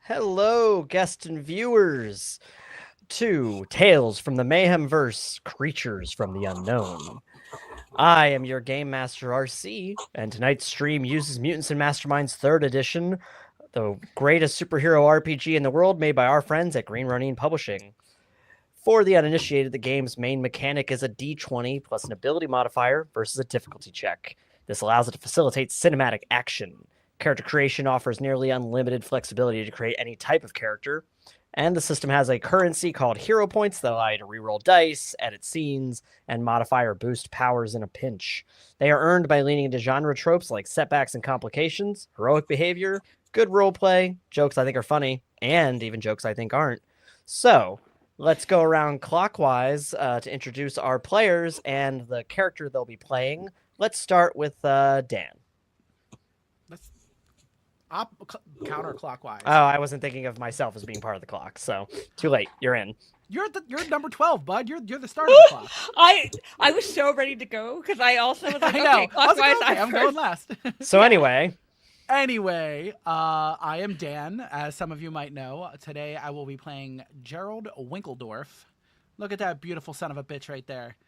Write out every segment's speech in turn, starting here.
Hello, guests and viewers, to Tales from the Mayhemverse, Creatures from the Unknown. I am your Game Master RC, and tonight's stream uses Mutants and Masterminds 3rd Edition, the greatest superhero RPG in the world, made by our friends at Green Running Publishing. For the uninitiated, the game's main mechanic is a d20 plus an ability modifier versus a difficulty check. This allows it to facilitate cinematic action. Character creation offers nearly unlimited flexibility to create any type of character, and the system has a currency called hero points that allow you to reroll dice, edit scenes, and modify or boost powers in a pinch. They are earned by leaning into genre tropes like setbacks and complications, heroic behavior, good roleplay, jokes I think are funny, and even jokes I think aren't. So, let's go around clockwise to introduce our players and the character they'll be playing. Let's start with Dan. Counterclockwise. Oh, I wasn't thinking of myself as being part of the clock, so too late. You're in. You're number 12, bud. You're the start of the clock. I was so ready to go because I also was like, I know. okay, clockwise. I'm going last. So anyway, I am Dan, as some of you might know. Today I will be playing Gerald Winkledorf. Look at that beautiful son of a bitch right there.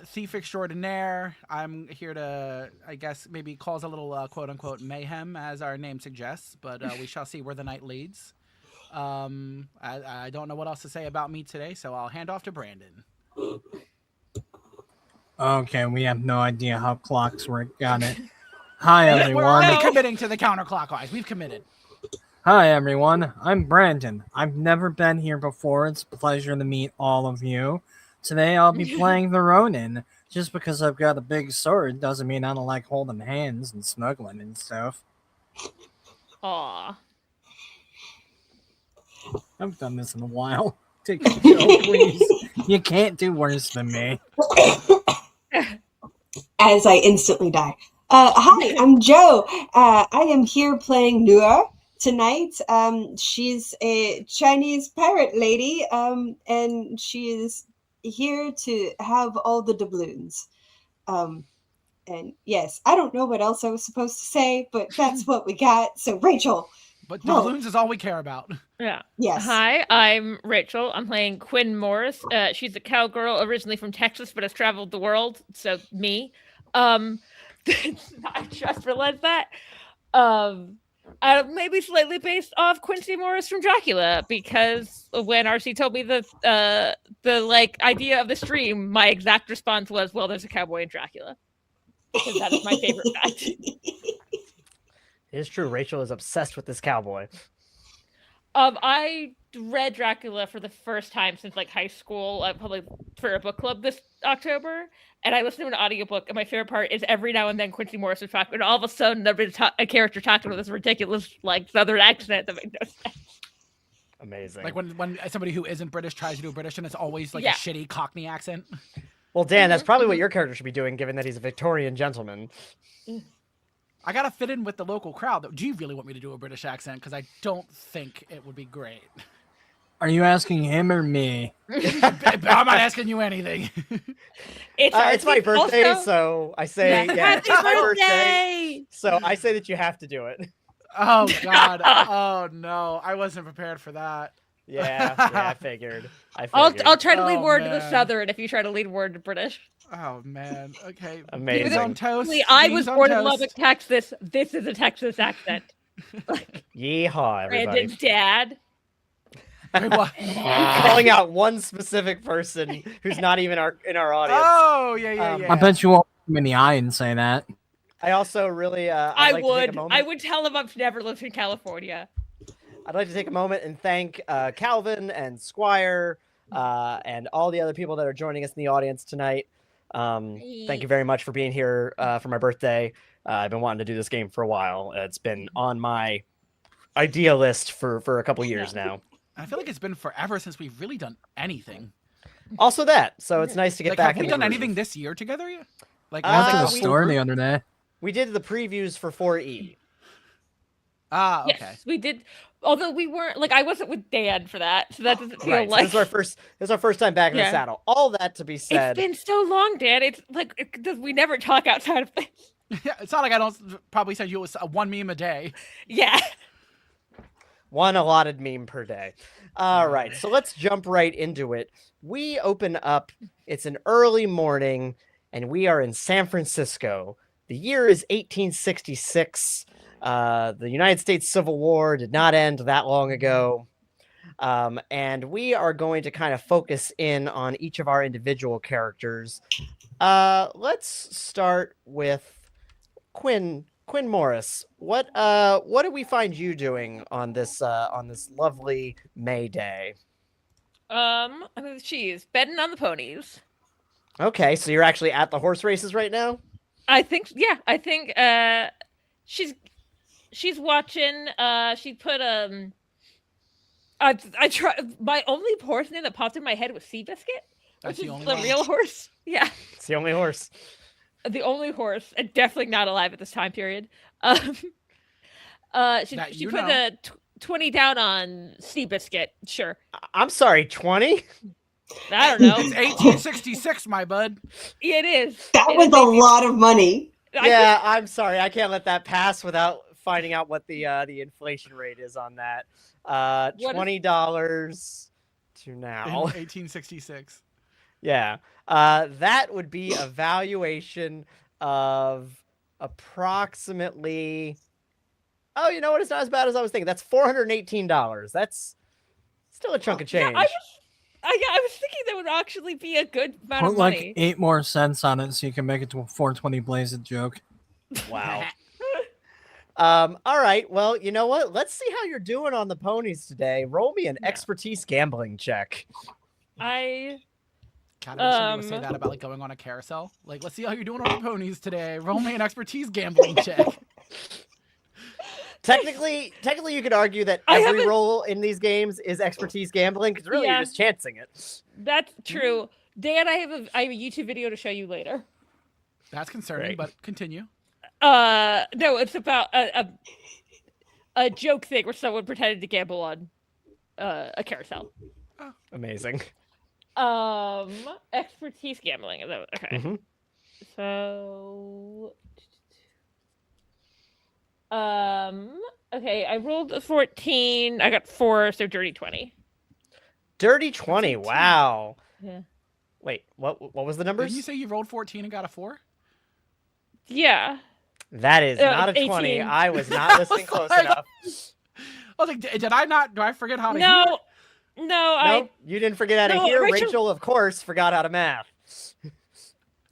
Thief extraordinaire. I'm here to, I guess, maybe cause a little quote-unquote mayhem, as our name suggests, but we shall see where the night leads. I don't know what else to say about me today, so I'll hand off to Brandon. Okay, we have no idea how clocks work. Got it. Hi, everyone. We're already committing to the counterclockwise. We've committed. Hi, everyone. I'm Brandon. I've never been here before. It's a pleasure to meet all of you. Today, I'll be playing the Ronin. Just because I've got a big sword doesn't mean I don't like holding hands and smuggling and stuff. Aw. I've done this in a while. Take a joke, please. You can't do worse than me. As I instantly die. Hi, I'm Joe. I am here playing Nua tonight. She's a Chinese pirate lady, and she is here to have all the doubloons. And yes, I don't know what else I was supposed to say, but that's what we got. So, Rachel. But No. doubloons is all we care about. Yeah. Yes. Hi, I'm Rachel. I'm playing Quinn Morris. She's a cowgirl originally from Texas, but has traveled the world. So me. I just realized that. Maybe slightly based off Quincy Morris from Dracula, because when RC told me the like idea of the stream, my exact response was, "Well, there's a cowboy in Dracula," because that is my favorite fact. It is true. Rachel is obsessed with this cowboy. I read Dracula for the first time since like high school, probably for a book club this October, and I listened to an audiobook, and my favorite part is every now and then Quincy Morris would talk, and all of a sudden there'd be a character talking with this ridiculous like southern accent that made no sense. Amazing. Like when somebody who isn't British tries to do British, and it's always like Yeah. a shitty Cockney accent. Well, Dan, that's probably what your character should be doing, given that he's a Victorian gentleman. I gotta fit in with the local crowd. Do you really want me to do a British accent? Because I don't think it would be great. Are you asking him or me? I'm not asking you anything. It's my birthday, Also- so I say, yeah, Happy it's my birthday. birthday! So I say that you have to do it. Oh God! Oh no! I wasn't prepared for that. Yeah, I figured. I'll try to lead Oh, word to the man. southern if you try to lead word to British. Oh man. Okay. Amazing. Beans on toast. I beans was on born in toast. Lubbock, Texas. This is a Texas accent. Yeehaw, everybody. Brandon's dad. Wait, what? Calling out one specific person who's not even in our audience. Oh yeah. Um, I bet you won't look him in the eye and say that. I also really, I I'd like to take a would. moment. I would tell him I've never lived in California. I'd like to take a moment and thank Calvin and Squire and all the other people that are joining us in the audience tonight. Thank you very much for being here for my birthday. I've been wanting to do this game for a while. It's been on my idea list for a couple years now. I feel like it's been forever since we've really done anything. Also that, so it's nice to get Like, back. have we in the done groove. anything this year together yet? Like, I went to Uh, the we- store the other day. We did the previews for 4E. Ah, okay. Yes, we did. Although we weren't like I wasn't with Dan for that, so that doesn't feel Right, so like this is our first time back in the Yeah. saddle. All that to be said, it's been so long, Dan. It's like we never talk outside of this. Yeah, it's not like I don't probably send you one meme a day. Yeah. one allotted meme per day. All right, so let's jump right into it. We open up. It's an early morning, and we are in San Francisco. The year is 1866. The United States Civil War did not end that long ago. And we are going to kind of focus in on each of our individual characters. Let's start with Quinn Morris. What do we find you doing on this lovely May day? I'm with the cheese, betting on the ponies. Okay, so you're actually at the horse races right now? I think she's watching. She put I try my only horse name that popped in my head was Seabiscuit, That's which the is only the one. real horse. Yeah, It's the only horse. the only horse, and definitely not alive at this time period. She That you put know. 20 down on Seabiscuit. Sure, I'm sorry, 20? I don't know. It's 1866, my bud. It is. That It was is a making- lot of money. I Yeah, I'm sorry. I can't let that pass without finding out what the inflation rate is on that. What is- $20 to In now. 1866. Yeah. That would be a valuation of approximately. Oh, you know what? It's not as bad as I was thinking. That's $418. That's still a chunk of Yeah, change. I was thinking that would actually be a good amount Put of like money. 8 more cents on it so you can make it to a 420 Blaze It joke. Wow. All right. Well, you know what? Let's see how you're doing on the ponies today. Roll me an Yeah. expertise gambling check. I God, I wish somebody would say that about like going on a carousel. Like, let's see how you're doing on the ponies today. Roll me an expertise gambling check. Technically, you could argue that I every haven't- role in these games is expertise gambling because really Yeah. you're just chancing it. That's true. Dan, I have a YouTube video to show you later. That's concerning, Great. but continue. No, it's about a joke thing where someone pretended to gamble on a carousel. Amazing. Expertise gambling. Is that okay? Mhm. So, okay, I rolled a 14. I got 4, so dirty 20. Dirty 20. 18. Wow. Yeah. Wait, what was the numbers? Didn't you say you rolled 14 and got a 4? Yeah. That is not a 18. 20. I was not listening close like- enough. I was like, did I not? Do I forget how to hear? No, No, you didn't forget how to No, hear. Rachel- Rachel, of course, forgot how to math.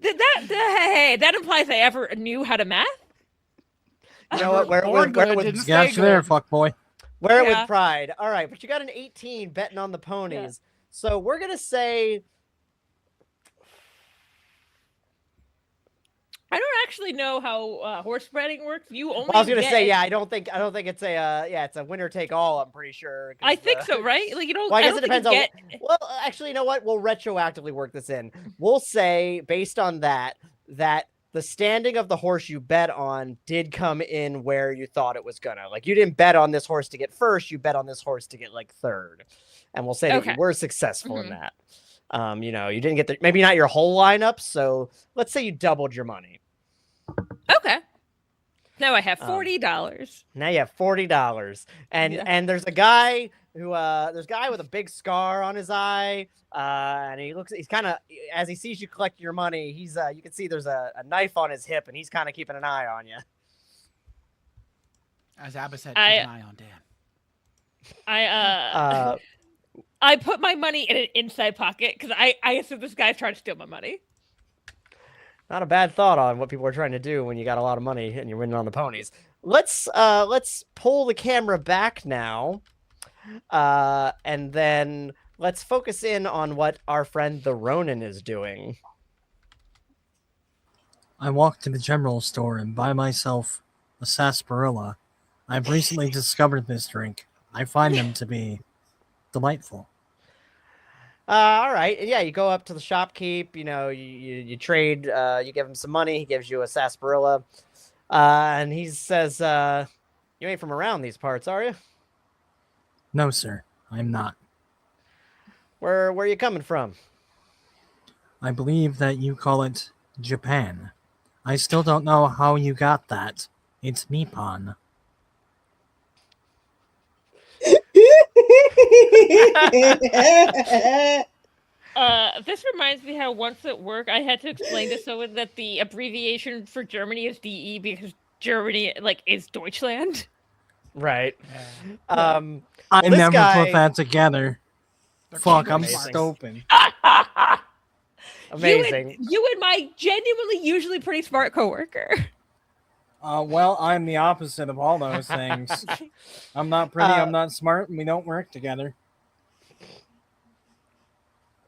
that implies I ever knew how to math. You know what? Wear it Born with, wear it good, with, didn't Got stay you there, good. fuck boy. wear it Yeah. with pride. All right, but you got an 18 betting on the ponies. So we're going to say I don't actually know how horse betting works. You only. well, I was gonna get- say, yeah. I don't think it's a it's a winner take all. I'm pretty sure. 'cause, I think so, right? Like you don't. Well, I guess don't it think depends you on. get... Well, actually, you know what? We'll retroactively work this in. We'll say based on that the standing of the horse you bet on did come in where you thought it was gonna. Like you didn't bet on this horse to get first. You bet on this horse to get like third, and we'll say that you Okay. were successful in Mhm. that. You know, you didn't get maybe not your whole lineup. So let's say you doubled your money. Okay. Now I have Um, $40. Now you have $40, and Yeah. and there's a guy who there's a guy with a big scar on his eye, and he's kind of as he sees you collect your money, he's you can see there's a knife on his hip, and he's kind of keeping an eye on you. As Abba said, keep I- an eye on Dan. I put my money in an inside pocket because I assume this guy's trying to steal my money. Not a bad thought on what people are trying to do when you got a lot of money and you're winning on the ponies. Let's pull the camera back now, and then let's focus in on what our friend the Ronin is doing. I walk to the general store and buy myself a sarsaparilla. I've recently discovered this drink. I find them to be delightful. All right. Yeah, you go up to the shopkeep, you know, you trade, you give him some money, he gives you a sarsaparilla, and he says, you ain't from around these parts, are you? No, sir, I'm not. Where are you coming from? I believe that you call it Japan. I still don't know how you got that. It's Nippon. This reminds me how once at work I had to explain to someone that the abbreviation for Germany is DE because Germany is Deutschland. Right. Yeah. I this never guy- put that together. They're Fuck, I'm amazing. stupid. Amazing. You and my genuinely usually pretty smart coworker. Well, I'm the opposite of all those things. I'm not pretty, I'm not smart, and we don't work together.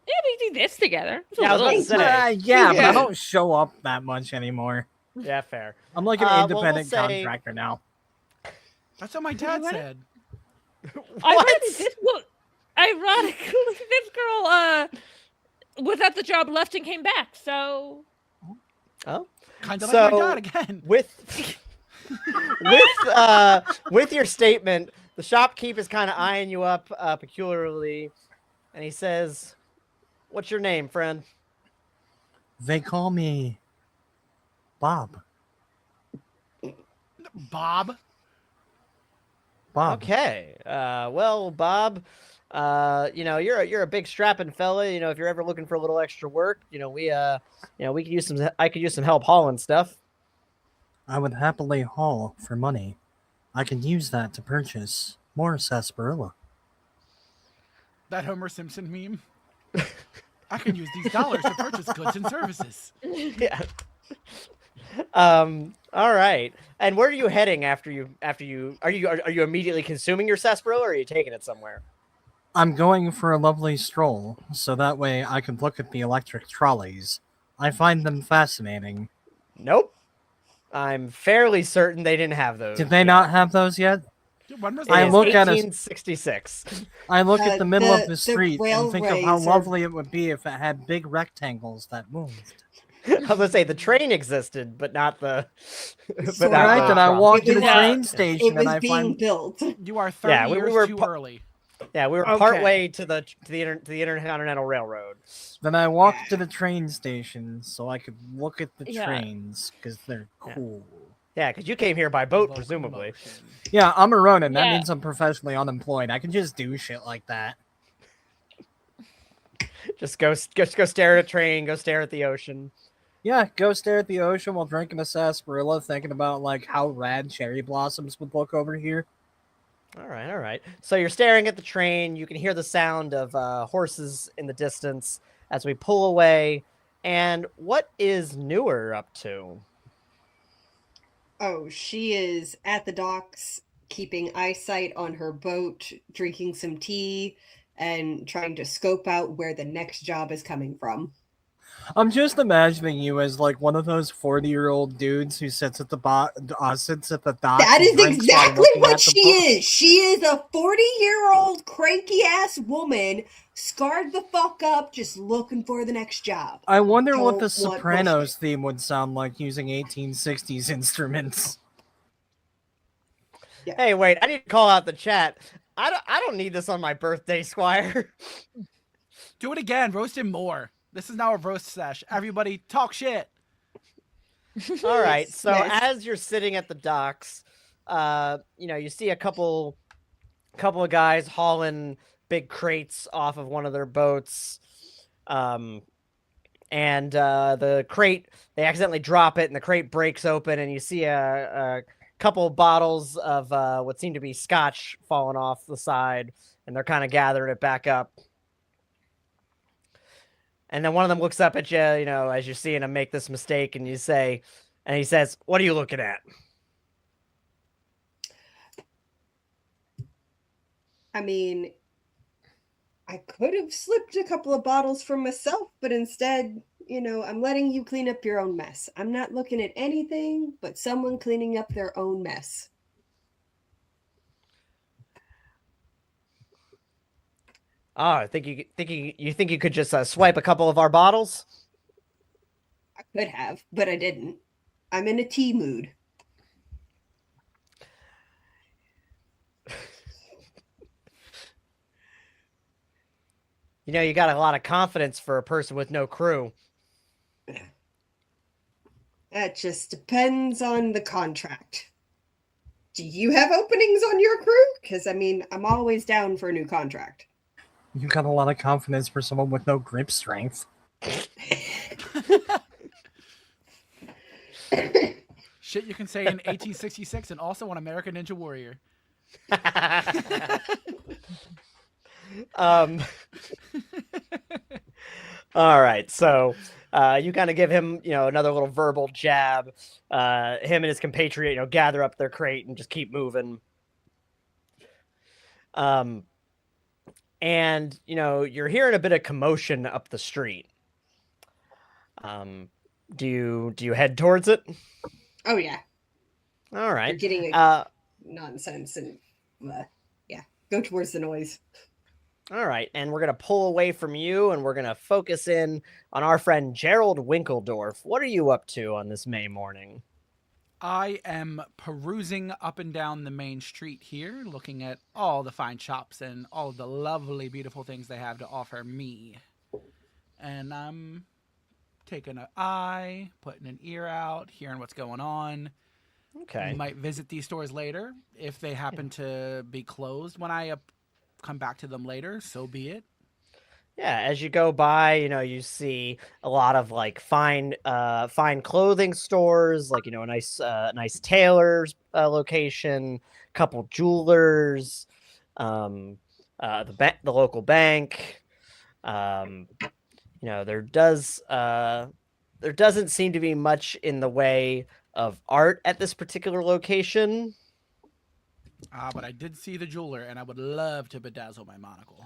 Yeah, we do this together. It's a Yeah, I was about to little- say. Yeah, but Yeah. I don't show up that much anymore. Yeah, fair. I'm like an Well, we'll independent say- contractor now. That's what my dad What? said. Ironically, this girl was at the job, left, and came back. So Oh, Kind of So- like my dad again. with with your statement, the shopkeep is kind of eyeing you up peculiarly, and he says, "What's your name, friend?" They call me Bob. Bob. Bob. Okay. Well, Bob, you know, you're a big strapping fella. You know, if you're ever looking for a little extra work, you know, we could use some. I could use some help hauling stuff. I would happily haul for money. I could use that to purchase more sarsaparilla. That Homer Simpson meme. I can use these dollars to purchase goods and services. Yeah. All right. And where are you heading after you are you immediately consuming your sarsaparilla, or are you taking it somewhere? I'm going for a lovely stroll, so that way I can look at the electric trolleys. I find them fascinating. Nope. I'm fairly certain they didn't have those Did they yet. not have those yet? Dude, when was It I is look at 1866. I look at the middle of the the street and think of how railways are- lovely it would be if it had big rectangles that moved. I was gonna say the train existed, but not the. Sort All of. right, then I walk It to the was- train It station was and I being find built. You are 30 Yeah, we years were too pu- early. Yeah, we were Okay. partway to the Intercontinental Railroad. then I walk Yeah. to the train station so I could look at the Yeah. trains because they're Yeah. cool. Yeah, because you came here by boat, presumably. Locomotion. Yeah, I'm a Ronin. That Yeah. means I'm professionally unemployed. I can just do shit like that. Just go stare at a train. Go stare at the ocean. Yeah, go stare at the ocean while drinking a sarsaparilla, thinking about like how rad cherry blossoms would look over here. All right, all right. So you're staring at the train. You can hear the sound of horses in the distance as we pull away. And what is Newer up to? Oh, she is at the docks, keeping eyesight on her boat, drinking some tea, and trying to scope out where the next job is coming from. I'm just imagining you as like one of those 40-year-old dudes who sits at the sits at the dock. That and is drinks while exactly looking what at the she boat. is. She is a 40-year-old cranky ass woman, scarred the fuck up, just looking for the next job. I wonder what the Don't want Sopranos bullshit. theme would sound like using 1860s instruments. Hey, wait! I need to call out the chat. I don't need this on my birthday, Squire. Do it again. Roast him more. This is now a roast sesh. Everybody talk shit. All right. So Yes. as you're sitting at the docks, you see a couple of guys hauling big crates off of one of their boats. And the crate, they accidentally drop it and the crate breaks open and you see a couple of bottles of what seem to be scotch falling off the side, and they're kind of gathering it back up. And then one of them looks up at you, as you're seeing him make this mistake, and he says, "What are you looking at?" I mean, I could have slipped a couple of bottles for myself, but instead, I'm letting you clean up your own mess. I'm not looking at anything but someone cleaning up their own mess. Oh, I think you think you could just swipe a couple of our bottles? I could have, but I didn't. I'm in a tea mood. You got a lot of confidence for a person with no crew. That just depends on the contract. Do you have openings on your crew? Because, I'm always down for a new contract. You got a lot of confidence for someone with no grip strength. Shit you can say in 1866 and also on American Ninja Warrior. All right, so you kind of give him, another little verbal jab. Him and his compatriot, gather up their crate and just keep moving. And you're hearing a bit of commotion up the street. Do you head towards it? Oh, yeah. All You're right. getting nonsense and, go towards the noise. All right, and we're gonna pull away from you, and we're gonna focus in on our friend Gerald Winkeldorf. What are you up to on this May morning? I am perusing up and down the main street here, looking at all the fine shops and all of the lovely, beautiful things they have to offer me. And I'm taking an eye, putting an ear out, hearing what's going on. Okay. Might visit these stores later. If they happen to be closed when I come back to them later, so be it. Yeah, as you go by, you see a lot of like fine clothing stores, like a nice tailor's location, couple jewelers, the local bank. There doesn't seem to be much in the way of art at this particular location. But I did see the jeweler, and I would love to bedazzle my monocle.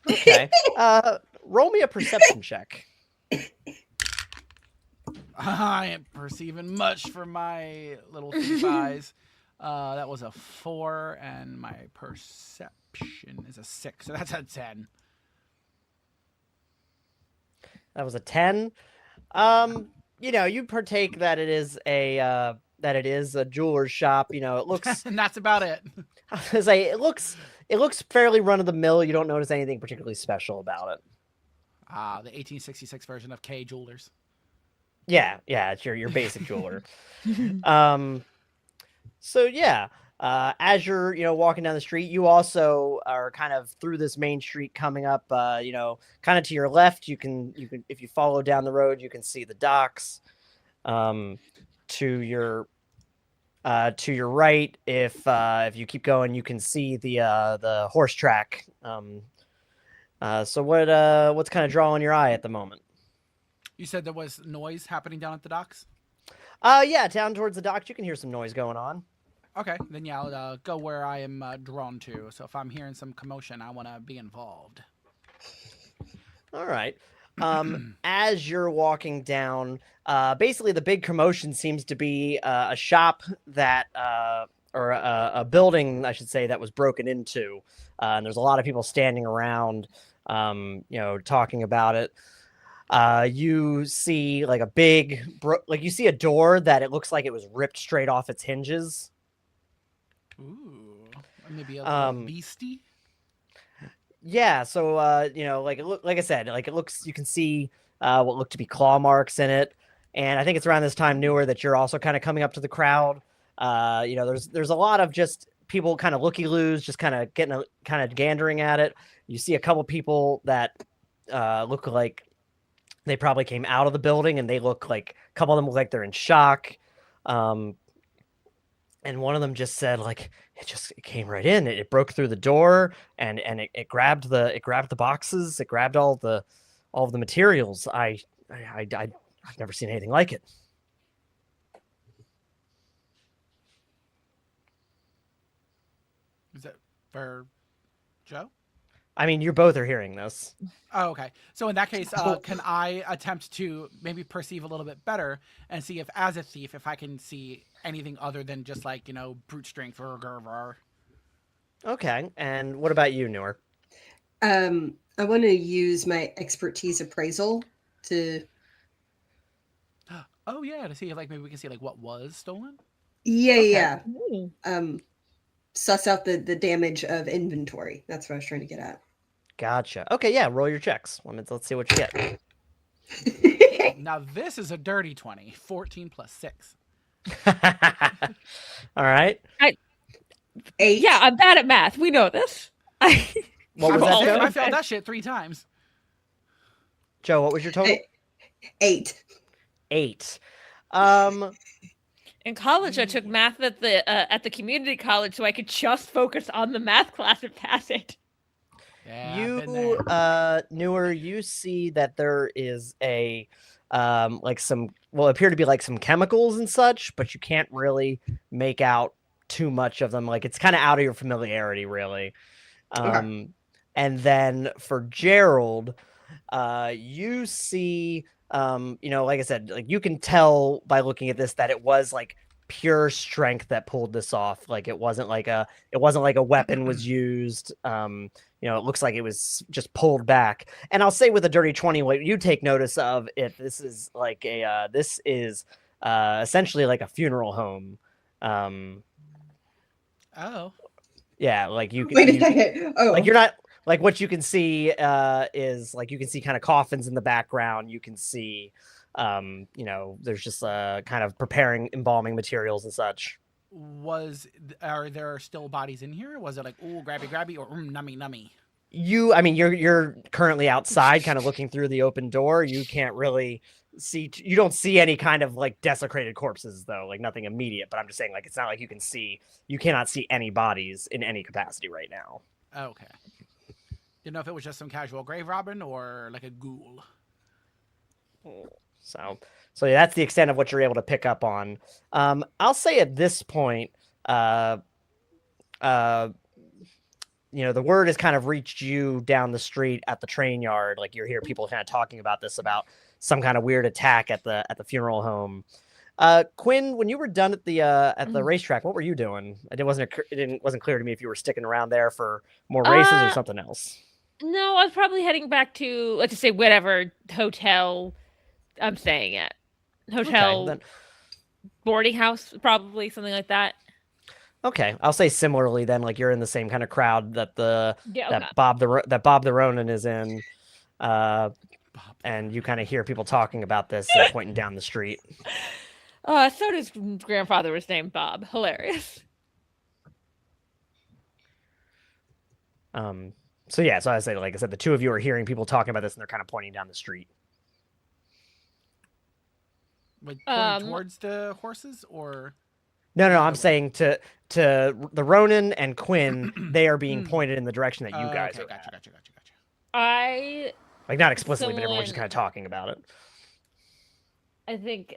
Okay. Roll me a perception check. I ain't perceiving much for my little thief eyes. That was a 4, and my perception is a 6, so that's a 10. That was a 10. You partake that it is a jeweler's shop. It looks And that's about it. I was gonna say it looks fairly run of the mill. You don't notice anything particularly special about it. The 1866 version of K Jewelers. Yeah, it's your basic jeweler. So yeah, as you're walking down the street, you also are kind of through this main street coming up. Kind of to your left, you can if you follow down the road, you can see the docks. To your right, if you keep going, you can see the horse track. So what's kind of drawing your eye at the moment? You said there was noise happening down at the docks? Yeah, down towards the docks, you can hear some noise going on. Okay, then yeah, I'll go where I am drawn to. So if I'm hearing some commotion, I want to be involved. All right. As you're walking down, basically the big commotion seems to be a shop that, or a building, I should say, that was broken into. And there's a lot of people standing around, talking about it. You see like a big, you see a door that it looks like it was ripped straight off its hinges. Ooh, maybe a little beastie. Yeah, so like I said, like it looks, you can see what look to be claw marks in it, and I think it's around this time, Newer, that you're also kind of coming up to the crowd. There's a lot of just people kind of looky-loos, just kind of gandering at it. You see a couple people that look like they probably came out of the building, and they look like a couple of them look like they're in shock. And one of them just said, like, it came right in. It broke through the door, and it grabbed the boxes. It grabbed all of the materials. I've never seen anything like it. Is that for Joe? I mean, you both are hearing this. Oh, okay. So in that case, can I attempt to maybe perceive a little bit better and see if, as a thief, if I can see anything other than just like, brute strength or. Okay. And what about you, Newer? I want to use my expertise appraisal to. Oh yeah, to see if maybe we can see what was stolen. Yeah. Ooh. Suss out the damage of inventory. That's what I was trying to get at. Gotcha. Okay, yeah, roll your checks. Let's see what you get. Now this is a dirty 20. 14 plus 6. All right. 8. Yeah, I'm bad at math. We know this. What was that, Joe? I failed that shit 3 times. Joe, what was your total? 8. 8. In college, I took math at the community college, so I could just focus on the math class and pass it. Yeah, Newer, you see that there is a appear to be like some chemicals and such, but you can't really make out too much of them. Like, it's kind of out of your familiarity, really. Okay. And then for Gerald, you see, like I said, like you can tell by looking at this that it was like pure strength that pulled this off. Like it wasn't like a weapon was essed. It looks like it was just pulled back. And I'll say with a dirty 20, what you take notice of, if this is like essentially like a funeral home. Oh. Yeah, like you can. Wait a second. Oh. Like you're not. Like what you can see is like you can see kind of coffins in the background. You can see, there's just kind of preparing embalming materials and such. Are there still bodies in here? Was it like, ooh, grabby, or nummy nummy? You're currently outside, kind of looking through the open door. You can't really see. You don't see any kind of like desecrated corpses though, like nothing immediate. But I'm just saying, like it's not like you cannot see any bodies in any capacity right now. Okay. Didn't know if it was just some casual grave robbing or like a ghoul. So So yeah, that's the extent of what you're able to pick up on. I'll say at this point, the word has kind of reached you down the street at the train yard. Like you hear people kind of talking about this, about some kind of weird attack at the funeral home. Quinn, when you were done at the racetrack, what were you doing? It wasn't clear to me if you were sticking around there for more races or something else. No, I was probably heading back to, let's just say, whatever hotel I'm staying at. Hotel, Okay, boarding house, probably something like that. Okay, I'll say similarly then, like you're in the same kind of crowd that Okay. Bob the Ronin is in, and you kind of hear people talking about this pointing down the street. So his grandfather was named Bob. Hilarious. So yeah, so like I said, the two of you are hearing people talking about this, and they're kind of pointing down the street. Like pointing towards the horses, or No, I'm saying to the Ronin and Quinn, they are being pointed in the direction that you guys are. Gotcha. Like not explicitly, but everyone's just kind of talking about it. I think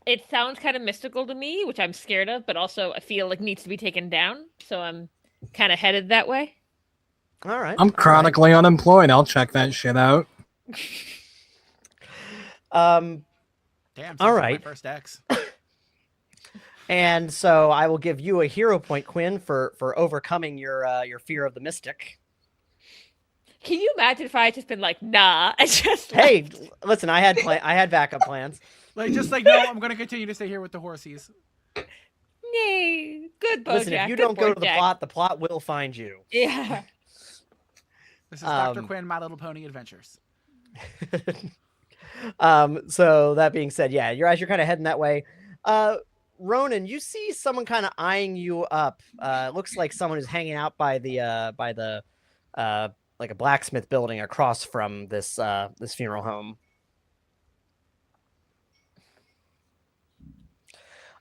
it sounds kind of mystical to me, which I'm scared of, but also I feel like needs to be taken down. So I'm kind of headed that way. All right. I'm chronically unemployed. I'll check that shit out. Damn. All right. My first X. And so I will give you a hero point, Quinn, for overcoming your fear of the mystic. Can you imagine if I had just been like, nah, I just Hey, listen, I had backup plans. Like, just like, no, I'm gonna continue to stay here with the horsies. Nay, good boy. Listen, if you don't go to the plot will find you. Yeah. This is Dr. Quinn, My Little Pony Adventures. So that being said, yeah, you're kind of heading that way. Ronan, you see someone kind of eyeing you up. Looks like someone who's hanging out by the like a blacksmith building across from this funeral home.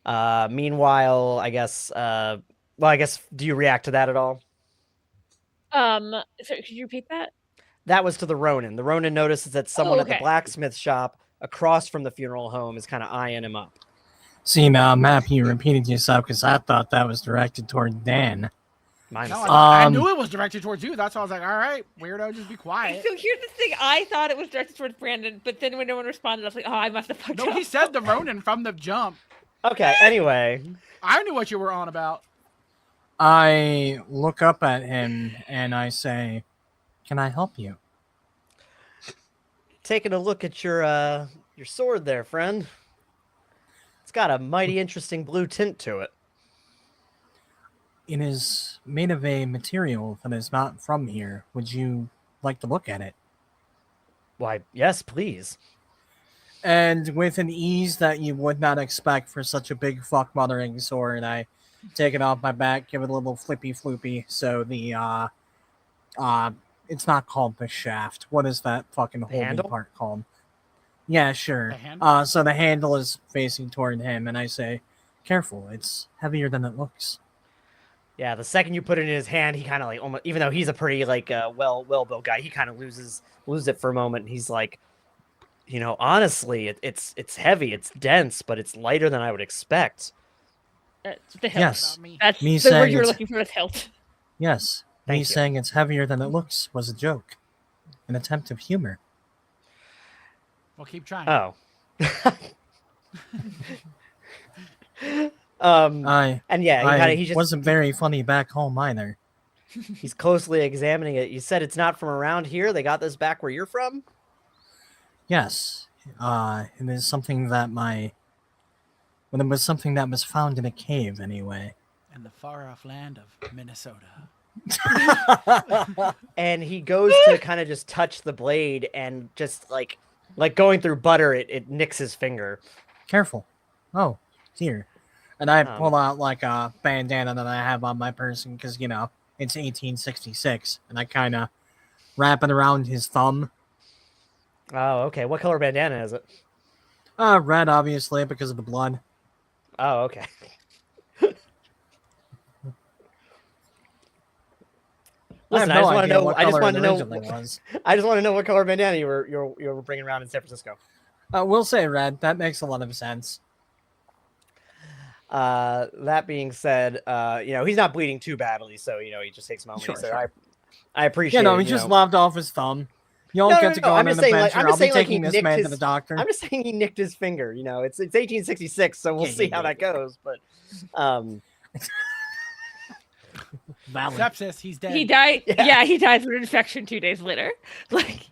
Meanwhile, I guess do you react to that at all? So could you repeat that? That was to the Ronin. The Ronin notices that someone at the Okay. blacksmith shop across from the funeral home is kind of eyeing him up. See, now I'm happy you repeated yourself because I thought that was directed toward Dan. My No, mistake. I knew it was directed towards you. That's why I was like, all right, weirdo, just be quiet. So here's the thing: I thought it was directed towards Brandon, but then when no one responded, I was like, oh, I must have fucked No, up. he said the Ronin from the jump. Okay, anyway. I knew what you were on about. I look up at him and I say, "Can I help you?" Taking a look at your sword there, friend. It's got a mighty interesting blue tint to it. It is made of a material that is not from here. Would you like to look at it? Why, yes, please. And with an ease that you would not expect for such a big fuck mothering sword, I take it off my back, give it a little flippy floopy. So the it's not called the shaft. What is that fucking holding handle? part called? Yeah, sure. The handle? So the handle is facing toward him, and I say, "Careful, it's heavier than it looks." Yeah, the second you put it in his hand, he kind of like almost, even though he's a pretty like well built guy, he kind of loses it for a moment. He's like, honestly, it's heavy, it's dense, but it's lighter than I would expect. That's the hilt. Yes. That's Me the word saying you were it's- looking for. Is hilt. Yes, Thank me you. saying it's heavier than it looks was a joke, an attempt of humor. Well, keep trying. Oh. And yeah, he just wasn't very funny back home either. he's closely examining it. You said it's not from around here. They got this back where you're from? Yes, it is something that it was something that was found in a cave anyway. In the far-off land of Minnesota. And he goes to kind of just touch the blade, and just like going through butter, it nicks his finger. Careful. Oh, dear. And I Um, pull out like a bandana that I have on my person because, it's 1866. And I kind of wrap it around his thumb. Oh, okay. What color bandana is it? Red, obviously, because of the blood. Oh, okay. Listen, I I have just no want to idea know. what I just color want it to know. originally was. I just want to know what color bandana you were bringing around in San Francisco. We'll say red. That makes a lot of sense. That being said, he's not bleeding too badly, so he just takes a moment. Sure, He said, sure. I appreciate. Yeah, no, it, he just lopped off his thumb. Y'all No, get to go I'm on just an saying, adventure. I'm I'll just be saying, like, taking he this nicked man his. to the doctor. I'm just saying he nicked his finger. It's 1866, so we'll Yeah, see yeah, how yeah, that goes. But, Valid. Sepsis. He's dead. He died. Yeah. Yeah, he died from an infection 2 days later. Like,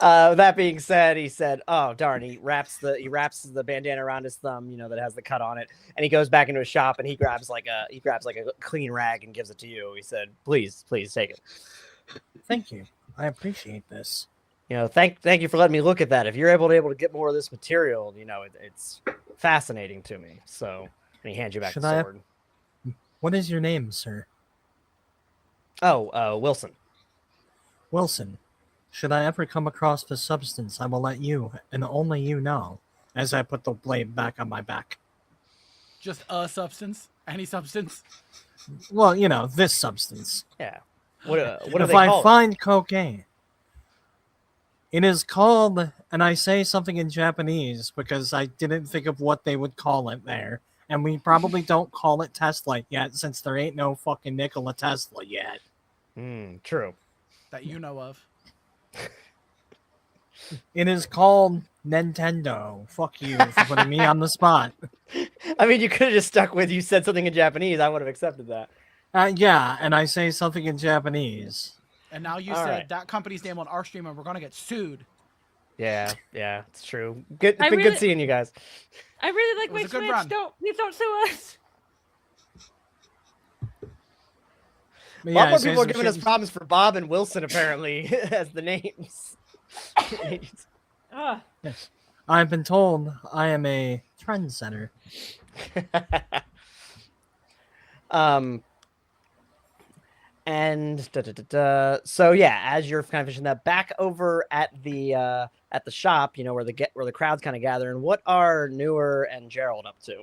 that being said, he said, "Oh darn!" He wraps the bandana around his thumb, that has the cut on it, and he goes back into his shop and he grabs like a clean rag and gives it to you. He said, "Please take it." Thank you. I appreciate this. Thank you for letting me look at that. If you're able to get more of this material, it's fascinating to me. So, and he hands you back Should the I- sword. What is your name, sir? Oh, Wilson. Wilson. Should I ever come across this substance, I will let you, and only you know, as I put the blade back on my back. Just a substance. Any substance. Well, this substance. Yeah. What do If they I call it? find cocaine, it is called, and I say something in Japanese because I didn't think of what they would call it there. And we probably don't call it Tesla yet, since there ain't no fucking Nikola Tesla yet. True. That you know of. It is called Nintendo. Fuck you for putting me on the spot. I mean, you could have just stuck with you said something in Japanese. I would have accepted that. Yeah, and I say something in Japanese. And now you All said right. that company's name on our stream and we're going to get sued. Yeah, it's true. Good. It's I been really- good seeing you guys. I really like It was my a good Switch. run. Please don't sue us. But A lot yeah, more I say people are some giving shit us problems for Bob and Wilson apparently as the names. Ah, I've been told I am a trendsetter. And so yeah, as you're kind of fishing that back over at the shop, where the crowd's kind of gathering, what are Newer and Gerald up to?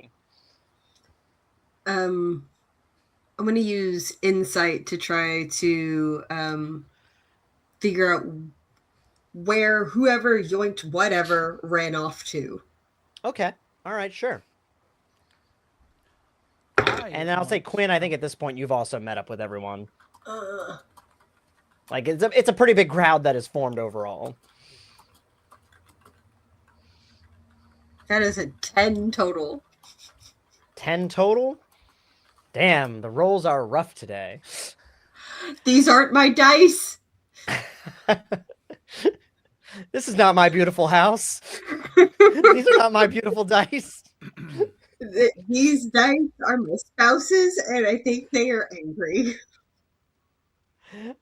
I'm going to use insight to try to figure out where whoever yoinked whatever ran off to. Okay, all right, sure. I And then I'll say want- Quinn. I think at this point you've also met up with everyone. Like it's a pretty big crowd that is formed overall. That is a 10 total. 10 total. Damn, the rolls are rough today. These aren't my dice. This is not my beautiful house. These are not my beautiful dice. These dice are my spouse's, and I think they are angry.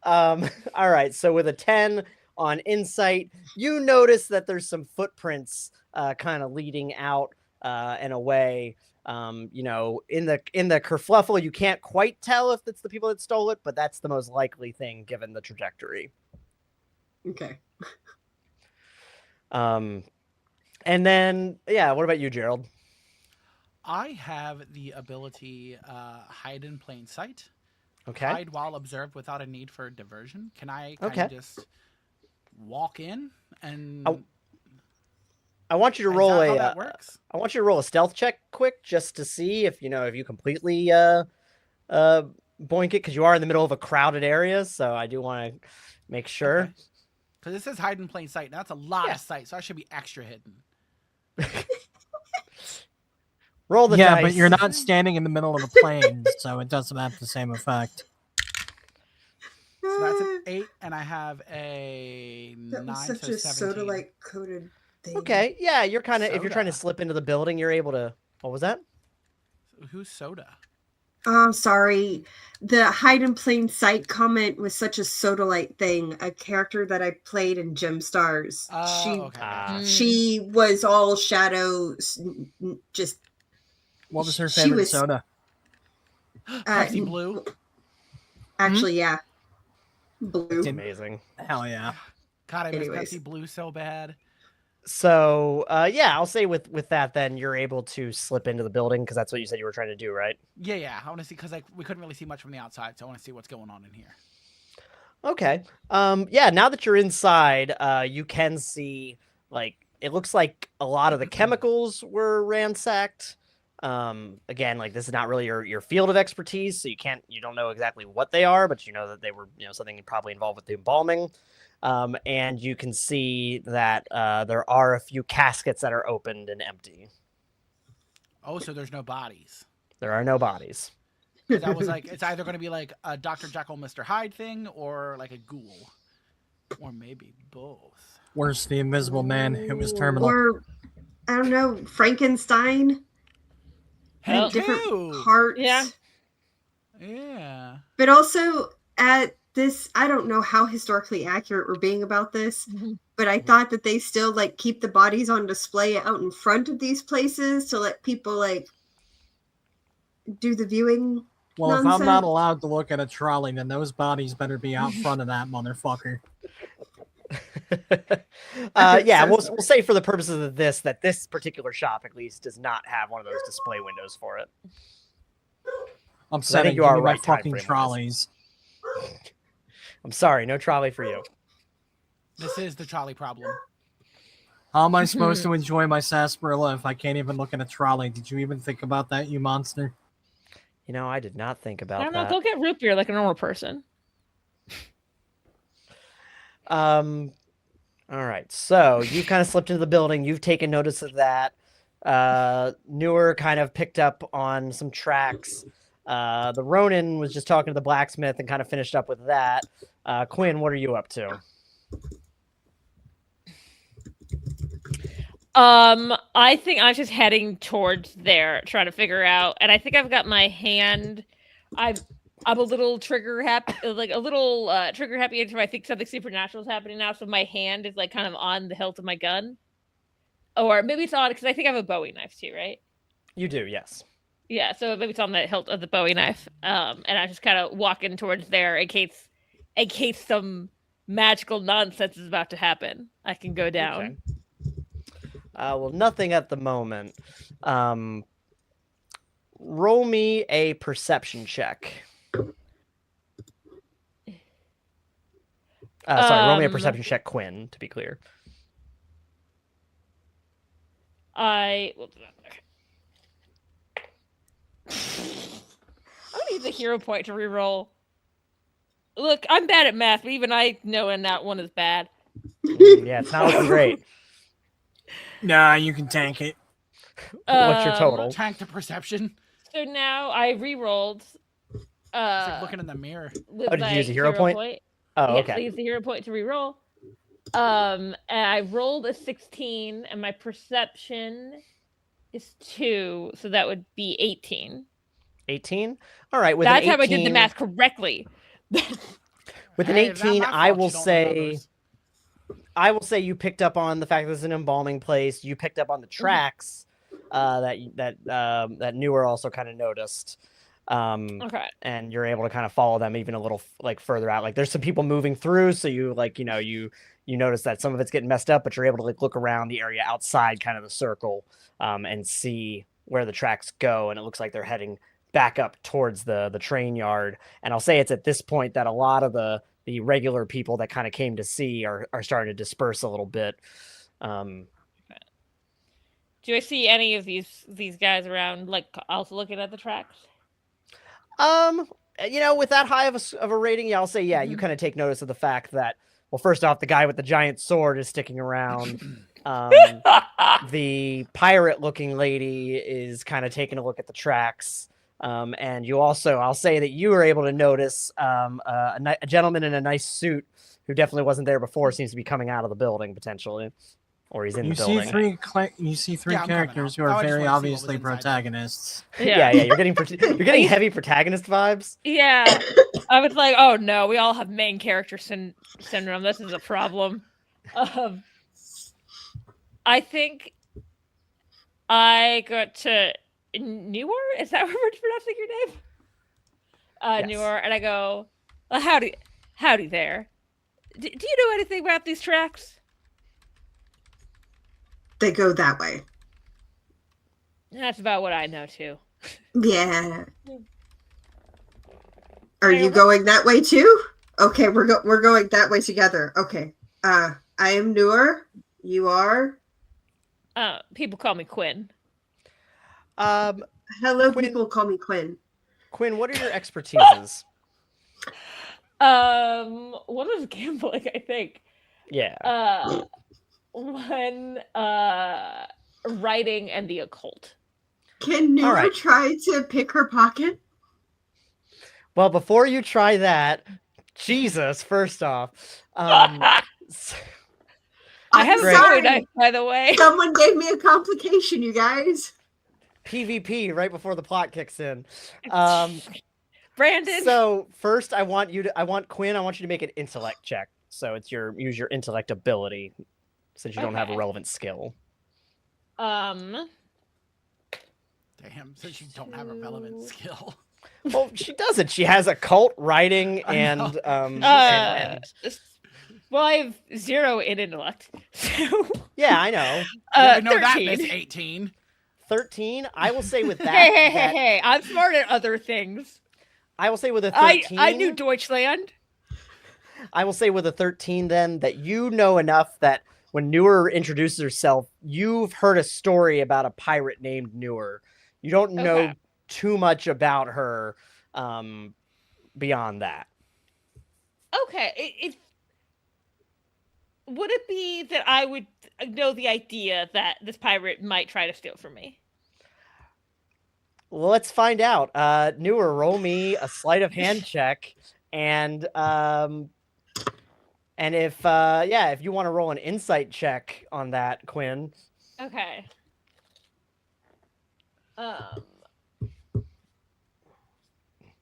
All right, so with a 10 on insight, you notice that there's some footprints kind of leading out and away. In the kerfluffle, you can't quite tell if it's the people that stole it, but that's the most likely thing given the trajectory. Okay. And then what about you, Gerald? I have the ability hide in plain sight. Okay. Hide while observed without a need for diversion. Can I kind Okay. of just walk in and I want you to is roll that how a that works? I want you to roll a stealth check quick just to see if you completely boink it, because you are in the middle of a crowded area, so I do want to make sure. Because it says hide in plain sight. That's a lot Yeah. of sight, so I should be extra hidden. Roll the Yeah, dice. but you're not standing in the middle of a plane, so it doesn't have the same effect. So that's an 8, and I have a That 9, was such so a 17. soda-like coated thing. Okay, yeah, you're kind of if you're trying to Soda. slip into the building, you're able to. What was that? Who's soda? I'm sorry. The hide in plain sight comment was such a soda-like thing. A character that I played in Gem Stars. Oh, okay. Ah. She was all shadows. Just What was her She favorite was- soda? Pepsi Blue. actually, yeah, blue. Amazing. Hell yeah. God, I miss Anyways. Pepsi Blue so bad. So I'll say with that, then you're able to slip into the building because that's what you said you were trying to do, right? Yeah. I want to see because we couldn't really see much from the outside, so I want to see what's going on in here. Okay. Yeah, now that you're inside, you can see, like, it looks like a lot of the chemicals were ransacked. Again, like, this is not really your field of expertise, so you don't know exactly what they are, but you know that they were, something probably involved with the embalming. And you can see that there are a few caskets that are opened and empty. Oh, so there's no bodies. There are no bodies. Because that was like, it's either going to be like a Dr. Jekyll, Mr. Hyde thing, or like a ghoul, or maybe both. Worse, the Invisible Man who was terminal. Or, I don't know, Frankenstein? Hey, Had different too. parts. Yeah. Yeah. But also, at this, I don't know how historically accurate we're being about this, but I thought that they still, like, keep the bodies on display out in front of these places to let people, like, do the viewing. Well, if I'm not nonsense. allowed to look at a trolley, then those bodies better be out front of that motherfucker. Yeah, we'll say for the purposes of this that this particular shop at least does not have one of those display windows for it. I'm I saying think you give are me my right time fucking frame-wise. trolleys. I'm sorry, no trolley for you. This is the trolley problem. How am I supposed to enjoy my sarsaparilla if I can't even look at a trolley? Did you even think about that, you monster? I did not think I about don't know. that. Go get root beer like a normal person. All right, so you've kind of slipped into the building. You've taken notice of that. Newer kind of picked up on some tracks. The Ronin was just talking to the blacksmith and kind of finished up with that. Quinn, what are you up to? I think I'm just heading towards there, trying to figure out, and I think I've got my hand. I'm a little trigger happy, like a little trigger happy. Until I think something supernatural is happening now, so my hand is like kind of on the hilt of my gun, or maybe it's on because I think I have a Bowie knife too, right? You do, yes. Yeah, so maybe it's on the hilt of the Bowie knife. And I'm just kind of walking towards there in case some magical nonsense is about to happen. I can go down. Okay. Well, nothing at the moment. Roll me a perception check. Sorry, roll me a perception check, Quinn, to be clear. I'm gonna use a hero point to reroll. Look, I'm bad at math, but even I know when that one is bad. Yeah, it's not looking great. Nah, you can tank it. What's your total? Tank the perception. So now I rerolled. It's like looking in the mirror. With did you my use a hero point? Oh, Yes, okay. I used the hero point to reroll. And I rolled a 16, and my perception is 2, so that would be 18. 18? All right, with That's an 18, how I did the math correctly. With an Hey, it's not 18, my I fault will you don't know say numbers. you picked up on the fact that it's an embalming place. You picked up on the tracks that Newer also kind of noticed. Okay. And you're able to kind of follow them even a little like further out. Like there's some people moving through, so you you notice that some of it's getting messed up, but you're able to like look around the area outside kind of the circle and see where the tracks go, and it looks like they're heading back up towards the train yard. And I'll say it's at this point that a lot of the regular people that kind of came to see are starting to disperse a little bit. Do I see any of these guys around, like also looking at the tracks? With that high of a rating, yeah, I'll say, yeah, you kind of take notice of the fact that, well, first off, the guy with the giant sword is sticking around. The pirate-looking lady is kind of taking a look at the tracks. And you also, I'll say that you were able to notice a gentleman in a nice suit who definitely wasn't there before seems to be coming out of the building potentially, or he's in the building. You see three Yeah, I'm characters who coming out. are I just very wanna see what was obviously inside there. protagonists. Yeah, you're getting heavy protagonist vibes. Yeah. I was like, oh no, we all have main character syndrome. This is a problem. I think I got to Newer. Is that what we're pronouncing your name? Yes. Newer, and I go, well, howdy there. Do you know anything about these tracks? They go that way. That's about what I know too. Yeah. Are you going that way too? Okay, we're going that way together. Okay. I am Noor. You are. People call me Quinn. Hello, Quinn- people call me Quinn. Quinn, what are your expertises? What is gambling? I think. Yeah. One, writing and the occult. Can Noor right. try to pick her pocket? Well, before you try that, Jesus, first off, I have a Great. Bowie knife, by the way. Someone gave me a complication, you guys. PvP right before the plot kicks in. Brandon. So first, I want Quinn. I want you to make an intellect check. So it's use your intellect ability, since you don't have a Okay. relevant skill. Damn, since you don't have a relevant skill. Well, she doesn't. She has occult, writing, I and know. Well, I have 0 in intellect. So, yeah, I know. You know that, 13. Miss 18. 13. I will say with that. Hey! I'm smart at other things. I will say with a 13. I knew Deutschland. I will say with a 13 then that you know enough that when Newer introduces herself, you've heard a story about a pirate named Newer. You don't know Okay. too much about her beyond that. Okay. Would it be that I would know the idea that this pirate might try to steal from me? Well, let's find out. Newer, roll me a sleight of hand check, and if you want to roll an insight check on that, Quinn. Okay.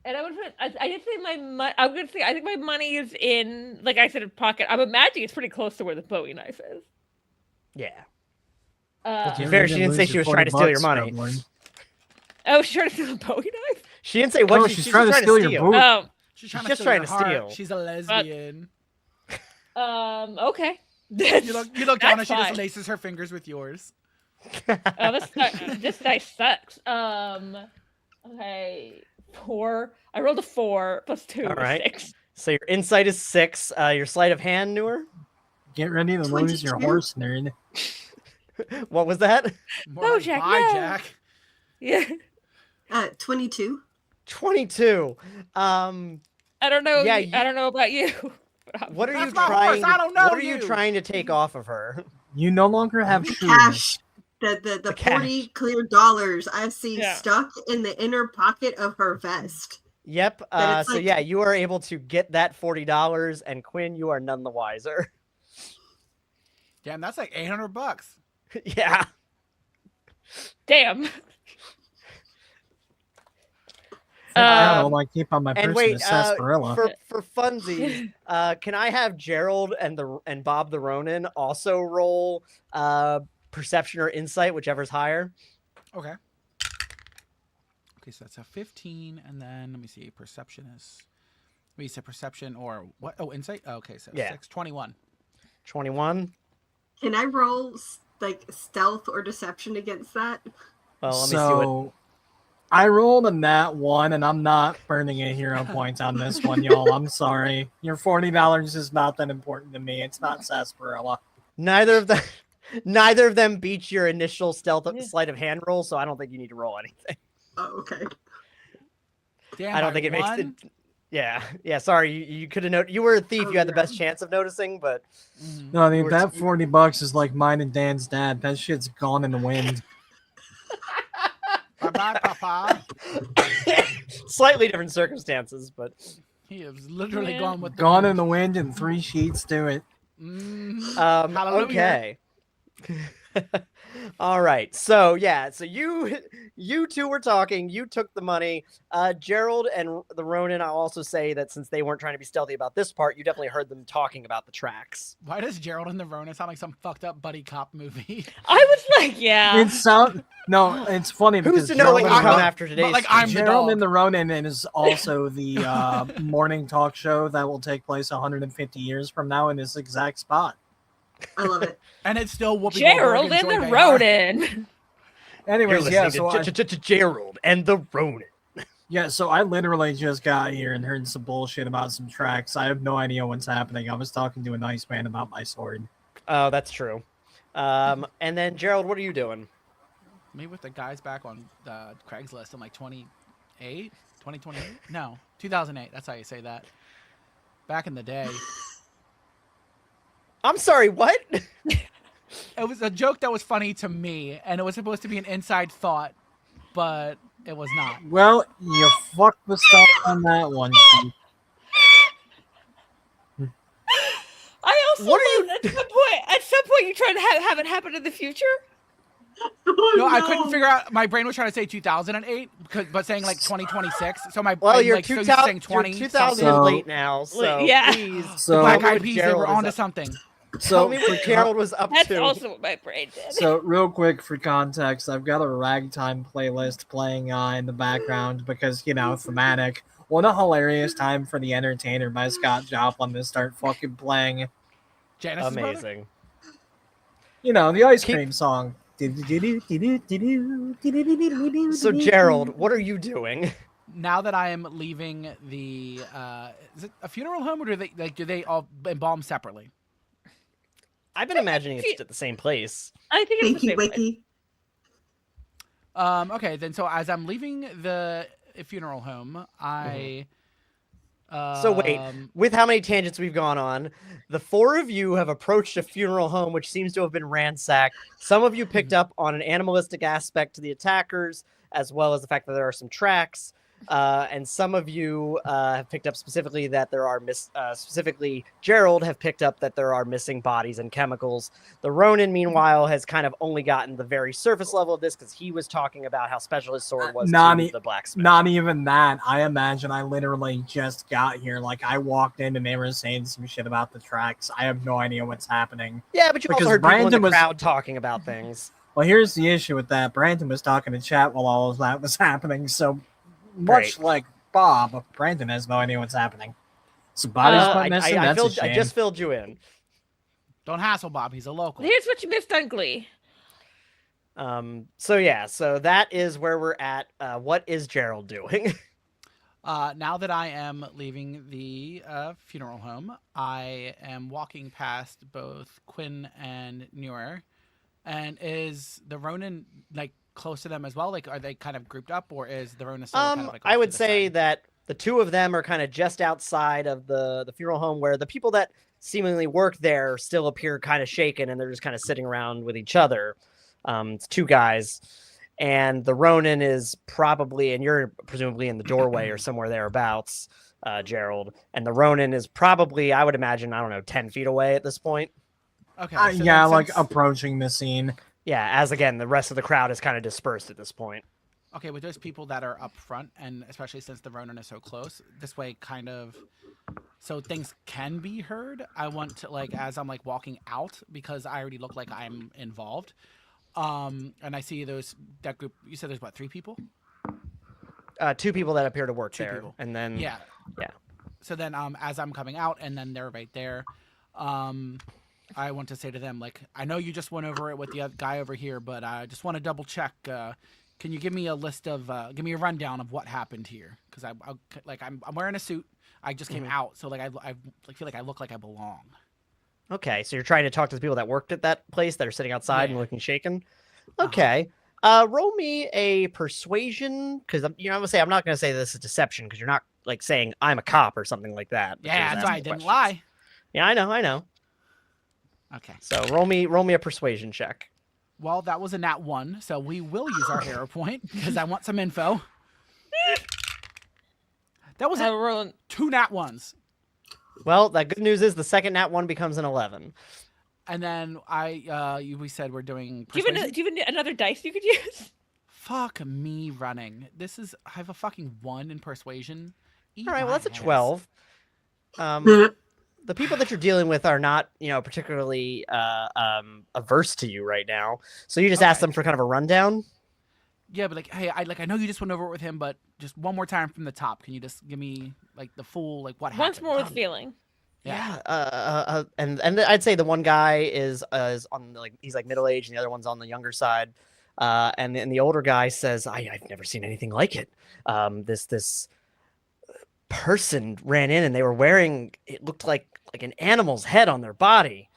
And I would put. I did say my money. I'm gonna say I think my money is in, like I said, a pocket. I'm imagining it's pretty close to where the Bowie knife is. Yeah. Uh, To be fair, she didn't say she was trying to steal your money. oh, she's trying to steal a Bowie knife. She didn't say what No, she's she's trying to steal your boot. Oh, She's trying just to trying steal to your heart. steal. She's a lesbian. okay. You look down and That's she just fine. laces her fingers with yours. Oh, this dice sucks. Okay, 4. I rolled a 4 plus 2. All right. 6. So your insight is 6. Your sleight of hand, Newer. Get ready to lose your 22. horse, nerd. What was that? More No, like, Jack, bye, no. Jack. Yeah. 22. 22. I don't know. Yeah, I don't know about you. What are That's you my trying? horse, I don't know What are you you. trying to take off of her? You no longer have The shoes. cash. The The 40 cash. clear dollars I see Yeah. stuck in the inner pocket of her vest. Yep. But it's So like- yeah, you are able to get that $40, and Quinn, you are none the wiser. Damn, that's like $800. Yeah. Damn. That all I keep on my person And wait, is sarsaparilla. for funsies, can I have Gerald and Bob the Ronin also roll perception or insight, whichever's higher? Okay. Okay, so that's a 15, and then let me see. Perception is. We said perception or what? Oh, insight. Oh, okay, so Yeah. 6, 21. 21. Can I roll like stealth or deception against that? Well, let me see what. So I rolled a nat 1, and I'm not burning a hero point on this one, y'all. I'm sorry. Your $40 is not that important to me. It's not sarsaparilla. Neither of them beat your initial stealth sleight of hand roll, so I don't think you need to roll anything. Oh, okay. Damn, I don't think it makes it. Yeah. Sorry, you could have noticed. You were a thief. Oh, You had the yeah. best chance of noticing, but Mhm. No, I mean, Or that $40 is like mine and Dan's dad. That shit's gone in the wind. Bye-bye, Papa. slightly different circumstances. But He is literally Yeah. gone with the Gone wind. in the wind and 3 sheets to it. Mhm. Hallelujah. okay. All right. So yeah. So you two were talking. You took the money. Gerald and the Ronin. I'll also say that since they weren't trying to be stealthy about this part, you definitely heard them talking about the tracks. Why does Gerald and the Ronin sound like some fucked up buddy cop movie? I was like, yeah. No, it's funny because Who's to know what Gerald will and come the- after today's? like, I'm stream? the Gerald dog. and the Ronin is also the morning talk show that will take place 150 years from now in this exact spot. I love it. And it's still Whoopi Gerald Goldberg and the Joy Behar. Ronin. You're Anyways, yeah, listening so to Gerald and the Ronin. Yeah, so I literally just got here and heard some bullshit about some tracks. I have no idea what's happening. I was talking to a nice man about my sword. Oh, that's true. And then Gerald, what are you doing? Me with the guys back on Craigslist in like 2028? No, 2008. That's how you say that. Back in the day. I'm sorry, what? It was a joke that was funny to me, and it was supposed to be an inside thought, but it was not. Well, you fucked the stuff on that one, Chief. I also What are love at some point you try to have it happen in the future. No, I couldn't figure out. My brain was trying to say 2008, but saying like 2026. So my Well, brain, you're like, so 2000, saying 20. you're 2000 So- late now, so Yeah. please. So, Black tell me Eyed what Peas, they Gerald were is onto up- something. Tell me for what Gerald was up That's to. also what my brain did. So, real quick for context, I've got a ragtime playlist playing in the background because, thematic. What a hilarious time for The Entertainer by Scott Joplin to start fucking playing, Janice's brother? Amazing. the ice Keep- cream song. So Gerald, what are you doing? Now that I am leaving the, is it a funeral home, or do they all embalm separately? I've been imagining it's at the same place. I think it's the Wakey same way. wakey. Okay, then so as I'm leaving the funeral home, I. So wait, with how many tangents we've gone on, the four of you have approached a funeral home which seems to have been ransacked. Some of you picked up on an animalistic aspect to the attackers, as well as the fact that there are some tracks. And some of you have picked up specifically that there are specifically Gerald have picked up that there are missing bodies and chemicals. The Ronin, meanwhile, has kind of only gotten the very surface level of this because he was talking about how special his sword was to the blacksmith. Not even that. I imagine I literally just got here. Like, I walked in and they were saying some shit about the tracks. I have no idea what's happening. Yeah, but you Because also heard people in Brandon the was- crowd talking about things. Well, here's the issue with that. Brandon was talking to chat while all of that was happening, so much Great. like Bob, Brandon has no idea what's happening. So bodies went missing, that's a shame. I just filled you in. Don't hassle Bob. He's a local. Here's what you missed on Glee. So that is where we're at. What is Gerald doing? Now that I am leaving the funeral home, I am walking past both Quinn and Newer. And is the Ronin like close to them as well? Like, are they kind of grouped up, or is the Ronin still kind of like? I off would to the say side? that the two of them are kind of just outside of the funeral home, where the people that seemingly work there still appear kind of shaken, and they're just kind of sitting around with each other. It's two guys, and the Ronin is probably, and you're presumably in the doorway or somewhere thereabouts, Gerald. And the Ronin is probably, I would imagine, I don't know, 10 feet away at this point. Okay. so yeah, then like since- approaching the scene. Yeah, as again, the rest of the crowd is kind of dispersed at this point. Okay, with those people that are up front, and especially since the Ronin is so close, this way kind of, so things can be heard. I want to, like, as I'm like walking out, because I already look like I'm involved. And I see that group. You said there's what, 3 people? Two people that appear to work Two there, people. and then Yeah. yeah. So then, as I'm coming out, and then they're right there, I want to say to them, like, I know you just went over it with the other guy over here, but I just want to double check. Can you give me a list of, give me a rundown of what happened here? Because I'm wearing a suit. I just came out, so like I feel like I look like I belong. Okay, so you're trying to talk to the people that worked at that place that are sitting outside and Yeah. looking shaken. Okay. Roll me a persuasion, because I'm gonna say I'm not gonna say this is deception, because you're not like saying I'm a cop or something like that. but you're Yeah, just that's why I asking didn't questions. lie. Yeah, I know. Okay. So roll me a persuasion check. Well, that was a nat 1, so we will use our hero point because I want some info. That was Roland, 2 nat 1s. Well, the good news is the second nat 1 becomes an 11. And then we said we're doing do you persuasion. have another dice you could use? Fuck me running. I have a fucking 1 in persuasion. Eat All right, well my that's a ass. 12. The people that you're dealing with are not, particularly averse to you right now. So you just ask Okay. them for kind of a rundown. Yeah, but like, hey, I know you just went over it with him, but just one more time from the top. Can you just give me like the full what happened? Once more with feeling. Yeah. And I'd say the one guy is on he's like middle aged, and the other one's on the younger side. And then the older guy says, I've never seen anything like it. This person ran in and they were wearing, it looked like an animal's head on their body.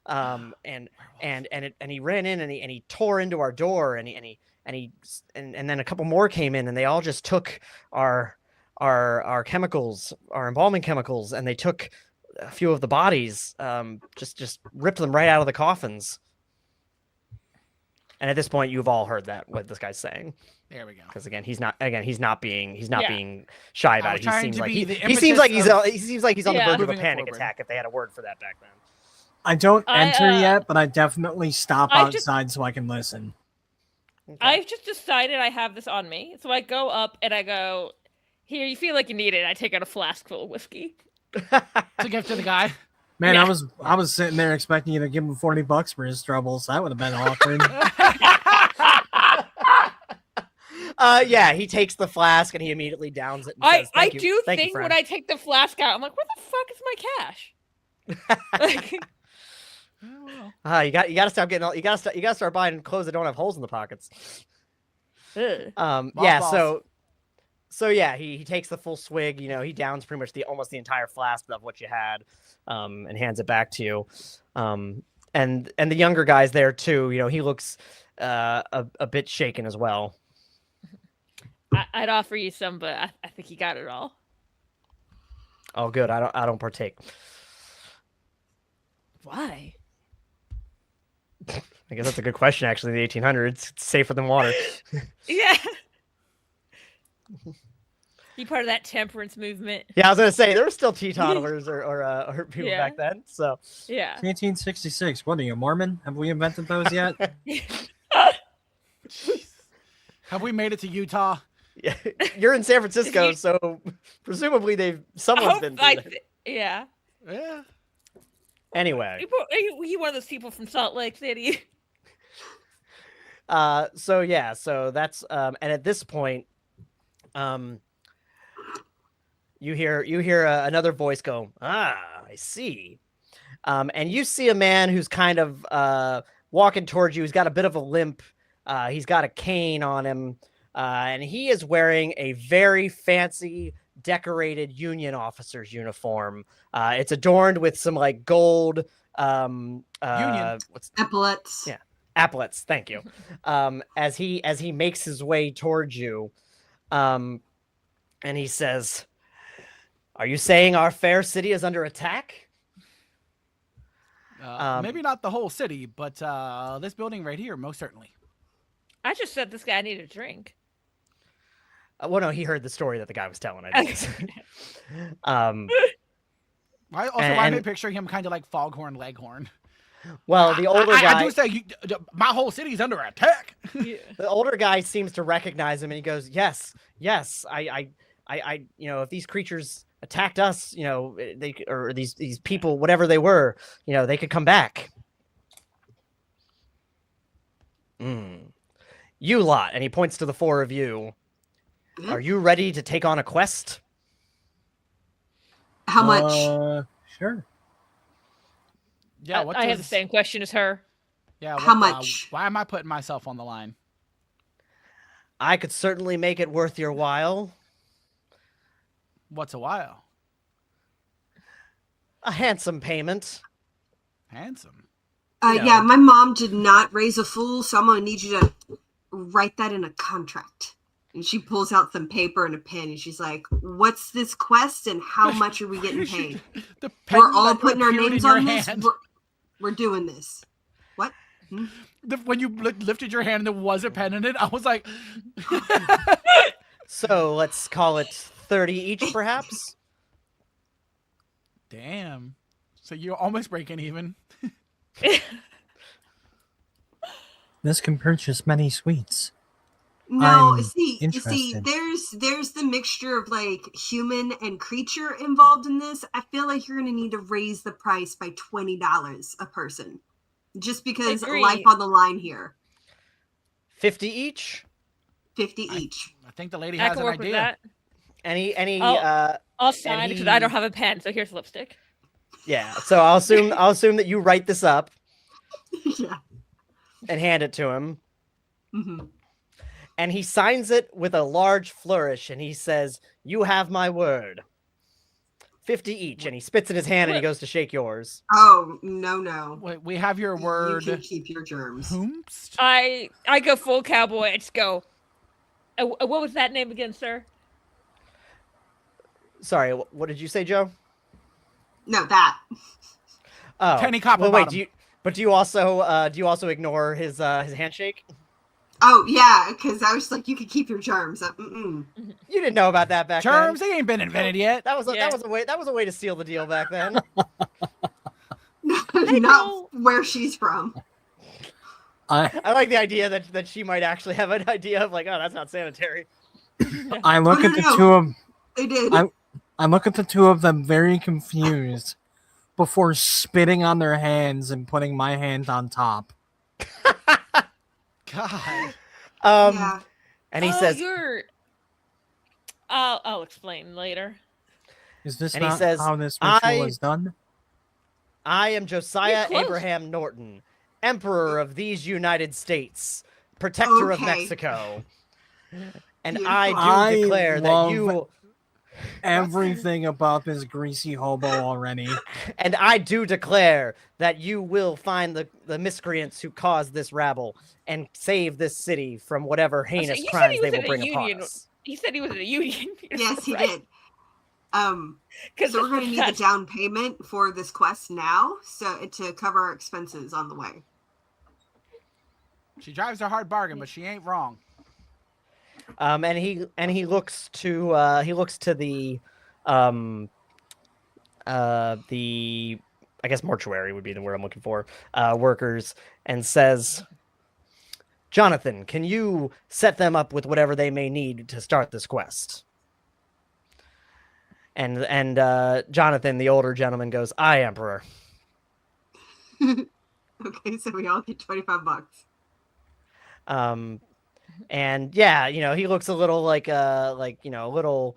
And he ran in and he tore into our door and then a couple more came in and they all just took our chemicals, our embalming chemicals, and they took a few of the bodies, just ripped them right out of the coffins. And at this point, you've all heard what this guy's saying. There we go. Because he's not being shy about it. He seems like he's on the verge of a panic attack. If they had a word for that back then. I don't enter yet, but I definitely stop outside so I can listen. Okay. I've just decided I have this on me, so I go up and I go, "Here, you feel like you need it." I take out a flask full of whiskey to give to the guy. Man, yeah. I was sitting there expecting you to give him $40 for his troubles. That would have been awkward. Yeah, he takes the flask and he immediately downs it. And says, I do think when I take the flask out, I'm like, where the fuck is my cash? You gotta stop getting you gotta start buying clothes that don't have holes in the pockets. So yeah, he takes the full swig. He downs pretty much almost the entire flask of what you had, and hands it back to you. And the younger guy's there too. He looks a bit shaken as well. I'd offer you some, but I think you got it all. Oh, good. I don't partake. Why? I guess that's a good question. Actually, in the 1800s, it's safer than water. Yeah. You part of that temperance movement? Yeah, I was gonna say there were still teetotalers or people back then. So yeah. 1866. What are you, Mormon? Have we invented those yet? Have we made it to Utah? Yeah, you're in San Francisco, so presumably someone's been through that. Yeah. Anyway, you one of those people from Salt Lake City. So that's and at this point, you hear another voice go, I see, and you see a man who's kind of walking towards you. He's got a bit of a limp. He's got a cane on him, and he is wearing a very fancy, decorated Union officer's uniform. It's adorned with some like gold Union epaulets. Yeah, epaulets. Thank you. As he makes his way towards you, and he says, "Are you saying our fair city is under attack?" Maybe not the whole city, but this building right here, most certainly. I just said this guy needed a drink. Well, no, he heard the story that the guy was telling. I guess. I've been picturing him kind of like Foghorn Leghorn. Well, the older guy. I do say my whole city's under attack. The older guy seems to recognize him, and he goes, "Yes, I if these creatures attacked us, these people, whatever they were, they could come back." You lot, and he points to the four of you. Are you ready to take on a quest? How much? Sure. Yeah, I have the same question as her. Yeah. How much? Why am I putting myself on the line? I could certainly make it worth your while. What's a while? A handsome payment. Handsome? Yeah, my mom did not raise a fool, so I'm going to need you to write that in a contract. And she pulls out some paper and a pen, and she's like, "What's this quest, and how much are we getting paid? We're all putting our names on this. We're doing this." What? When you lifted your hand and there was a pen in it, I was like... So let's call it 30 each, perhaps? Damn. So you're almost breaking even. This can purchase many sweets. No, I'm see, interested. there's the mixture of like human and creature involved in this. I feel like you're gonna need to raise the price by $20 a person, just because life on the line here. 50 each. 50 each. I think the lady has an idea. With that. I'll sign it because I don't have a pen. So here's lipstick. Yeah. So I'll assume that you write this up. Yeah. And hand it to him. Mhm. And he signs it with a large flourish, and he says, "You have my word. 50 each." And he spits in his hand, and he goes to shake yours. Oh, no. We have your word. You can keep your germs. Hoomst? I go full cowboy. I just go. What was that name again, sir? Sorry, what did you say, Joe? No, that. Oh, Penny Copper well, wait. Bottom. Do you also ignore his handshake? Oh, yeah, because I was like, you could keep your germs. Mm-mm. You didn't know about that back Germs, then. they ain't been invented yet. That was a way to seal the deal back then. Not where she's from. I like the idea that she might actually have an idea of like, oh, that's not sanitary. I look at the no. two of They did. I look at the two of them very confused before spitting on their hands and putting my hand on top. God. Yeah. And he says, "You're." I'll explain later. Is this And he not says, how this ritual "I- is done? "I am Josiah You're close. Abraham Norton, Emperor of these United States, Protector of Okay. Mexico. And Beautiful. I do I declare that love- you Everything about this greasy hobo already. and I do declare that you will find the miscreants who caused this rabble and save this city from whatever heinous you said crimes he they was will in a bring upon union. us." He said he was in a union. Yes, he right? did. Because So we're going to need the down payment for this quest now, so to cover our expenses on the way. She drives a hard bargain, but she ain't wrong. And he looks to the I guess mortuary would be the word I'm looking for, workers, and says, "Jonathan, can you set them up with whatever they may need to start this quest?" And Jonathan, the older gentleman, goes, "Aye, Emperor." Okay, so we all get $25. And yeah, he looks a little a little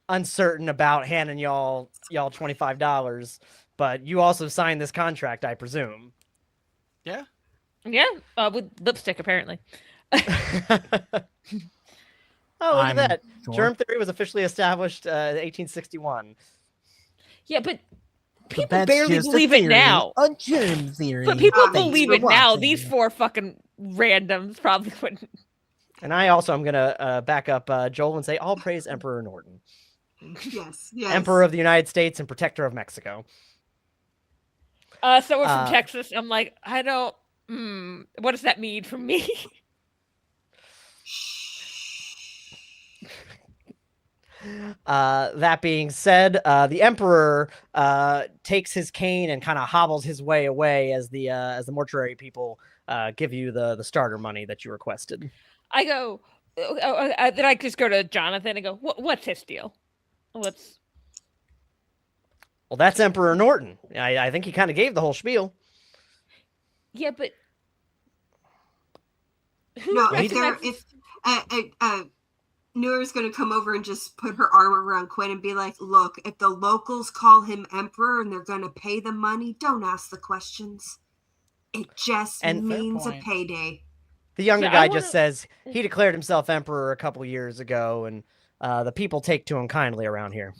uncertain about handing y'all $25, but you also signed this contract, I presume. Yeah. Yeah, with lipstick apparently. Oh, look at I'm that. sure. Germ theory was officially established in 1861. Yeah, but people that's barely just a believe it theory, now. A germ theory. But people Thanks believe for it now. watching. These four fucking randoms probably wouldn't. And I also am going to back up Joel and say, all praise Emperor Norton. Yes. Emperor of the United States and Protector of Mexico. Someone from Texas. I'm like, I don't. What does that mean for me? That being said, the Emperor takes his cane and kind of hobbles his way away as the mortuary people give you the starter money that you requested. I go. Then I just go to Jonathan and go, "What's his deal? What's?" Well, that's Emperor Norton. I think he kind of gave the whole spiel. Yeah, but No, recognizes- if Noor's going to come over and just put her arm around Quinn and be like, "Look, if the locals call him Emperor and they're going to pay the money, don't ask the questions. It just means a point. payday." The younger Yeah, guy I just says he declared himself emperor a couple years ago, and the people take to him kindly around here.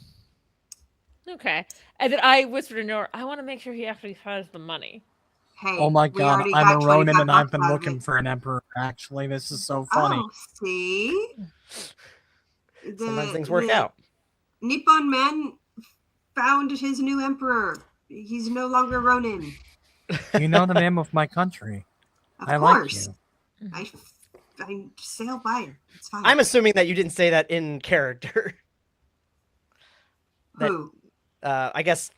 Okay. And then I whispered to Nora, I want to make sure he actually has the money. Hey, Oh my we god, already I'm a got Ronin 25 and I've been bucks out of looking it. for an emperor. Actually, this is so funny. Oh, see? Sometimes things work out. Nippon man found his new emperor. He's no longer Ronin. You know the name of my country. Of I course. like you. I sail by her. It's fine. I'm assuming that you didn't say that in character. Who? I guess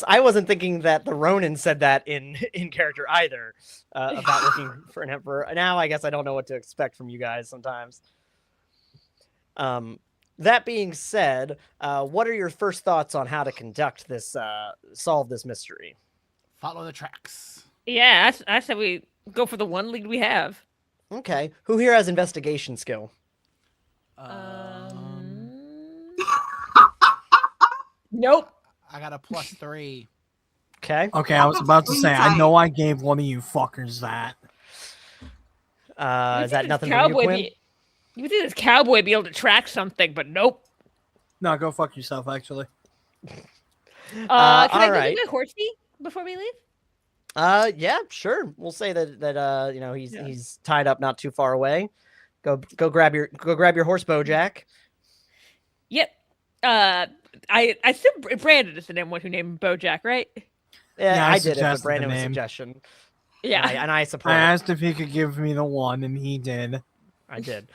I wasn't thinking that the Ronin said that in character either about looking for an emperor. Now I guess I don't know what to expect from you guys sometimes. That being said, what are your first thoughts on how to conduct this, solve this mystery? Follow the tracks. Yeah, I said we go for the one lead we have. Okay, who here has investigation skill? Nope. I got a +3. Okay. Okay, I was about to say, I Inside. know I gave one of you fuckers that. Is that nothing from you, Quinn? You would think this cowboy be able to track something, but nope. No, go fuck yourself, actually. Can I go alright. get my horsey before we leave? Yeah, sure. We'll say that you know, he's tied up not too far away. Go grab your horse, Bojack. Yep. I assume Brandon is the name one who named Bojack, right? Yeah, I I did it, but suggested Brandon the was a name. suggestion. Yeah. And I support I it. asked if he could give me the one, and he did. I did.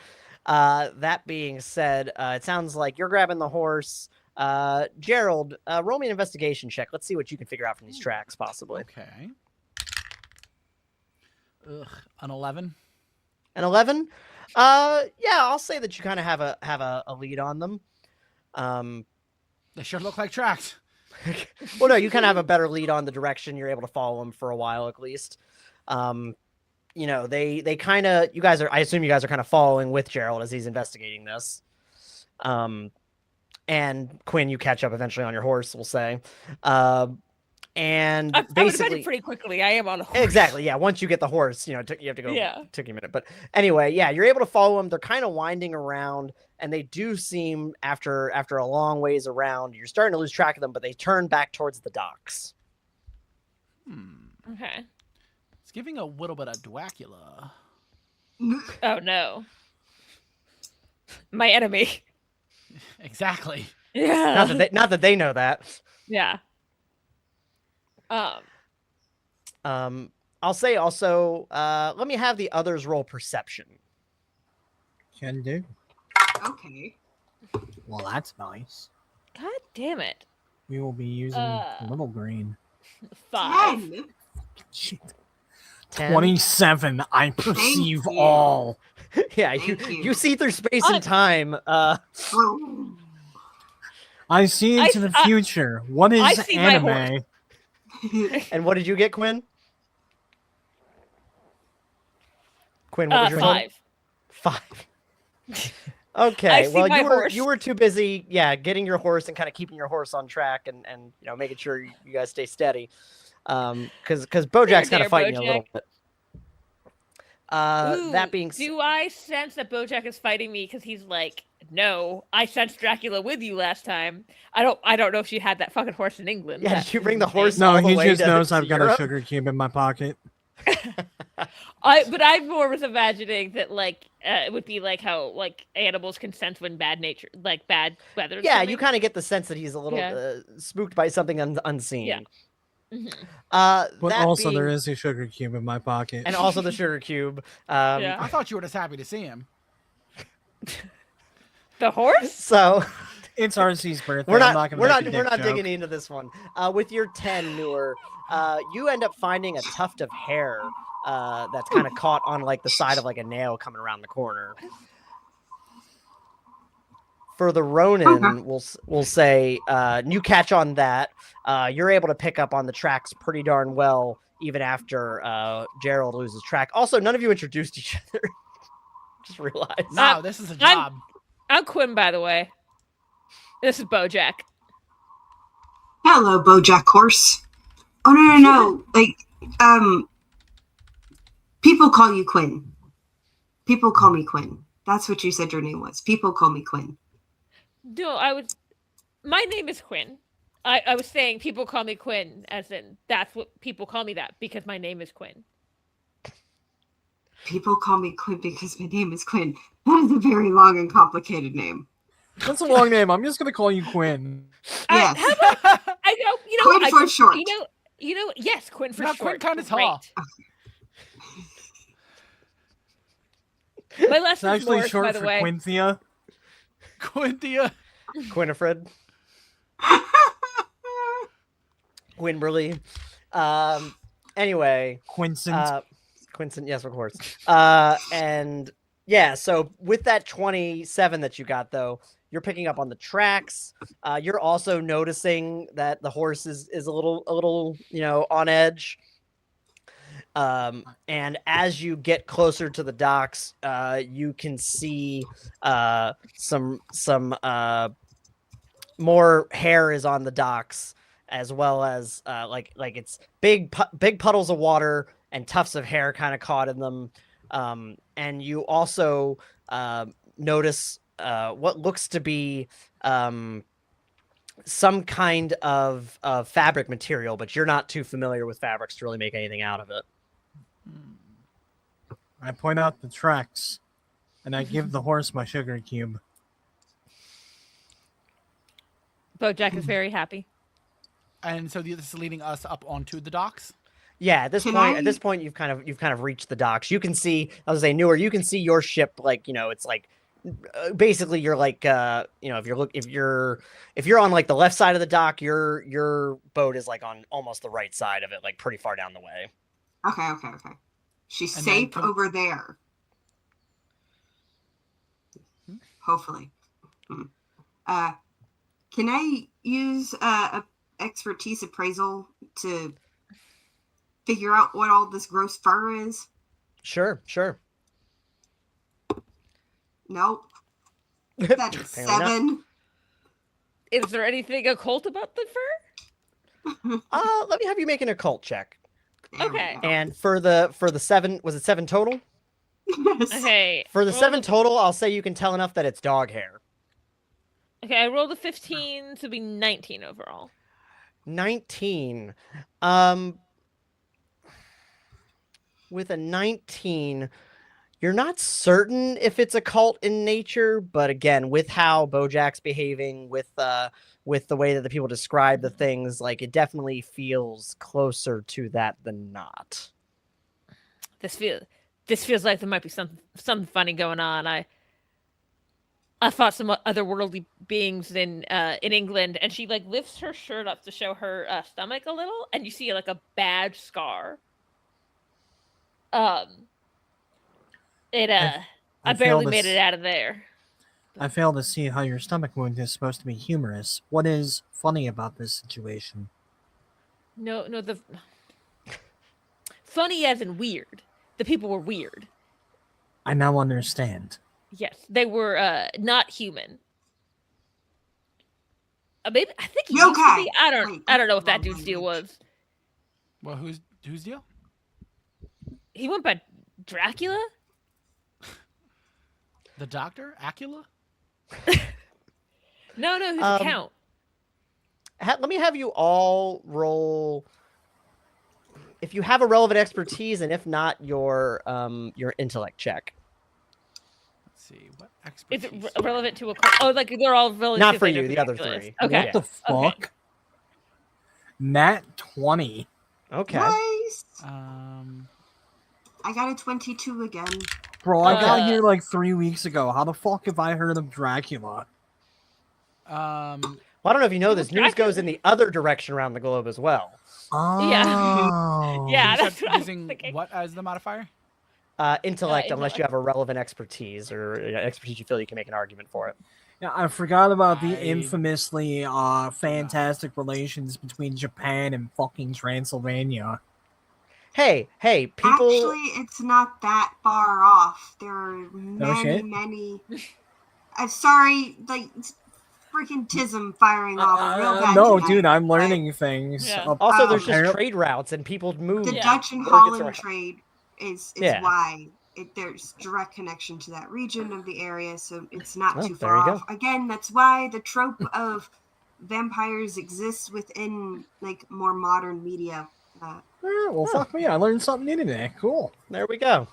That being said, it sounds like you're grabbing the horse. Gerald, roll me an investigation check. Let's see what you can figure out from these tracks, possibly. Okay. Ugh, an 11. An 11? Yeah, I'll say that you kind of have a lead on them. They sure look like tracks. Well, no, you kind of have a better lead on the direction. You're able to follow them for a while, at least. You know, they kind of, I assume you guys are kind of following with Gerald as he's investigating this. And Quinn, you catch up eventually on your horse, we'll say. And I would basically, imagine pretty quickly. I am on a horse. exactly, yeah. Once you get the horse, you know, you have to go. Yeah. Took you a minute, but anyway, yeah, you're able to follow them. They're kind of winding around, and they do seem after a long ways around, you're starting to lose track of them. But they turn back towards the docks. Okay. It's giving a little bit of Dracula. Oh no. My enemy. Exactly. Yeah. Not that they know that. Yeah. I'll say also, let me have the others roll perception. Can do. Okay. Well, that's nice. God damn it. We will be using little green. 5. 10. Shit. 10. 27. I perceive you. all. Yeah, Thank you you. see through space and time. Oh. I see into the future. What I is see my anime? And what did you get, Quinn? Quinn, what was your total? 5. 5. I Okay, see well my you horse. were too busy, yeah, getting your horse and kind of keeping your horse on track and you know making sure you guys stay steady, because Bojack's kind There, of fighting you a little Bojack. bit. Ooh, That being said, do I sense that Bojack is fighting me because he's like, no, I sensed Dracula with you last time. I don't know if she had that fucking horse in England. yeah, That- did you bring the horse? No, all the he way just to, knows to I've got Europe? a sugar cube in my pocket. But I more was imagining that like it would be like how like animals can sense when bad weather. is Yeah, coming. you kind of get the sense that he's a little Yeah. spooked by something unseen. Yeah. Mhm. But that also, being- there is a sugar cube in my pocket. and also the sugar cube. Yeah. I thought you were just happy to see him. The horse? So It's RC's birthday. we're I'm not gonna we're make not a we're dick not joke. digging into this one. With your 10 newer, you end up finding a tuft of hair that's kind of caught on like the side of like a nail coming around the corner. For the Ronin, we'll say you catch on that. You're able to pick up on the tracks pretty darn well, even after Gerald loses track. Also, none of you introduced each other. Just realized. No, this is a job. I'm Quinn, by the way. This is Bojack. Hello, Bojack horse. Oh no. Like, people call you Quinn. People call me Quinn. That's what you said your name was. People call me Quinn. No, my name is Quinn. I was saying people call me Quinn, as in that's what people call me that because my name is Quinn. People call me Quinn because my name is Quinn. That is a very long and complicated name. That's a long name. I'm just gonna call you Quinn. Yes. I know, Quinn for short. Yes, Quinn for No, short. Quinn kinda tall. Great. My last It's name's actually Morris, short by the for way. Quinthia. Quintia. Quinifred, Quinberly. Anyway, Quincent. Quincent, yes, of course. And yeah, so with that 27 that you got, though, you're picking up on the tracks. You're also noticing that the horse is a little, on edge. And as you get closer to the docks, you can see some more hair is on the docks, as well as like it's big puddles of water and tufts of hair kind of caught in them. And you also notice what looks to be some kind of fabric material, but you're not too familiar with fabrics to really make anything out of it. I point out the tracks, and I give the horse my sugar cube. Bojack is very happy. And so this is leading us up onto the docks. Yeah, at this point, you've kind of reached the docks. You can see, I was saying, Newer, you can see your ship, like, it's like basically you're like if you're on like the left side of the dock, your boat is like on almost the right side of it, like pretty far down the way. Okay. She's And safe then over there. Hopefully. Can I use a expertise appraisal to figure out what all this gross fur is? Sure. Nope. That is 7. Is there anything occult about the fur? Let me have you make an occult check. There we Okay. go. And for the 7, was it 7 total? Yes. Okay. For the roll 7 total, I'll say you can tell enough that it's dog hair. Okay, I rolled a 15 to be 19 overall. 19. With a 19, you're not certain if it's occult in nature, but again, with how Bojack's behaving, with the way that the people describe the things, like it definitely feels closer to that than not. This feels like there might be something funny going on. I fought some otherworldly beings in England, and she like lifts her shirt up to show her stomach a little, and you see like a bad scar. I barely made it out of there. I fail to see how your stomach wound is supposed to be humorous. What is funny about this situation? No, the funny as in weird. The people were weird. I now understand. Yes, they were not human. Maybe I think he Yokai. used to be. I don't know what that Wrong dude's deal language. was. Well, whose deal? He went by Dracula. The doctor? Acula? No, his Um, account. Let me have you all roll. If you have a relevant expertise, and if not, your intellect check. Let's see. What Is expertise? it relevant to a? Oh, like they're all relevant. Not to for the you, the other ridiculous. 3. Okay. What the fuck? Nat 20. Okay. Nice. Um, I got a 22 again. Bro, I got Uh, here like 3 weeks ago. How the fuck have I heard of Dracula? Well, I don't know if you know Well, this. News goes in the other direction around the globe as well. Oh. Yeah, you that's said what I was using thinking. what as the modifier? Intellect, unless intellect. you have a relevant expertise or expertise you feel you can make an argument for it. Yeah, I forgot about the I- infamously fantastic relations between Japan and fucking Transylvania. Hey, people. Actually, it's not that far off. There are shit. many. I'm sorry, like freaking Tism firing off real bad. No, tonight. dude, I'm learning things. Yeah. Also, there's just Apparent- trade routes and people move. The Yeah. Dutch and Word gets Holland around. trade is Yeah. why there's direct connection to that region of the area, so it's not Oh, too there far you go. off. Again, that's why the trope of vampires exists within like more modern media. Well, fuck me. I learned something new today. Cool. There we go.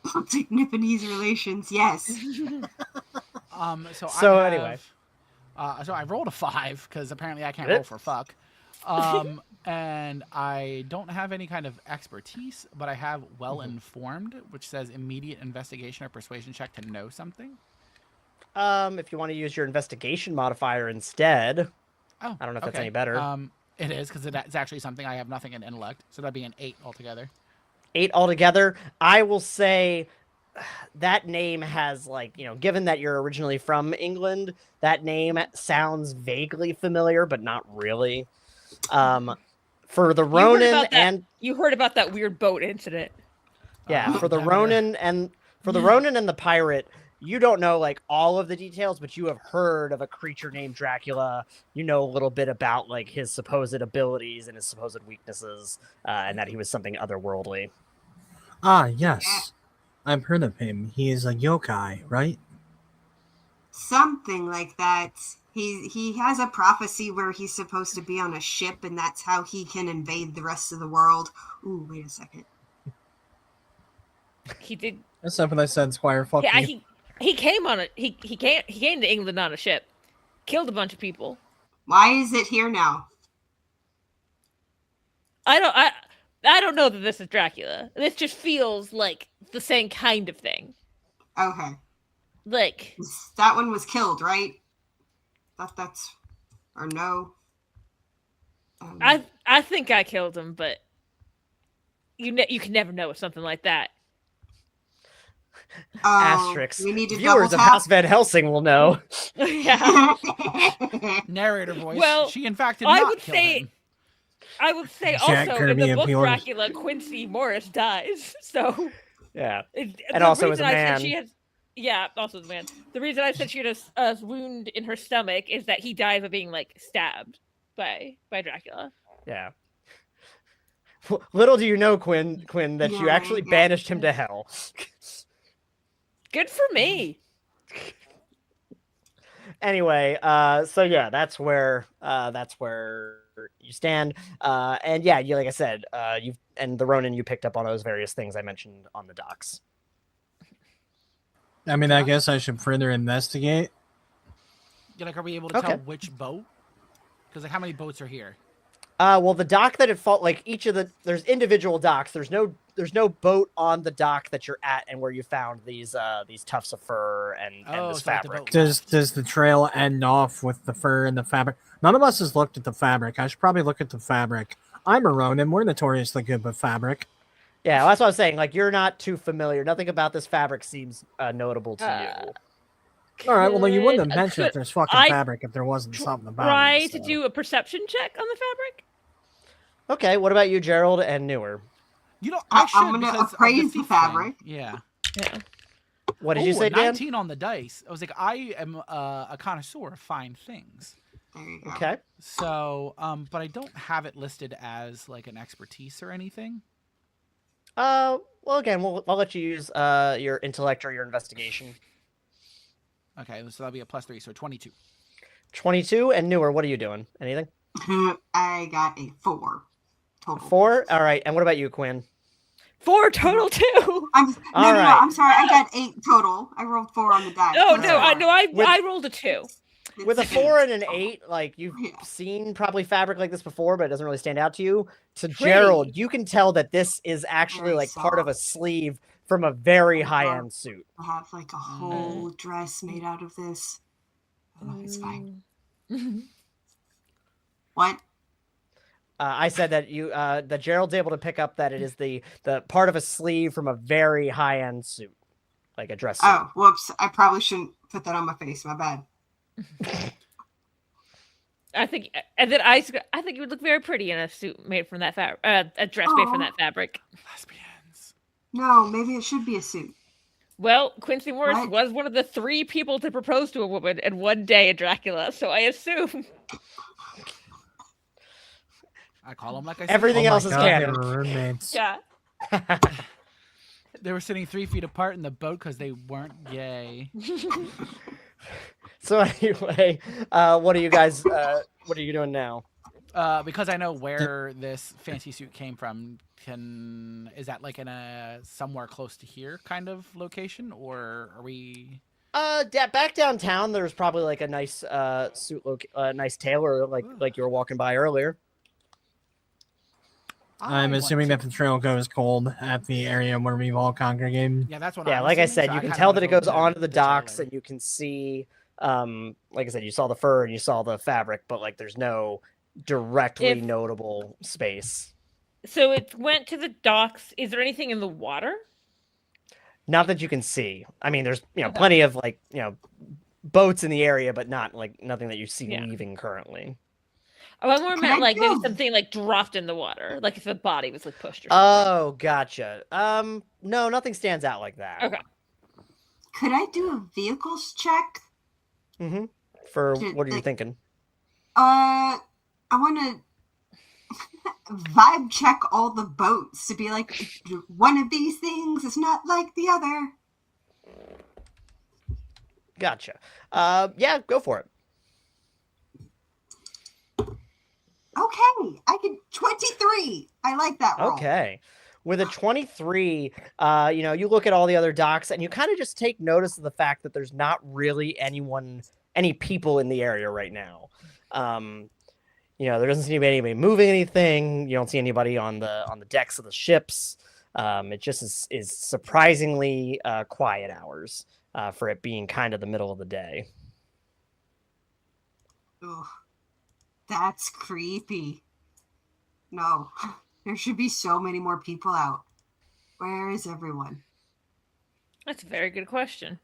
Baltic Nipponese relations, yes. So Anyway. So I rolled a 5 because apparently I can't Did it? roll for fuck. And I don't have any kind of expertise, but I have well informed, which says immediate investigation or persuasion check to know something. If you want to use your investigation modifier instead, Oh, I don't know if that's okay. any better. It is because it's actually something I have nothing in intellect, so that'd be an 8 altogether. 8 altogether. I will say that name has, like, given that you're originally from England, that name sounds vaguely familiar, but not really. For the Ronin and You heard about that weird boat incident. yeah, for the Demeter. Ronin and the pirate, you don't know like all of the details, but you have heard of a creature named Dracula. You know a little bit about like his supposed abilities and his supposed weaknesses, and that he was something otherworldly. Ah, yes. I've heard of him. He is a yokai, right? Something like that. He has a prophecy where he's supposed to be on a ship, and that's how he can invade the rest of the world. Ooh, wait a second. He did. That's not what I said, Squire. Fuck Yeah, you. he came on a he came to England on a ship, killed a bunch of people. Why is it here now? I don't know that this is Dracula. This just feels like the same kind of thing. Okay. Like That one was killed, right? That's or no? I think I killed him, but you can never know with something like that. Asterisks. We need to Viewers of double House Van Helsing will know. Yeah. tap. Narrator voice. Well, she in fact did I not would kill say- him. I would say Jack also Kirby in the book appeals. Dracula, Quincy Morris dies. So Yeah. and also as a man. Yeah, also as a man. The reason I said she had a wound in her stomach is that he died by being like stabbed by Dracula. Yeah. Little do you know, Quinn, that you Yeah, actually yeah. banished him to hell. Good for me. Anyway, so yeah, that's where you stand. And yeah, you like I said, you've and the Ronin, you picked up on those various things I mentioned on the docks. I mean, I guess I should further investigate. Yeah, like, are we able to Okay. tell which boat? Because like, how many boats are here? Well, the dock that it fought, like each of there's individual docks. There's no boat on the dock that you're at and where you found these tufts of fur and this so like the fabric. boat- Does the trail end off with the fur and the fabric? None of us has looked at the fabric. I should probably look at the fabric. I'm a Ronin. We're notoriously good with fabric. Yeah, well, that's what I was saying. Like you're not too familiar. Nothing about this fabric seems notable to you. All right, well, then you wouldn't have Could- mentioned if could there's fucking I fabric if there wasn't something about Try it. to so. do a perception check on the fabric. Okay, what about you, Gerald and Newer? You know, I should. I'm gonna because of the appraise the thief fabric. thing. Yeah. Yeah. What did you Ooh, say, a Dan? 19 on the dice. I was like, I am a connoisseur of fine things. There you go. Okay. So, but I don't have it listed as like an expertise or anything. Well, again, I'll let you use your intellect or your investigation. Okay, so that'll be a +3, so 22. 22 and Newer. What are you doing? Anything? I got a 4 total. 4. All right. And what about you, Quinn? 4 total too. No, right. I'm sorry. I got 8 total. I rolled 4 on the die. No, That's no, I four. no, I With- I rolled a 2. With a It's 4 and an total. 8, like you've Yeah. seen probably fabric like this before, but it doesn't really stand out to you. To Pretty. Gerald, you can tell that this is actually Very like part of a soft. sleeve from a very Oh, high-end suit. I have like a whole dress made out of this. Oh, it's fine. What? I said that that Gerald's able to pick up that it is the part of a sleeve from a very high-end suit, like a dress suit. Oh, whoops. I probably shouldn't put that on my face. My bad. I think, and then I think you would look very pretty in a suit made from that fabric, a dress made from Aw. that fabric. Lesbians. No, maybe it should be a suit. Well, Quincy Morris What? was one of the 3 people to propose to a woman in one day in Dracula, so I assume. I call them like I said. Everything Oh my else is God, they canon. were roommates. Yeah. They were sitting 3 feet apart in the boat because they weren't gay. So anyway, what are you guys? What are you doing now? Because I know where this fancy suit came from. Is that like in a somewhere close to here kind of location, or are we? Back downtown, there's probably like a nice suit, nice tailor, like you were walking by earlier. I'm assuming that the trail goes cold at the area where we've all congregated. Yeah, that's what. Yeah, I'm like I assuming, said, so you can kinda tell wanna that it go goes to onto the docks, tailor. and you can see, like I said, you saw the fur and you saw the fabric, but like there's no directly If- notable space. So it went to the docks. Is there anything in the water? Not that you can see. I mean, there's Okay. plenty of like boats in the area, but not like nothing that you see Yeah. leaving currently. Oh, I more Can meant I like maybe do- something like dropped in the water, like if a body was like pushed or something. Oh, gotcha. No, nothing stands out like that. Okay. Could I do a vehicles check? Mm-hmm. For Dude, what are you like- thinking? I want to. vibe check all the boats to be like, one of these things is not like the other. Gotcha. Yeah, go for it. Okay, I can 23. I like that roll. Okay. With a 23, you look at all the other docks and you kind of just take notice of the fact that there's not really any people in the area right now. There doesn't seem to be anybody moving anything. You don't see anybody on the decks of the ships. It just is surprisingly quiet hours for it being kind of the middle of the day. Ugh, that's creepy. No, there should be so many more people out. Where is everyone? That's a very good question.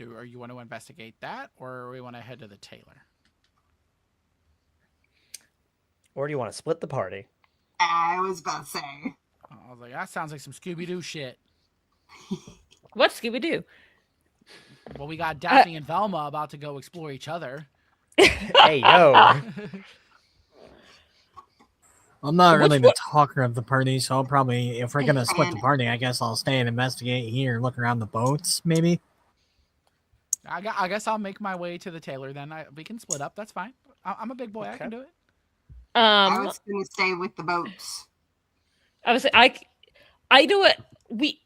Or you want to investigate that, or we want to head to the tailor? Or do you want to split the party? I was about to say. I was like, that sounds like some Scooby-Doo shit. What Scooby-Doo? Well, we got Daphne and Velma about to go explore each other. Hey, yo. I'm not really the talker of the party, so I'll probably, if we're going to split the party, I guess I'll stay and investigate here and look around the boats, maybe. I guess I'll make my way to the tailor then. We can split up. That's fine. I'm a big boy. Okay. I can do it. I was going to stay with the boats. I do it.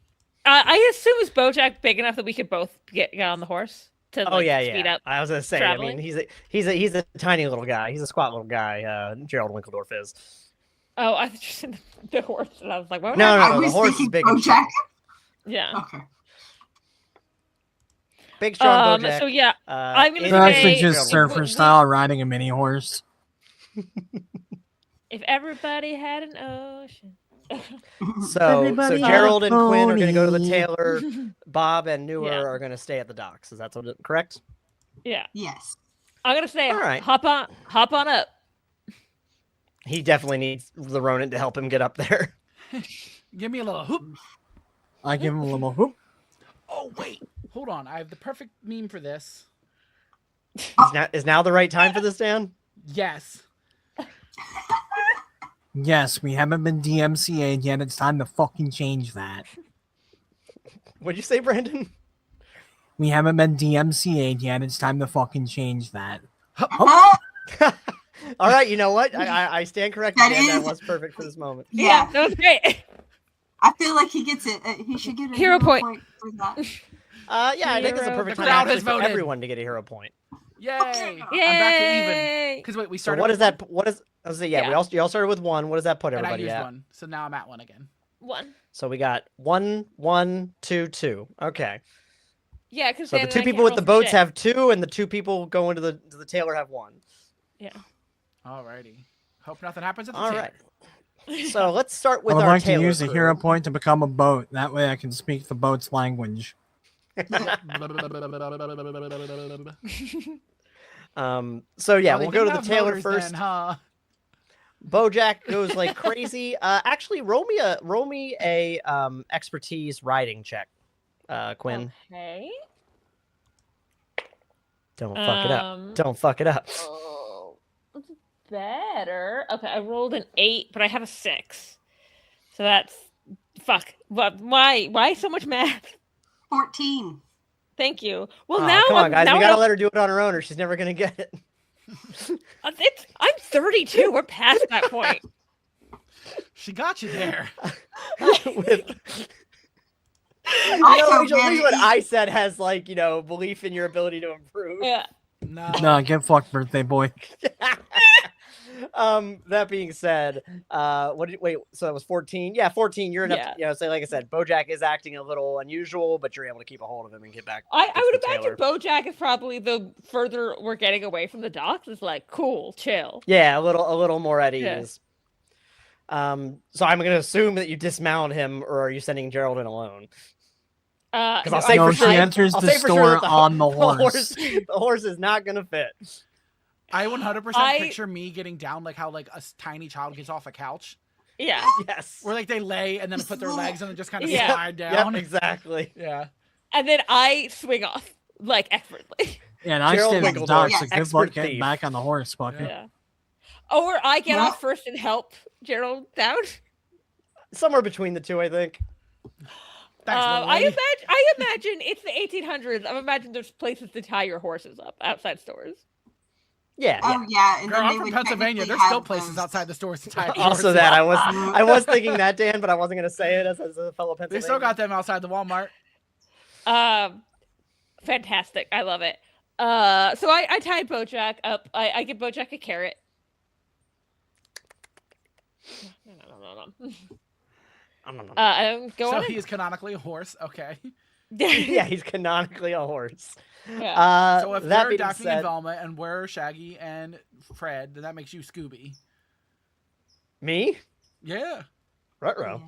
I assume is Bojack big enough that we could both get on the horse to speed up. I was gonna say. traveling? I mean, he's a tiny little guy. He's a squat little guy. Gerald Winkledorf is. Oh, I thought you said the horse, and I was like, what? No, the horse is big. Bojack. Yeah. Okay. Big strong Bojack. So yeah, I'm gonna They're say actually just surfer style riding a mini horse. if everybody had an ocean. So Gerald and Quinn are going to go to the tailor. Bob and Newer are going to stay at the docks. Is that correct? Yeah. Yes. I'm gonna say, all right. hop on up. He definitely needs the Ronin to help him get up there. Give me a little hoop. I give him a little hoop. Oh wait, hold on. I have the perfect meme for this. Is now the right time for this, Dan? Yes. Yes, we haven't been DMCA'd yet. It's time to fucking change that. What'd you say, Brandon? We haven't been DMCA'd yet. It's time to fucking change that. All right, you know what? I stand corrected. That was perfect for this moment. Yeah, that was great. I feel like he gets it. He should get a hero point for that. Yeah, I think it's a perfect time actually for everyone to get a hero point. Yay! Okay. I'm back to even. Because wait, we started. So what is that? What is? I was we all started with 1. What does that put and everybody I used at? 1, so now I'm at 1 again. 1. So we got 1, 1, 2, 2. Okay. Yeah, because so the 2 people with the boats have 2, and the 2 people going to the tailor have 1. Yeah. Alrighty. Hope nothing happens at the all tailor. right. So let's start with I would our like to tailor use a crew. hero point to become a boat. That way I can speak the boat's language. So yeah, Oh, they we'll go to didn't the have tailor motors first. then, huh? Bojack goes like crazy. Actually, roll me a expertise riding check, Quinn. Okay. Don't fuck it up. Don't fuck it up. Oh, that's better. Okay, I rolled an 8, but I have a 6. So that's fuck. What? Why so much math? 14. Thank you. Well, Oh, now come on, guys. now We gotta let her do it on her own, or she's never gonna get it. I'm 32. We're past that point. She got you there. With... I at don't least get what it. I said has belief in your ability to improve. Yeah. No. No, get fucked, birthday boy. That being said, wait, so that was 14? Yeah, 14. You're enough. So like I said, Bojack is acting a little unusual, but you're able to keep a hold of him and get back. I would the imagine Bojack is probably the further we're getting away from the docks is like cool, chill. Yeah, a little more at ease. Yeah. So I'm gonna assume that you dismount him, or are you sending Gerald in alone? Because I'll say No, for she sure. enters I'll the say for sure store that on the horse. The horse is not gonna fit. I 100% picture me getting down like how like a tiny child gets off a couch. Yeah. Yes. Where like they lay and then put their legs and then just kind of Yeah. slide down. Yep, exactly. Yeah. And then I swing off. like expertly. Yeah, and I Gerald stay with the Winkledorf, doc, so yes, good luck expert getting thief. back on the horse, Bucky. Yeah. Or I get Well- off first and help Gerald down. Somewhere between the two, I think. Thanks, little I lady. imagine it's the 1800s. I imagine there's places to tie your horses up outside stores. Yeah. Oh yeah, and Girl, then I'm they from would Pennsylvania. technically There's still have places those- outside the stores to tie up Also, horses. that I was thinking that, Dan, but I wasn't gonna say it as a fellow They Pennsylvanian. still got them outside the Walmart. Fantastic. I love it. So I tied Bojack up. I give Bojack a carrot. No. Go So on. he is canonically a horse. Okay. Yeah, he's canonically a horse. Yeah. So if that they're being Daphne said, and Velma and we're Shaggy and Fred, then that makes you Scooby. me, Yeah. Ruh-roh.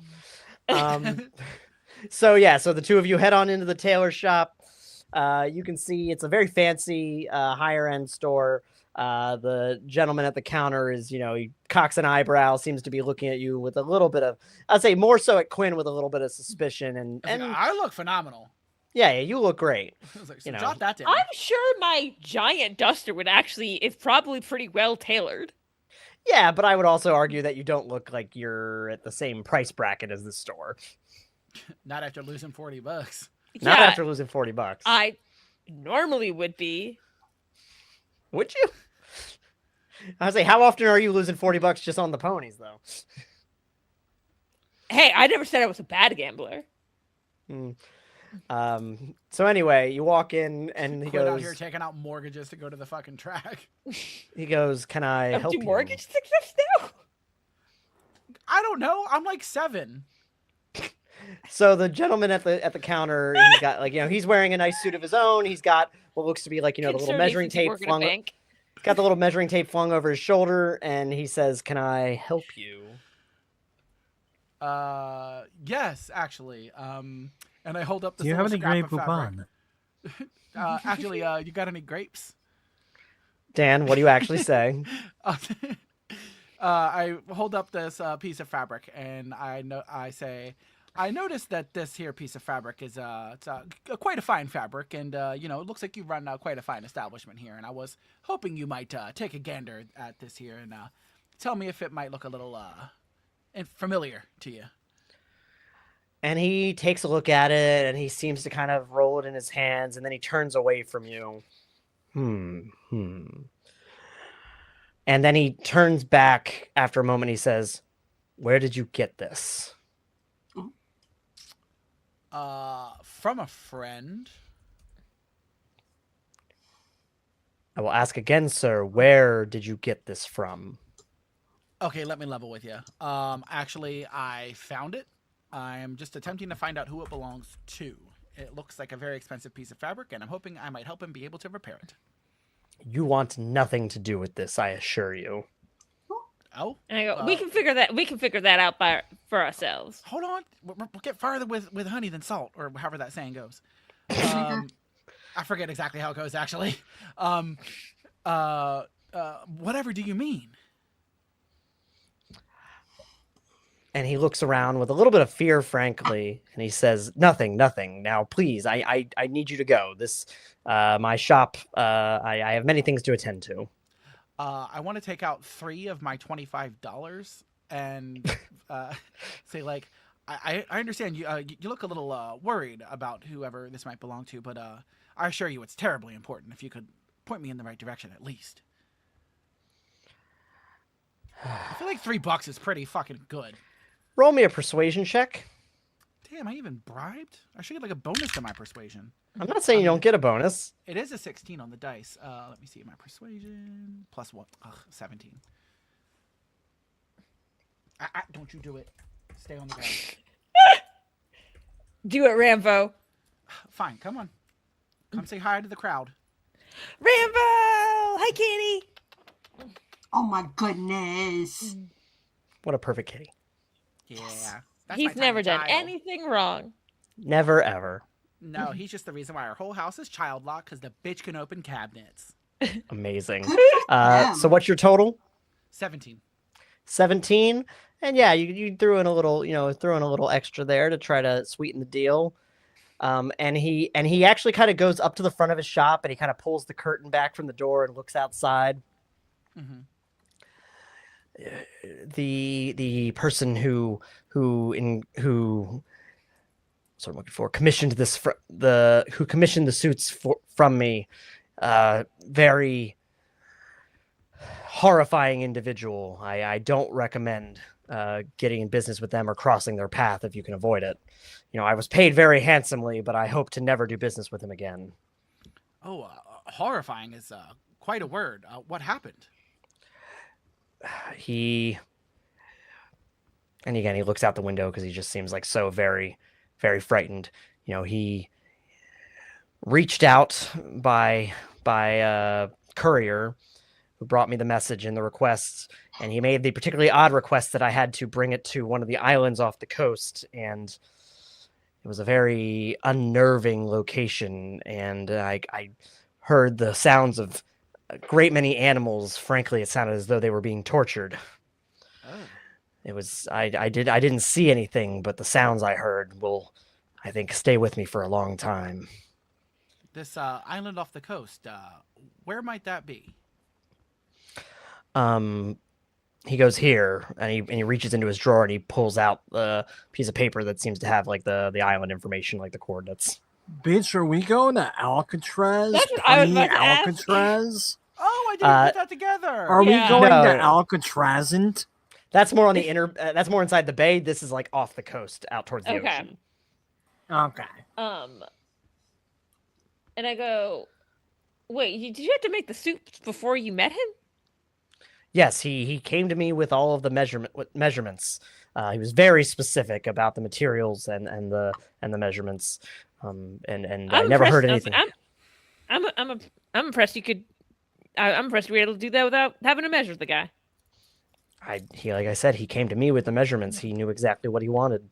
So the two of you head on into the tailor shop. You can see it's a very fancy, higher end store. The gentleman at the counter is, he cocks an eyebrow, seems to be looking at you with a little bit of, I'd say more so at Quinn with a little bit of suspicion. And I look phenomenal. yeah, you look great. I was like, so You know. jot that down. I'm sure my giant duster is probably pretty well tailored. Yeah, but I would also argue that you don't look like you're at the same price bracket as the store. Not after losing $40. Not Yeah, after losing $40. I normally would be. Would you? I would say, how often are you losing $40 just on the ponies, though? Hey, I never said I was a bad gambler. So anyway, you walk in and he Quit out goes, here taking out mortgages to go to the fucking track. "Can I help Do you?" mortgages exist now? I don't know. I'm like 7. So the gentleman at the counter, he's got he's wearing a nice suit of his own. He's got what looks to be the little Concerning measuring since you tape work at a flung. bank. Got the little measuring tape flung over his shoulder, and he says, "Can I help you?" Yes, actually. And I hold up this Do you have little any scrap Grey of fabric. Poupon? Actually, you got any grapes? Dan, what do you actually say? I hold up this piece of fabric and I say, I noticed that this here piece of fabric is quite a fine fabric, and it looks like you run quite a fine establishment here, and I was hoping you might take a gander at this here and tell me if it might look a little familiar to you. And he takes a look at it, and he seems to kind of roll it in his hands, and then he turns away from you. And then he turns back after a moment. He says, "Where did you get this?" From a friend. I will ask again, sir. Where did you get this from? Okay, let me level with you. Actually, I found it. I am just attempting to find out who it belongs to. It looks like a very expensive piece of fabric, and I'm hoping I might help him be able to repair it. You want nothing to do with this, I assure you. Oh, And I go, we can figure that out for ourselves. hold on. We'll get farther with honey than salt, or however that saying goes. I forget exactly how it goes, actually. Whatever do you mean? And he looks around with a little bit of fear, frankly, and he says, Nothing. Now, please, I need you to go. This, my shop, I have many things to attend to. I want to take out 3 of my $25 and say, like, I understand you you look a little worried about whoever this might belong to, but I assure you it's terribly important. If you could point me in the right direction at least. I feel like $3 is pretty fucking good. Roll me a persuasion check. Damn, I even bribed? I should get like a bonus to my persuasion. I'm not saying you don't get a bonus. It is a 16 on the dice. Let me see my persuasion. Plus what? Ugh, 17. Don't you do it. Stay on the ground. Do it, Rambo. Fine, come on. Come say hi to the crowd. Rambo! Hi, Kitty. Oh my goodness. What a perfect kitty. Yeah. that's He's my never tiny done child. anything wrong. Never, ever. No, he's just the reason why our whole house is child locked, because the bitch can open cabinets. Amazing. Damn. So what's your total? 17. 17. And yeah, you threw in a little, threw in a little extra there to try to sweeten the deal. And he actually kind of goes up to the front of his shop and he kind of pulls the curtain back from the door and looks outside. Mm-hmm. The person who so I'm looking for commissioned who commissioned the suits from me, very horrifying individual. I don't recommend getting in business with them or crossing their path if you can avoid it. I was paid very handsomely, but I hope to never do business with him again. Oh, horrifying is quite a word. What happened? And again, he looks out the window because he just seems like so very, very frightened. He reached out by courier who brought me the message and the requests, and he made the particularly odd request that I had to bring it to one of the islands off the coast, and it was a very unnerving location, and I heard the sounds of a great many animals. Frankly, it sounded as though they were being tortured. Oh. It was I didn't see anything, but the sounds I heard will, I think, stay with me for a long time. This island off the coast, where might that be? He goes here, and he reaches into his drawer and he pulls out a piece of paper that seems to have like the island information, like the coordinates. Bitch, are we going to Alcatraz? That's what I was about to ask. Alcatraz? Oh, I didn't put that together. Are we Yeah. going No. to Alcatrazant? That's more on the inner. That's more inside the bay. This is like off the coast, out towards the Okay. ocean. Okay. And I go, wait, did you have to make the suits before you met him? Yes, he came to me with all of the measurements. He was very specific about the materials and the measurements. And I never heard anything. I'm impressed you could. I'm impressed you were able to do that without having to measure the guy. Like I said, he came to me with the measurements. He knew exactly what he wanted.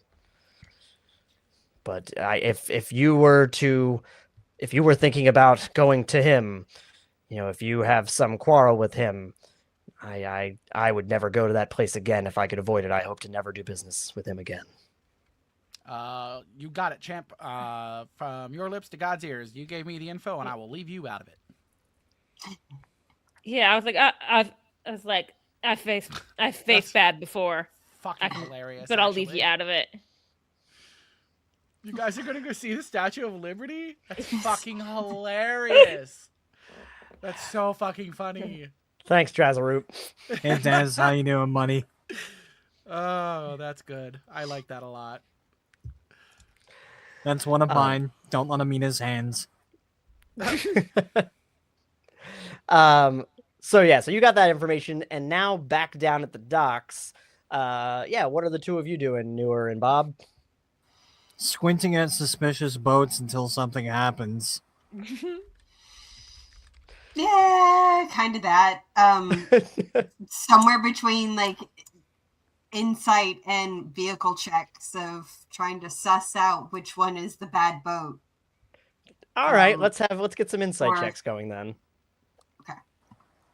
But if you were thinking about going to him, if you have some quarrel with him, I would never go to that place again if I could avoid it. I hope to never do business with him again. You got it, champ. From your lips to God's ears. You gave me the info, and I will leave you out of it. Yeah, I was like, I faced bad before, Fucking hilarious. but I'll leave actually. you out of it. You guys are gonna go see the Statue of Liberty? That's fucking hilarious. That's so fucking funny. Thanks, Drazaroot. Hey, Daz, how you doing, money? Oh, that's good. I like that a lot. That's one of mine. Don't let him eat his hands. So you got that information, and now back down at the docks. What are the two of you doing, Newer and Bob? Squinting at suspicious boats until something happens. Yeah, kind of that. Somewhere between like insight and vehicle checks of trying to suss out which one is the bad boat. All right, let's get some insight or- checks going then.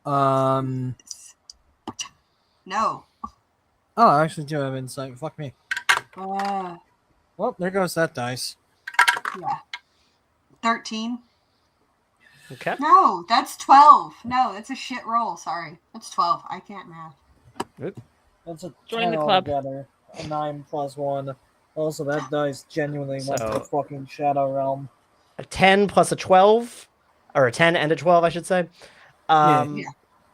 No. Oh, I actually do have insight. Fuck me. Yeah. Well, there goes that dice. 13. Okay. No, that's 12. No, that's a shit roll. Sorry. That's 12. I can't math. That's a Join the club. altogether. A 9 plus 1. Also, that dice genuinely went to So- the fucking Shadow Realm. A 10 plus a 12, or a 10 and a 12, I should say. Yeah.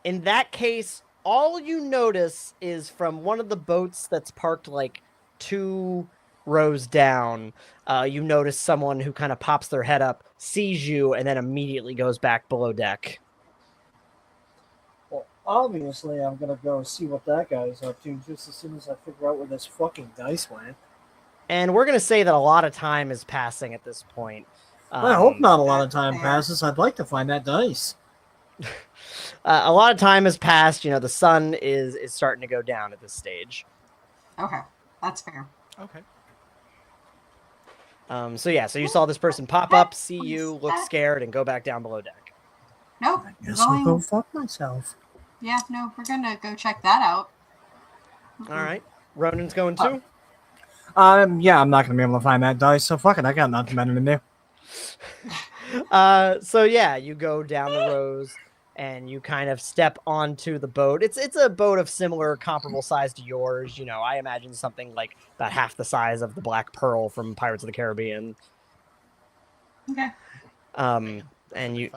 In that case, all you notice is from one of the boats that's parked like 2 rows down, you notice someone who kind of pops their head up, sees you, and then immediately goes back below deck. Well, obviously, I'm gonna go see what that guy's up to just as soon as I figure out where this fucking dice went. And we're going to say that a lot of time is passing at this point. I hope not a lot of time fair. passes. I'd like to find that dice. A lot of time has passed. The sun is starting to go down at this stage. Okay. That's fair. Okay. So you saw this person pop up, see you, look scared, and go back down below deck. Nope. Guess I'll go fuck myself. Yeah, no, we're gonna go check that out. All right. Ronan's going too? Yeah, I'm not gonna be able to find that dice, so fuck it. I got nothing better to do. So yeah, you go down the rows and you kind of step onto the boat. It's a boat of similar, comparable size to yours. You know, I imagine something like about half the size of the Black Pearl from Pirates of the Caribbean. Okay. And you,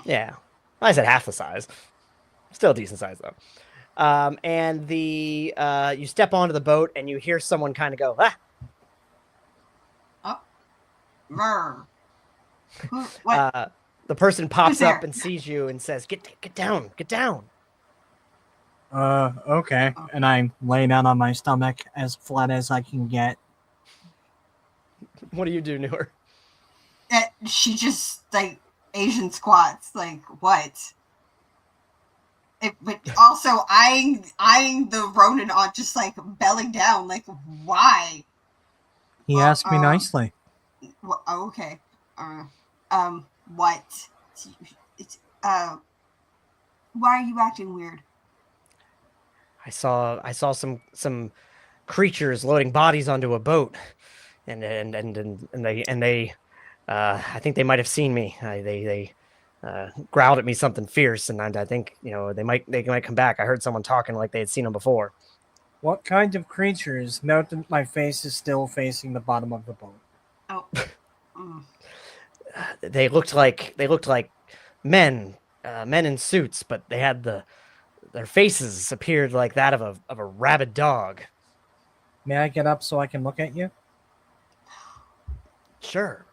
yeah, I said half the size. Still a decent size though. And you step onto the boat and you hear someone kind of go, ah. Rrr. What? The person pops there? up and sees you and says, "Get down, get down." Okay. And I'm laying down on my stomach as flat as I can get. What do you do, Newer? She just like Asian squats. Like what? But also eyeing the Ronin on just like belly down. Like why? He asked me nicely. Oh, okay. What? Why are you acting weird? I saw some creatures loading bodies onto a boat, and they I think they might have seen me. They growled at me something fierce, and I think they might come back. I heard someone talking like they had seen them before. What kind of creatures? Note that my face is still facing the bottom of the boat. Oh. They looked like men in suits, but they had their faces appeared like that of a rabid dog. May I get up so I can look at you? Sure.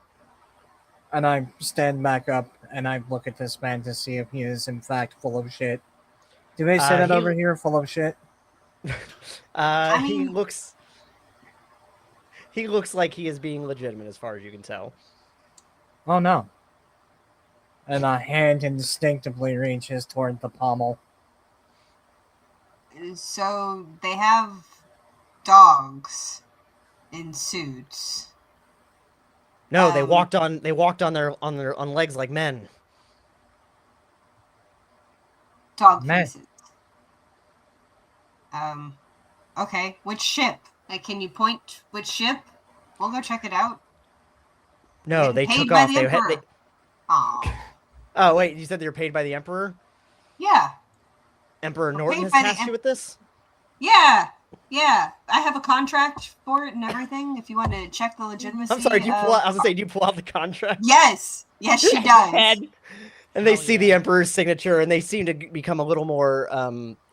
And I stand back up and I look at this man to see if he is in fact full of shit. Do they say that over here, full of shit? He looks like he is being legitimate as far as you can tell. Oh no. And a hand instinctively reaches toward the pommel. So they have dogs in suits. No, they walked on legs like men. Dog Men. faces. Okay, which ship? Like, can you point which ship? We'll go check it out. No, they Paid took by off. the Emperor. Oh wait, you said they were paid by the Emperor? Yeah. Emperor We're Norton paid has by the tasked you with this? Yeah. I have a contract for it and everything. If you want to check the legitimacy. I'm sorry. Do you pull out the contract? Yes, she does. And they see the Emperor's signature, and they seem to become a little more,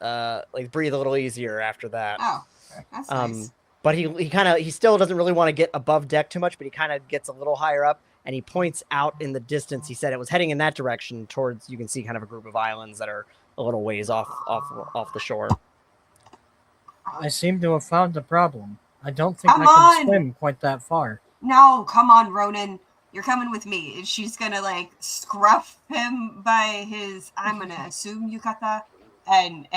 like breathe a little easier after that. Oh, that's nice. But he still doesn't really want to get above deck too much, but he kind of gets a little higher up, and he points out in the distance. He said it was heading in that direction towards, you can see kind of a group of islands that are a little ways off the shore. I seem to have found a problem. I don't think Come I can on. swim quite that far. No, come on, Ronan. You're coming with me. And she's gonna like scruff him by his, I'm gonna assume yukata, and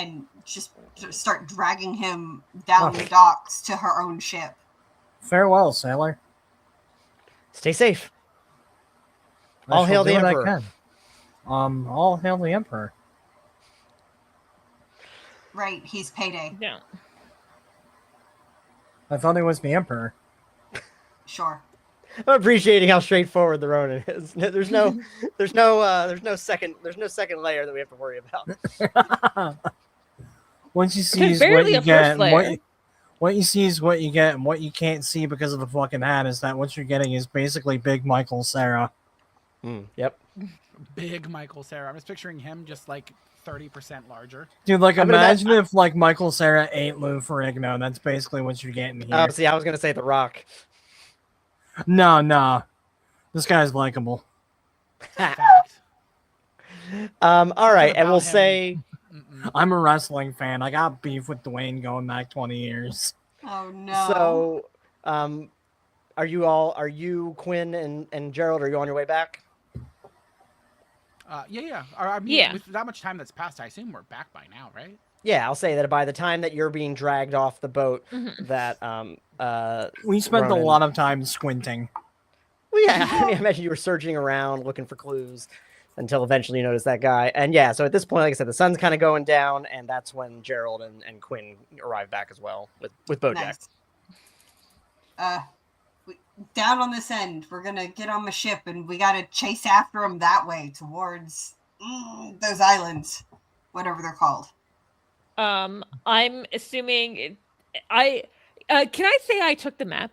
just start dragging him down the docks to her own ship. Farewell, sailor. Stay safe. All hail the Emperor. All hail the Emperor. Right, he's payday. Yeah. I thought it was the Emperor. Sure. I'm appreciating how straightforward the Ronin is. There's no second layer that we have to worry about. Once you see what barely you a get, first layer. what you see is what you get, and what you can't see because of the fucking hat is that what you're getting is basically Big Michael Sarah. Yep. Big Michael Sarah. I'm just picturing him just like 30% larger. Dude, like imagine if like Michael Sarah ate Lou Ferrigno. That's basically what you're getting here. Oh, see, I was gonna say The Rock. No. This guy's likable. Fact. All right, and about we'll him. say I'm a wrestling fan. I got beef with Dwayne going back 20 years. Oh no. so. Are you Quinn and Gerald? Are you on your way back? Yeah. I mean, Yeah. with that much time that's passed, I assume we're back by now, right? Yeah, I'll say that by the time that you're being dragged off the boat, that We spent Ronan- a lot of time squinting. Well, yeah, I imagine you were searching around looking for clues until eventually you noticed that guy. And yeah, so at this point, like I said, the sun's kind of going down, and that's when Gerald and Quinn arrive back as well with Bojack. Nice. Down on this end. We're gonna get on the ship, and we gotta chase after them that way towards those islands, whatever they're called. I'm assuming can I say I took the map?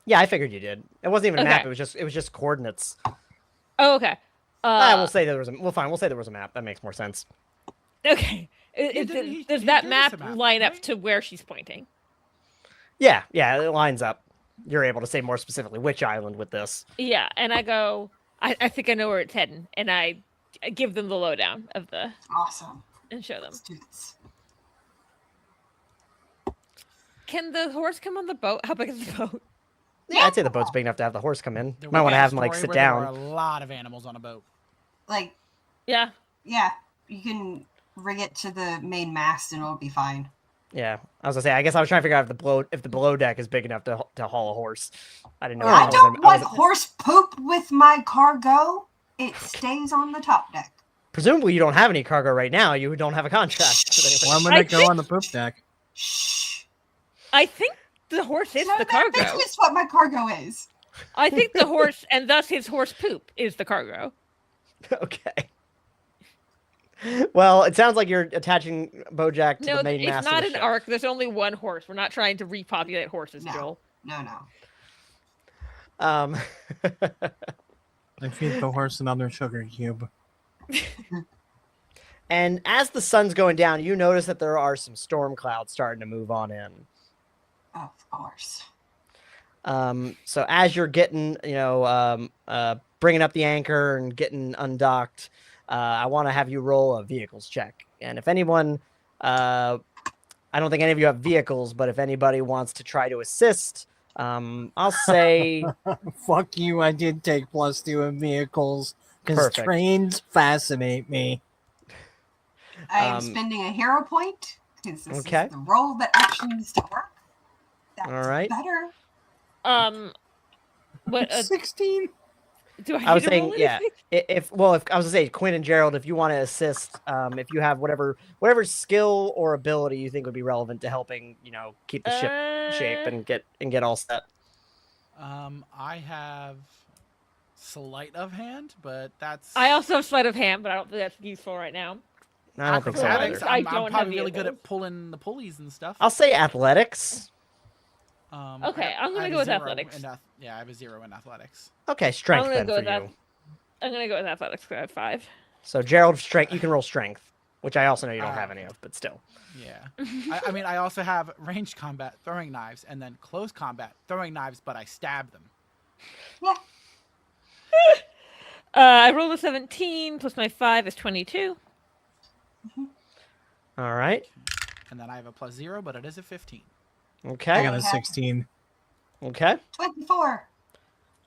Yeah, I figured you did. It wasn't even a map. Okay. It was just coordinates. Oh, okay. We'll say there was a. Well, fine. We'll say there was a map. That makes more sense. Okay. Does that gave us map a map, line up right? to where she's pointing? Yeah, it lines up. You're able to say more specifically which island with this. Yeah, and I go, I think I know where it's heading, and I give them the lowdown of the Awesome. and show them. Let's do this. Can the horse come on the boat? How big is the boat? Yeah, I'd say the boat's big enough to have the horse come in. There Might was want to that have him like story sit where there were down. a lot of animals on a boat. Like, Yeah. yeah, you can rig it to the main mast, and it'll be fine. Yeah, I was gonna say. I guess I was trying to figure out if the below deck is big enough to haul a horse. I didn't know. I if don't want wasn't- horse poop with my cargo. It stays on the top deck. Presumably, you don't have any cargo right now. You don't have a contract. with Why anybody. would I it go think- on the poop deck? Shh. I think the horse is None the of their cargo. business what my cargo is. I think the horse, and thus his horse poop, is the cargo. Okay. Well, it sounds like you're attaching Bojack to No, the main it's mast. of not the an ship. arc. There's only one horse. We're not trying to repopulate horses, No. Joel. No. I feed the horse another sugar cube. And as the sun's going down, you notice that there are some storm clouds starting to move on in. Of course. So as you're getting, bringing up the anchor and getting undocked, I want to have you roll a vehicles check. And if anyone, I don't think any of you have vehicles, but if anybody wants to try to assist, I'll say Fuck you, I did take +2 in vehicles. Because Perfect. trains fascinate me. I am Um, spending a hero point because this okay. is the roll that actually needs to work. That's All right. better. What 16? do I? I was need to roll saying, yeah. anything? If I was gonna say Quinn and Gerald, if you want to assist, if you have whatever skill or ability you think would be relevant to helping, keep the ship shape and get all set. I have sleight of hand, but that's. I also have sleight of hand, but I don't think that's useful right now. I don't think so acrobatics. either. I I'm don't have probably really good vehicles. at pulling the pulleys and stuff. I'll say athletics. Okay, I'm gonna have go a with 0 athletics. in yeah, I have a 0 in athletics. Okay, strength gonna then go for with that. you. I'm gonna go with athletics. 'Cause I have 5. So Gerald, strength. You can roll strength, which I also know you don't have any of, but still. Yeah. I mean, I also have ranged combat, throwing knives, and then close combat, throwing knives, but I stab them. Yeah. I rolled a 17 plus my 5 is 22. All right. And then I have a +0, but it is a 15. I Okay. got a Okay. 16. Okay. 24.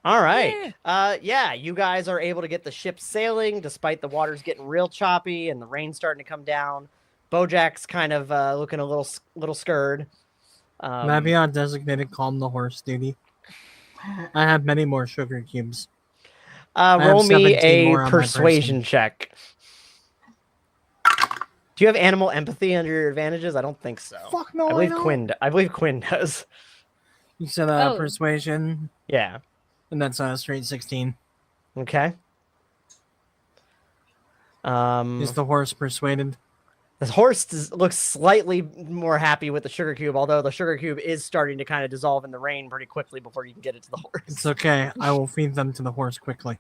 All right. Yeah, you guys are able to get the ship sailing despite the water's getting real choppy and the rain's starting to come down. Bojack's kind of looking a little scared. Can I be on designated calm the horse duty? I have many more sugar cubes. have Roll me 17 more a on my persuasion person. check. Do you have animal empathy under your advantages? I don't think so. Fuck no, I believe don't. Quinn does. You said Oh. persuasion, Yeah. and that's a straight 16. Okay. Is the horse persuaded? The horse looks slightly more happy with the sugar cube, although the sugar cube is starting to kind of dissolve in the rain pretty quickly before you can get it to the horse. It's okay. I will feed them to the horse quickly.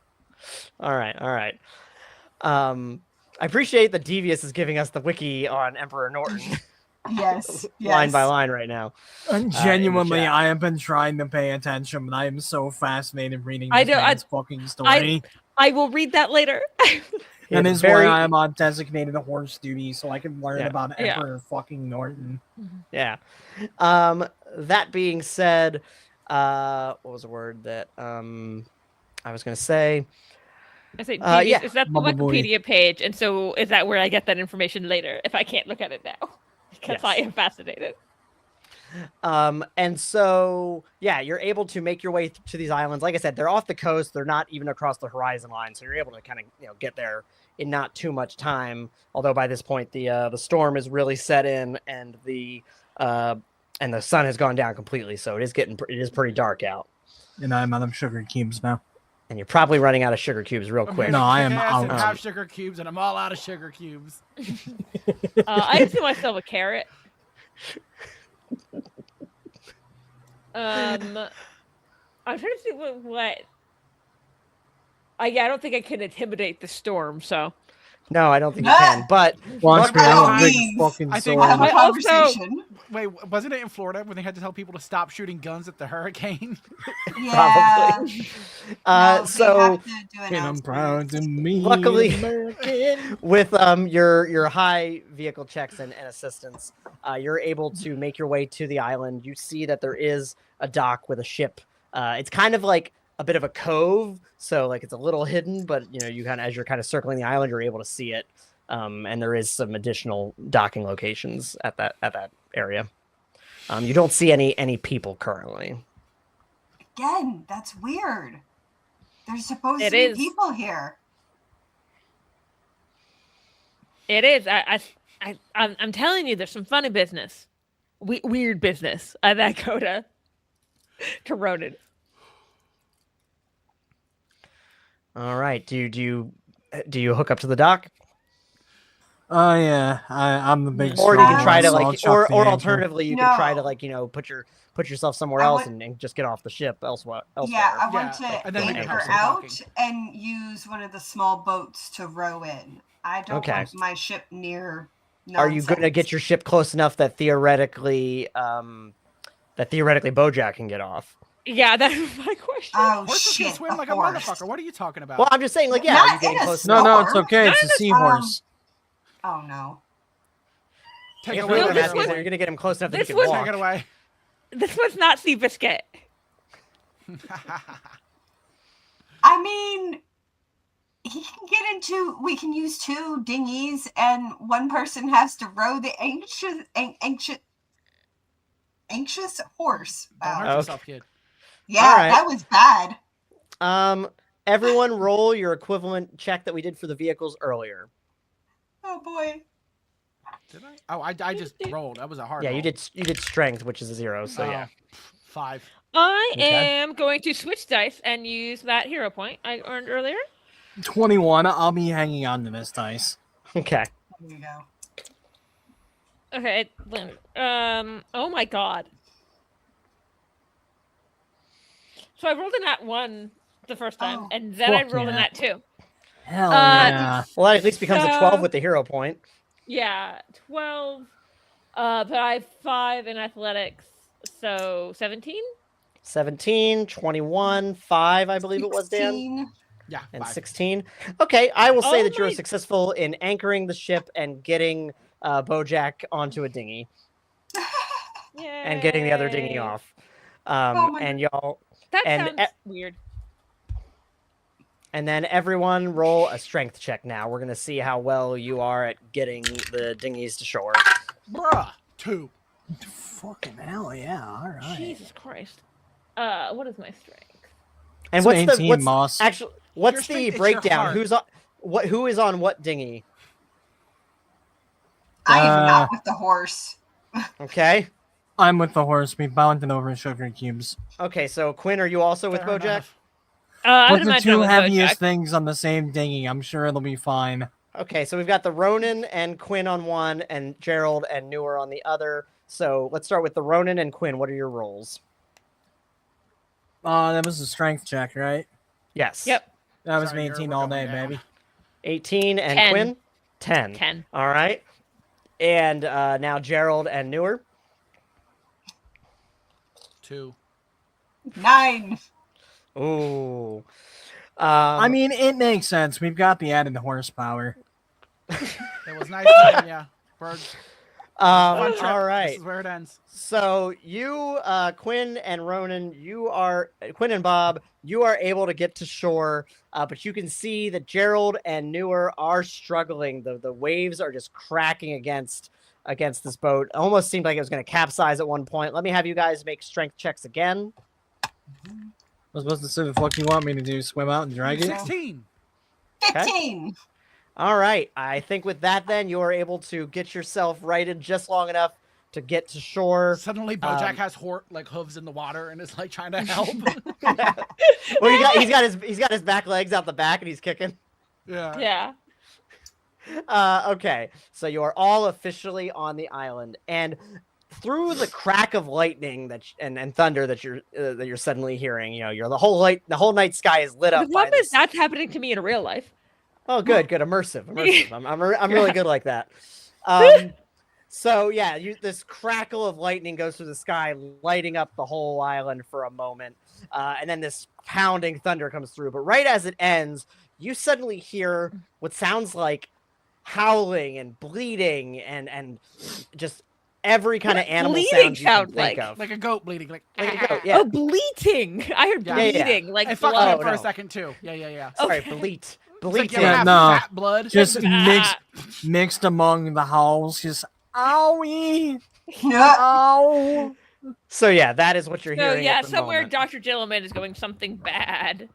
All right. I appreciate that Devious is giving us the wiki on Emperor Norton Yes. line by line right now. And genuinely, chat. I have been trying to pay attention, but I am so fascinated reading I this know, man's fucking story. I will read that later. That It's is very- why I'm on designated horse duty, so I can learn Yeah. about Yeah. Emperor fucking Norton. Yeah. That being said, what was the word that I was going to say? I say, Yeah, is that the Bubble boy. Wikipedia page? And so is that where I get that information later if I can't look at it now? Because Yes. I am fascinated. And so, yeah, you're able to make your way to these islands. Like I said, they're off the coast. They're not even across the horizon line. So you're able to kind of, get there in not too much time. Although by this point, the storm is really set in and the and the sun has gone down completely, so it is pretty dark out. And I'm out of sugar cubes now. And you're probably running out of sugar cubes real I'm quick. here to No, I kick am ass and out. have sugar cubes, and I'm all out of sugar cubes. I just give myself a carrot. I'm trying to see what. Yeah, I don't think I can intimidate the storm. So No, I don't think you can. But Once we By have the a big way, fucking I think Have sword. a I also- conversation. Wait, wasn't it in Florida when they had to tell people to stop shooting guns at the hurricane? Yeah. probably. No, they So have to do And I'm announcements. proud to be Luckily- American. with your high vehicle checks and assistance, you're able to make your way to the island. You see that there is a dock with a ship. It's kind of like a bit of a cove, so like it's a little hidden, but you kind of, as you're kind of circling the island, you're able to see it. And there is some additional docking locations at that area. You don't see any people currently. Again, that's weird. There's supposed It to be is. people here. it is. I'm telling you, there's some funny business, weird business that go to Ronan. All right. Do you hook up to the dock? Oh yeah, I'm the big. Or you strong can try one, to so I'll like, chuck or the anchor. alternatively, you can try to No. like, put yourself somewhere I else would- and just get off the ship elsewhere. Yeah, I Yeah, want to and then we can anchor have some out talking. and use one of the small boats to row in. I don't Okay. want my ship near. Are you going to get your ship close enough that theoretically Bojack can get off? Yeah, that's my question. Oh Horses shit! can swim a like a horse. motherfucker. What are you talking about? Well, I'm just saying, like, yeah, Not are you getting in a close No, enough? no, it's storm. okay. It's a seahorse. Oh no! I Take guess it what away. I'm this asking is, was- are you going to get him close enough that he this can was- walk? Take it away. This was not Seabiscuit. I mean, he can get into. We can use two dinghies, and one person has to row the anxious horse. Don't Wow. hurt Okay. yourself, kid. Yeah, All right. that was bad. Everyone roll your equivalent check that we did for the vehicles earlier. Oh boy. Did I? Oh, I just rolled. That was a hard Yeah, roll. you did strength, which is a 0, so yeah. 5. I Okay. am going to switch dice and use that hero point I earned earlier. 21. I'll be hanging on to this dice. Okay. There you go. Okay. Oh my god. So I rolled a nat 1 the first time, Oh, and then I fuck rolled a yeah. nat 2. Hell Uh, yeah. Well, that at least becomes a 12 So- with the hero point. Yeah, 12. But I have 5 in athletics, so 17. 17, 21, 5, I believe it was, Dan. 16. Yeah, And 5. 16. Okay, I will say Oh that you were my- successful in anchoring the ship and getting Bojack onto a dinghy and getting the other dinghy Yay. off. Oh my And y'all, That and sounds weird. and then everyone roll a strength check. Now we're gonna see how well you are at getting the dinghies to shore. Bruh. 2. Fucking hell yeah. All right. Jesus Christ. What is my strength? And It's what's an the 18, what's Moss. actually what's Your the strength is your breakdown? heart. Who's on what? Who is on what dinghy? I am Uh, not with the horse. Okay. I'm with the horse. We bonded over sugar cubes. Okay. So Quinn, are you also with Fair Bojack? enough. I Put would the imagine two I'm with heaviest Bojack. things on the same dinghy. I'm sure it'll be fine. Okay, so we've got the Ronin and Quinn on one, and Gerald and Newer on the other. So let's start with the Ronin and Quinn. What are your rolls? That was a strength check, right? Yes. Yep. That was Sorry, 18 we're all going day, down. baby. 18 and 10. Quinn? 10. 10. All right. And now Gerald and Newer. 2. 9. Ooh. I mean, it makes sense. We've got the added horsepower. It was nice knowing ya. Birds. Fun trip. all This right. is where it ends. So you, Quinn and Ronan, Quinn and Bob, you are able to get to shore, but you can see that Gerald and Newer are struggling. The waves are just cracking against this boat. It almost seemed like it was going to capsize at one point. Let me have you guys make strength checks again. I was supposed to say the fuck you want me to do, swim out and drag it? 16. 15. All right. I think with that, then you are able to get yourself righted just long enough to get to shore. Suddenly, Bojack has hooves in the water and is like trying to help. Well, he's got his back legs out the back and he's kicking. Yeah. Okay, so you are all officially on the island, and through the crack of lightning and thunder that you're suddenly hearing, you're the whole night sky is lit up. The problem is that's happening to me in real life. Oh, good, immersive. I'm really good like that. So yeah, this crackle of lightning goes through the sky, lighting up the whole island for a moment, and then this pounding thunder comes through. But right as it ends, you suddenly hear what sounds like howling and bleeding and just every kind of animal sound you can think of. Like a goat bleeding, like a goat, yeah. Oh, bleating! I heard bleeding, like I blood. fucked up for a second too. Yeah. Sorry, bleat. Bleating. Like fat blood. Just mixed among the howls. Just owie. Ow. So yeah, that is what you're hearing. So yeah, at the somewhere moment. Dr. Gilliman is going something bad.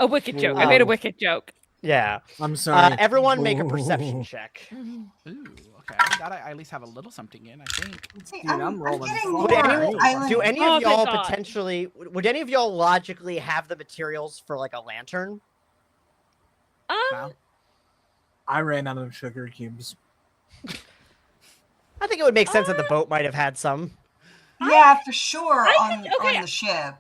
A wicked joke. I made a wicked joke. Yeah. I'm sorry. Everyone make a perception check. Ooh, okay. I gotta at least have a little something in, I think. See, Dude, I'm rolling getting full. more island. Do any Oh, of thank y'all God. potentially? Would any of y'all logically have the materials for like a lantern? Wow. I ran out of sugar cubes. I think it would make sense that the boat might have had some. Yeah, for sure I think- on the ship.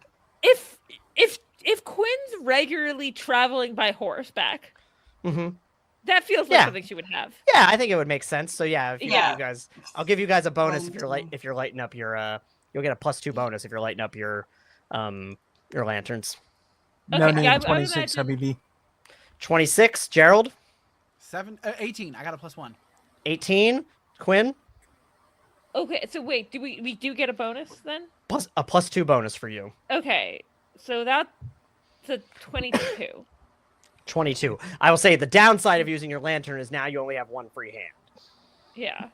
If Quinn's regularly traveling by horseback, Mm-hmm. that feels like Yeah. something she would have. Yeah, I think it would make sense. So yeah, if you Yeah. you guys, I'll give you guys a bonus if you're lighting up your you'll get a +2 bonus if you're lighting up your lanterns. No Okay, name, yeah, I would 26 imagine- WB. 26, Gerald. 18. I got a +1. 18, Quinn. Okay, so wait, do we do get a bonus then? Plus a +2 bonus for you. Okay, so that's a 22. 22. I will say the downside of using your lantern is now you only have one free hand. Yeah.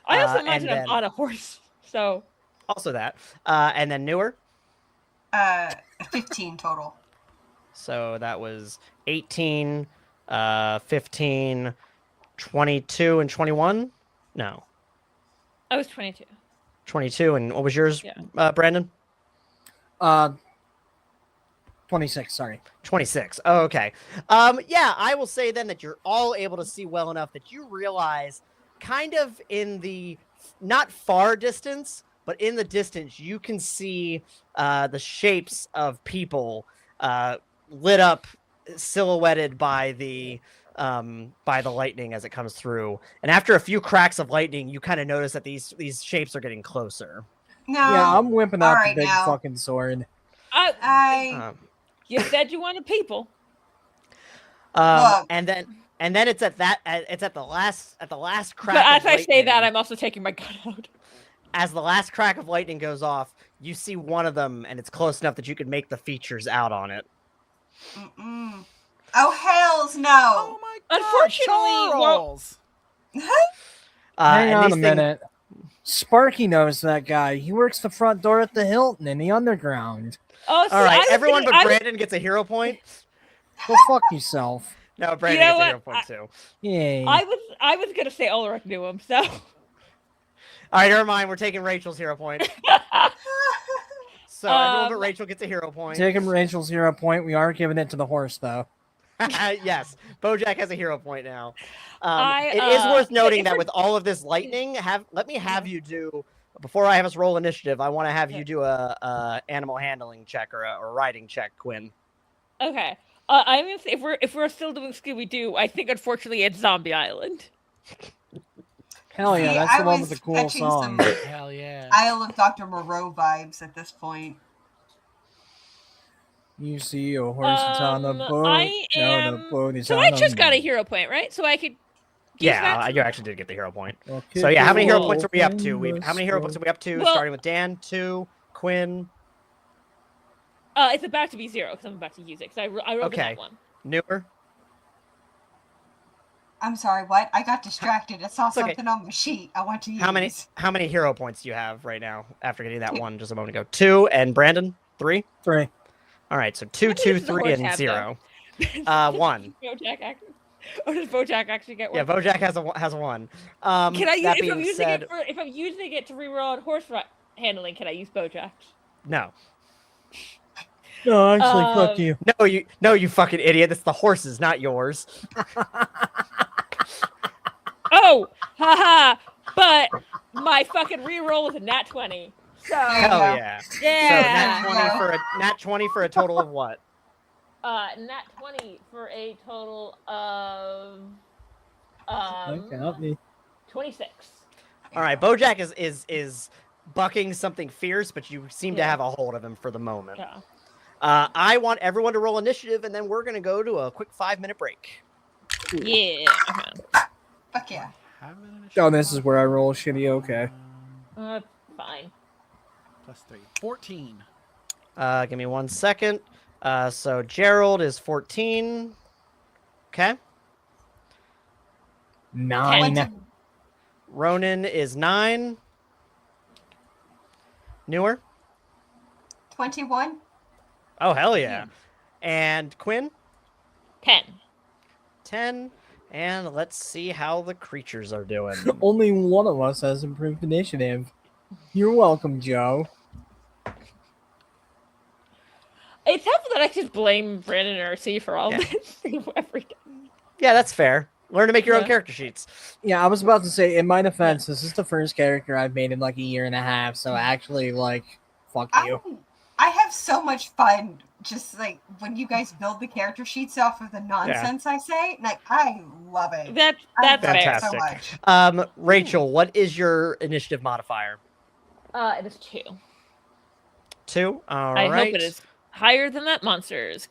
I also and imagine I'm then- on a horse, so Also that. And then newer. 15 total. So that was 18, 15, 22, and 21? No. I was 22. 22. And what was yours, Yeah. Brandon? 26, sorry. 26. Oh, okay. Yeah, I will say then that you're all able to see well enough that you realize kind of in the not far distance, but in the distance, you can see the shapes of people lit up, silhouetted by the lightning as it comes through. And after a few cracks of lightning, you kind of notice that these shapes are getting closer. No. Yeah, I'm whipping out alright the big now. fucking sword. I You said you wanted people. Look. And then it's at the last crack. But as of I say that, lightning. I'm also taking my gun out. As the last crack of lightning goes off, you see one of them, and it's close enough that you can make the features out on it. Mm-mm. Oh hells no! Oh my god! Unfortunately, Charles! Hang and on these a things- minute. Sparky knows that guy. He works the front door at the Hilton in the underground. Oh, see, All I right, was everyone gonna- but I was- Brandon gets a hero point. Go fuck yourself. No, Brandon know gets a what? hero point too. Yay. I was gonna say Ulrich knew him, so. All right, never mind. We're taking Rachel's hero point. So everyone but Rachel gets a hero point. Taking Rachel's hero point. We are giving it to the horse, though. Yes, Bojack has a hero point now. I, it is worth noting if that we're- with all of this lightning, let me have you do before I have us roll initiative. I want to have you do a animal handling check or a riding check, Quinn. Okay. I'm gonna say if we're still doing Scooby Doo, I think unfortunately it's Zombie Island. Hell yeah, See, that's I the one was with the cool catching song. some Hell yeah! Isle of Dr. Moreau vibes at this point. You see a horse is on the boat. I Now the am- boat is So on I the just got a boat. hero point, right? So I could. use Yeah, that you actually did get the hero point. Well, So yeah, how many hero Cool. points are we up to? How many hero points are we up to? Well- Starting with Dan, 2, Quinn, It's about to be 0 because I'm about to use it. Because I rolled Okay. that one. newer. I'm sorry, what? I got distracted. I saw It's okay. something on my sheet I want to use. How many hero points do you have right now after getting that one just a moment ago? 2 and Brandon 3. 3. All right, so 2, What 2, does the 3, horse and have, 0. though? 1. Bojack Acton. Or does Bojack actually get one? Yeah, Bojack has one. Can I use that if I'm being using said, it for if I'm using it to reroll on horse handling? Can I use Bojack? no, No, actually, fuck Um, you. no, you fucking idiot. It's the horses, not yours. Oh, haha! But my fucking reroll was a nat 20. So There you Hell go. yeah. So yeah, nat 20 for a total of what? nat 20 for a total of Okay, help me. 26. All right, Bojack is bucking something fierce, but you seem to Yeah. have a hold of him for the moment. Yeah. I want everyone to roll initiative, and then we're gonna go to a quick 5-minute break. Yeah. Fuck yeah. Have an initiative Oh, this is where I modifier. roll shitty. Okay. Fine. Plus 3. 14. Give me 1 second. So Gerald is 14. Okay. 9. 20 Ronan is 9. Newer. 21. Oh hell yeah. And Quinn 10. 10. And let's see how the creatures are doing. Only one of us has improved initiative. You're welcome, Joe. It's helpful that I just blame Brandon and RC for all Yeah. this every time. Yeah, that's fair. Learn to make your own Yeah. character sheets. Yeah, I was about to say, in my defense, this is the first character I've made in like a year and a half, so actually, like, fuck you. I have so much fun just like when you guys build the character sheets off of the nonsense I say. Like, I love it. That's I love fair. it so Fantastic. much. Rachel, what is your initiative modifier? It is 2. 2. All I right. hope it is higher than that monster's.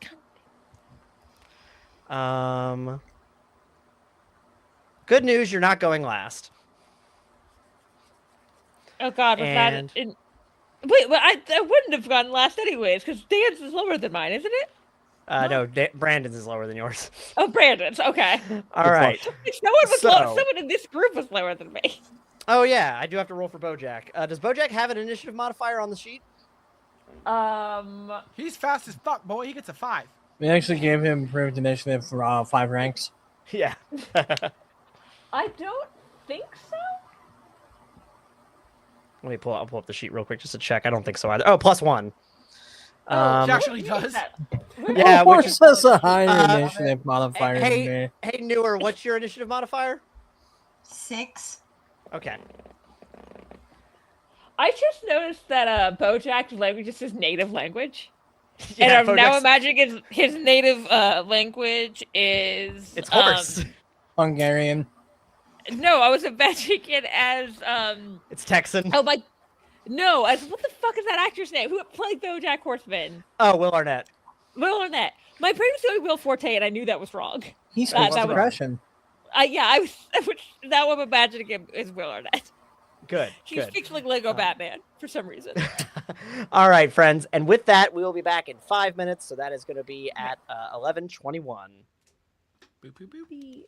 Good news, you're not going last. Oh God, was And- that? Wait, well, I wouldn't have gone last anyways because Dan's is lower than mine, isn't it? No, Brandon's is lower than yours. Oh, Brandon's. Okay. All right. Someone in this group was lower than me. Oh yeah, I do have to roll for Bojack. Does Bojack have an initiative modifier on the sheet? He's fast as fuck, boy. He gets a 5. We actually gave him improved initiative for 5 ranks. Yeah. I don't think so. Let me I'll pull up the sheet real quick just to check. I don't think so either. Oh, +1. He actually does. Yeah, Of which course, is that's a higher Uh, initiative modifier than me. hey, Newer, what's your initiative modifier? 6. Okay. I just noticed that Bojack's language is his native language. Yeah, and I'm now Bojack's- imagining his native language is It's horse. Hungarian. No, I was imagining it as It's Texan. oh my no, as what the fuck is that actor's name? Who played BoJack Horseman? Oh, Will Arnett. Will Arnett. My brain was going Will Forte, and I knew that was wrong. He That speaks was- depression. Yeah, I was. Now I'm imagining him as Will Arnett. Good. He Good. speaks like Lego Batman for some reason. All right, friends. And with that, we will be back in 5 minutes. So that is going to be at 11:21. Boop, boop, boop.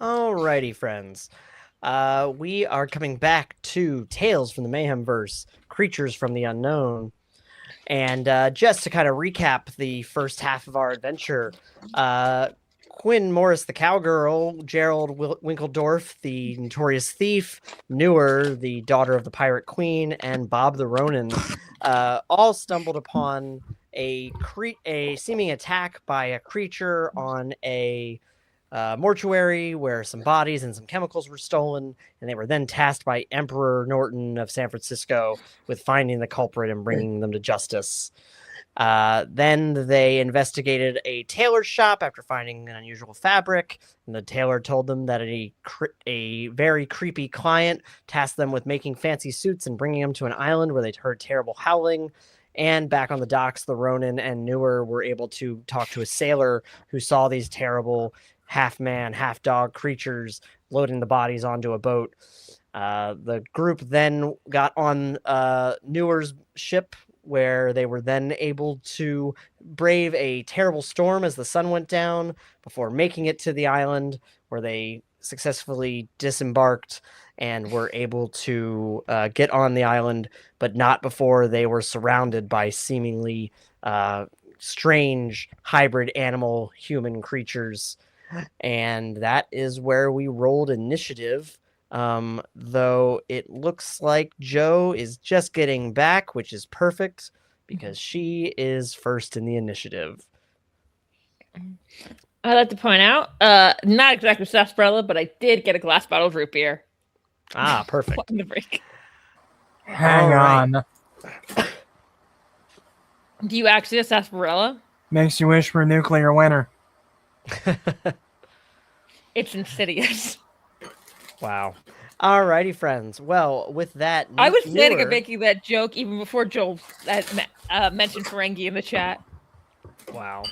Alrighty, friends. We are coming back to Tales from the Mayhemverse, Creatures from the Unknown. And just to kind of recap the first half of our adventure, Quinn Morris, the cowgirl, Gerald Winkledorf, the notorious thief, Newer, the daughter of the pirate queen, and Bob the Ronin, all stumbled upon a seeming attack by a creature on a mortuary where some bodies and some chemicals were stolen, and they were then tasked by Emperor Norton of San Francisco with finding the culprit and bringing them to justice. Then they investigated a tailor shop after finding an unusual fabric, and the tailor told them that a very creepy client tasked them with making fancy suits and bringing them to an island where they heard terrible howling. And back on the docks, the Ronin and Newer were able to talk to a sailor who saw these terrible half-man, half-dog creatures loading the bodies onto a boat. The group then got on Newer's ship, where they were then able to brave a terrible storm as the sun went down before making it to the island, where they successfully disembarked and were able to get on the island, but not before they were surrounded by seemingly strange hybrid animal human creatures. And that is where we rolled initiative. Though it looks like Joe is just getting back, which is perfect because she is first in the initiative. I'd like to point out, not exactly sarsaparilla, but I did get a glass bottle of root beer. Ah, perfect. On the break. Hang on. Do you actually have sarsaparilla? Makes you wish for a nuclear winter. It's insidious. Wow. Alrighty, friends. Well, with that, I was planning Newer... on making that joke even before Joel mentioned Ferengi in the chat. Wow.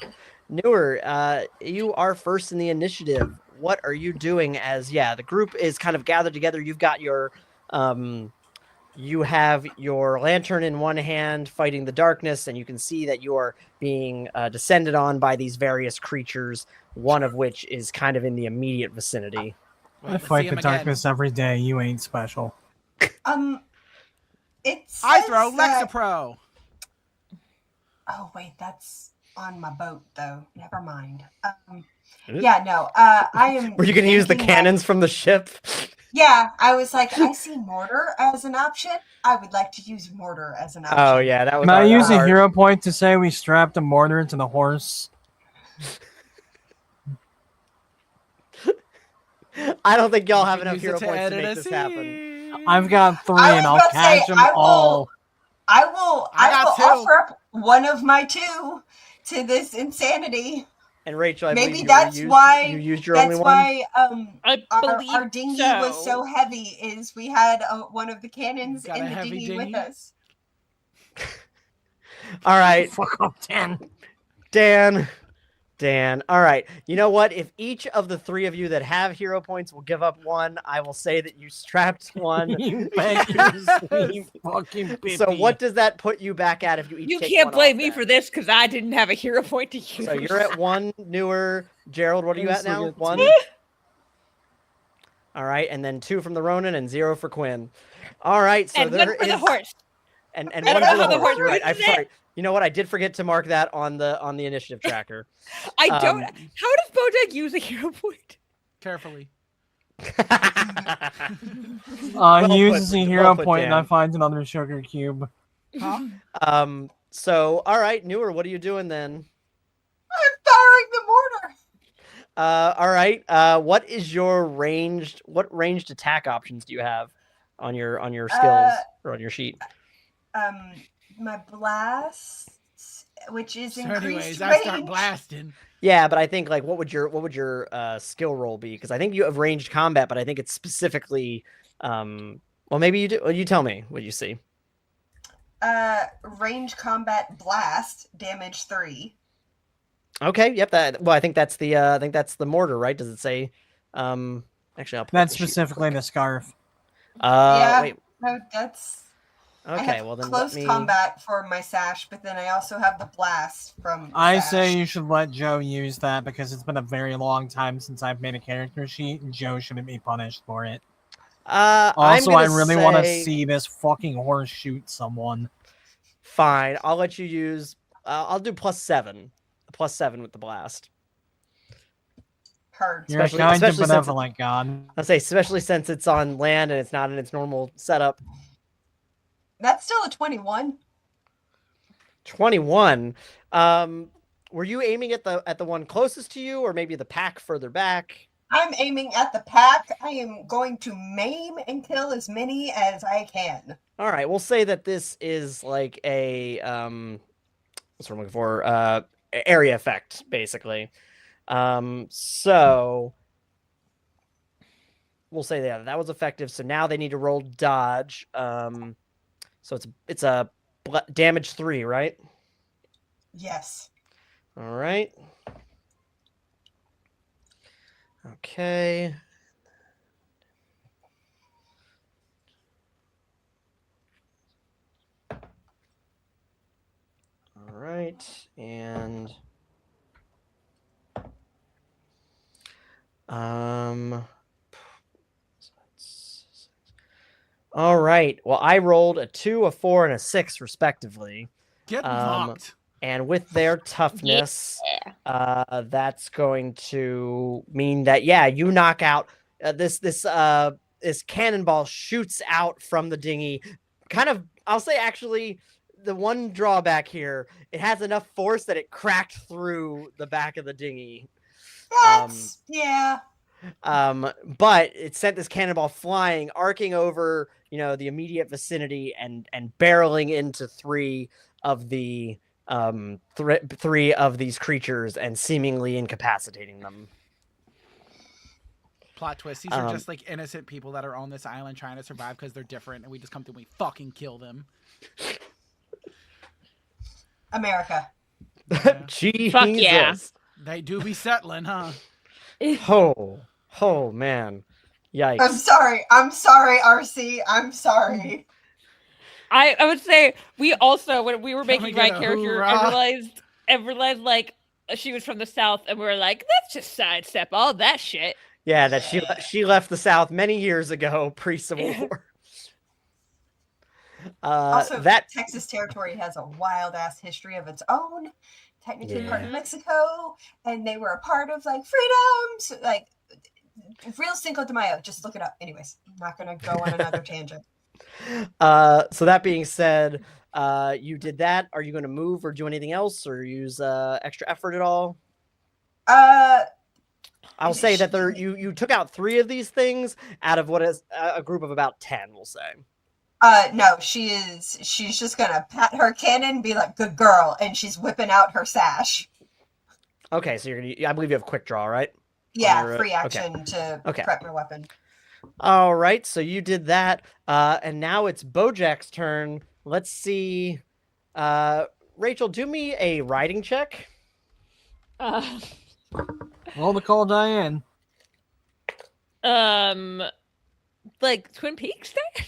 Newer, you are first in the initiative. What are you doing as, the group is kind of gathered together. You've got your, you have your lantern in one hand fighting the darkness, and you can see that you are being descended on by these various creatures, one of which is kind of in the immediate vicinity. I fight the darkness every day. You ain't special. It's. I throw Lexapro. Oh wait, that's on my boat though. Never mind. I am. Were you going to use the cannons from the ship? Yeah, I was like, I see mortar as an option. I would like to use mortar as an option. Oh yeah, that was. Can I use a hero point to say we strapped a mortar to the horse? I don't think y'all have enough hero points to make this happen. I've got 3, and I'll catch them all. I will offer up one of my 2 to this insanity. And Rachel, maybe that's why you used your only one. I believe our dinghy was so heavy. Is we had one of the cannons in the dinghy with us. All right, fuck up, Dan. All right. You know what? If each of the 3 of you that have hero points will give up 1, I will say that you strapped 1. You fucking so what does that put you back at if you each You take can't 1 blame off me then? for this because I didn't have a hero point to use. So you're at 1, Newer. Gerald, what are you at now? 1? All right. And then 2 from the Ronin and 0 for Quinn. All right. So and there 1 for is... the horse. And I 1 don't know for the how the horse. You're right. horse I'm uses sorry. You know what? I did forget to mark that on the initiative tracker. I don't. How does Bojack use a hero point? Carefully. He uses a hero point and I find another sugar cube. Huh? So, all right, Newer, what are you doing then? I'm firing the mortar. All right. What is your what ranged attack options do you have on your skills or on your sheet? My blast, which is So increased anyways, range. I start blasting. Yeah, but I think like what would your skill roll be? Because I think you have ranged combat, but I think it's specifically well maybe you do. Well, you tell me what you see. Range combat blast, damage 3. Okay, yep. I think that's the mortar, right? Does it say? Actually, I'll That's specifically the scarf. Yeah. Wait. No, that's. I Okay, have well then close let me. combat for my sash, but then I also have the blast from. The I sash. say you should let Joe use that because it's been a very long time since I've made a character sheet, and Joe shouldn't be punished for it. I'm Also, I gonna really want to say- see this fucking horse shoot someone. Fine, I'll let you use. I'll do +7, +7 with the blast. Heard. You're Especially- a kind especially and since benevolent god. I'll say, especially since it's on land and it's not in its normal setup. That's still a 21. 21. Were you aiming at the one closest to you, or maybe the pack further back? I'm aiming at the pack. I am going to maim and kill as many as I can. All right, we'll say that this is like a what's what I'm looking for? Area effect, basically. So we'll say that was effective. So now they need to roll dodge. So it's a damage 3, right? Yes. All right. Okay. All right, and all right. Well, I rolled a 2, a 4, and a 6 respectively. Get knocked. And with their toughness, that's going to mean that you knock out this cannonball shoots out from the dinghy. Kind of, I'll say actually, the one drawback here, it has enough force that it cracked through the back of the dinghy. That's yeah. But it sent this cannonball flying, arcing over, the immediate vicinity and barreling into 3 of the 3 of these creatures and seemingly incapacitating them. Plot twist. These are just like innocent people that are on this island trying to survive because they're different, and we just come through and we fucking kill them. America. Yeah. Jesus. Fuck yeah. They do be settling, huh? Oh man. Yikes. I'm sorry, RC. I'm sorry. I would say we also, when we were Can we making get my a character, hoorah? I realized like she was from the South, and we were like, let's just sidestep all that shit. Yeah, that she left the South many years ago, pre-Civil War. Also, that Texas territory has a wild ass history of its own. Technically part Yeah. of Mexico, and they were a part of like freedoms, like real Cinco de Mayo. Just look it up. Anyways, I'm not gonna go on another tangent. So that being said, you did that. Are you going to move or do anything else or use extra effort at all? I'll say that you took out 3 of these things out of what is a group of about 10, we'll say. No, she's just gonna pat her cannon and be like, good girl, and she's whipping out her sash. Okay, so I believe you have quick draw, right? Yeah, Or, free okay. action to Okay. prep your weapon. All right, so you did that. And now it's Bojack's turn. Let's see. Rachel, do me a riding check. Roll the call, Diane. Like Twin Peaks there?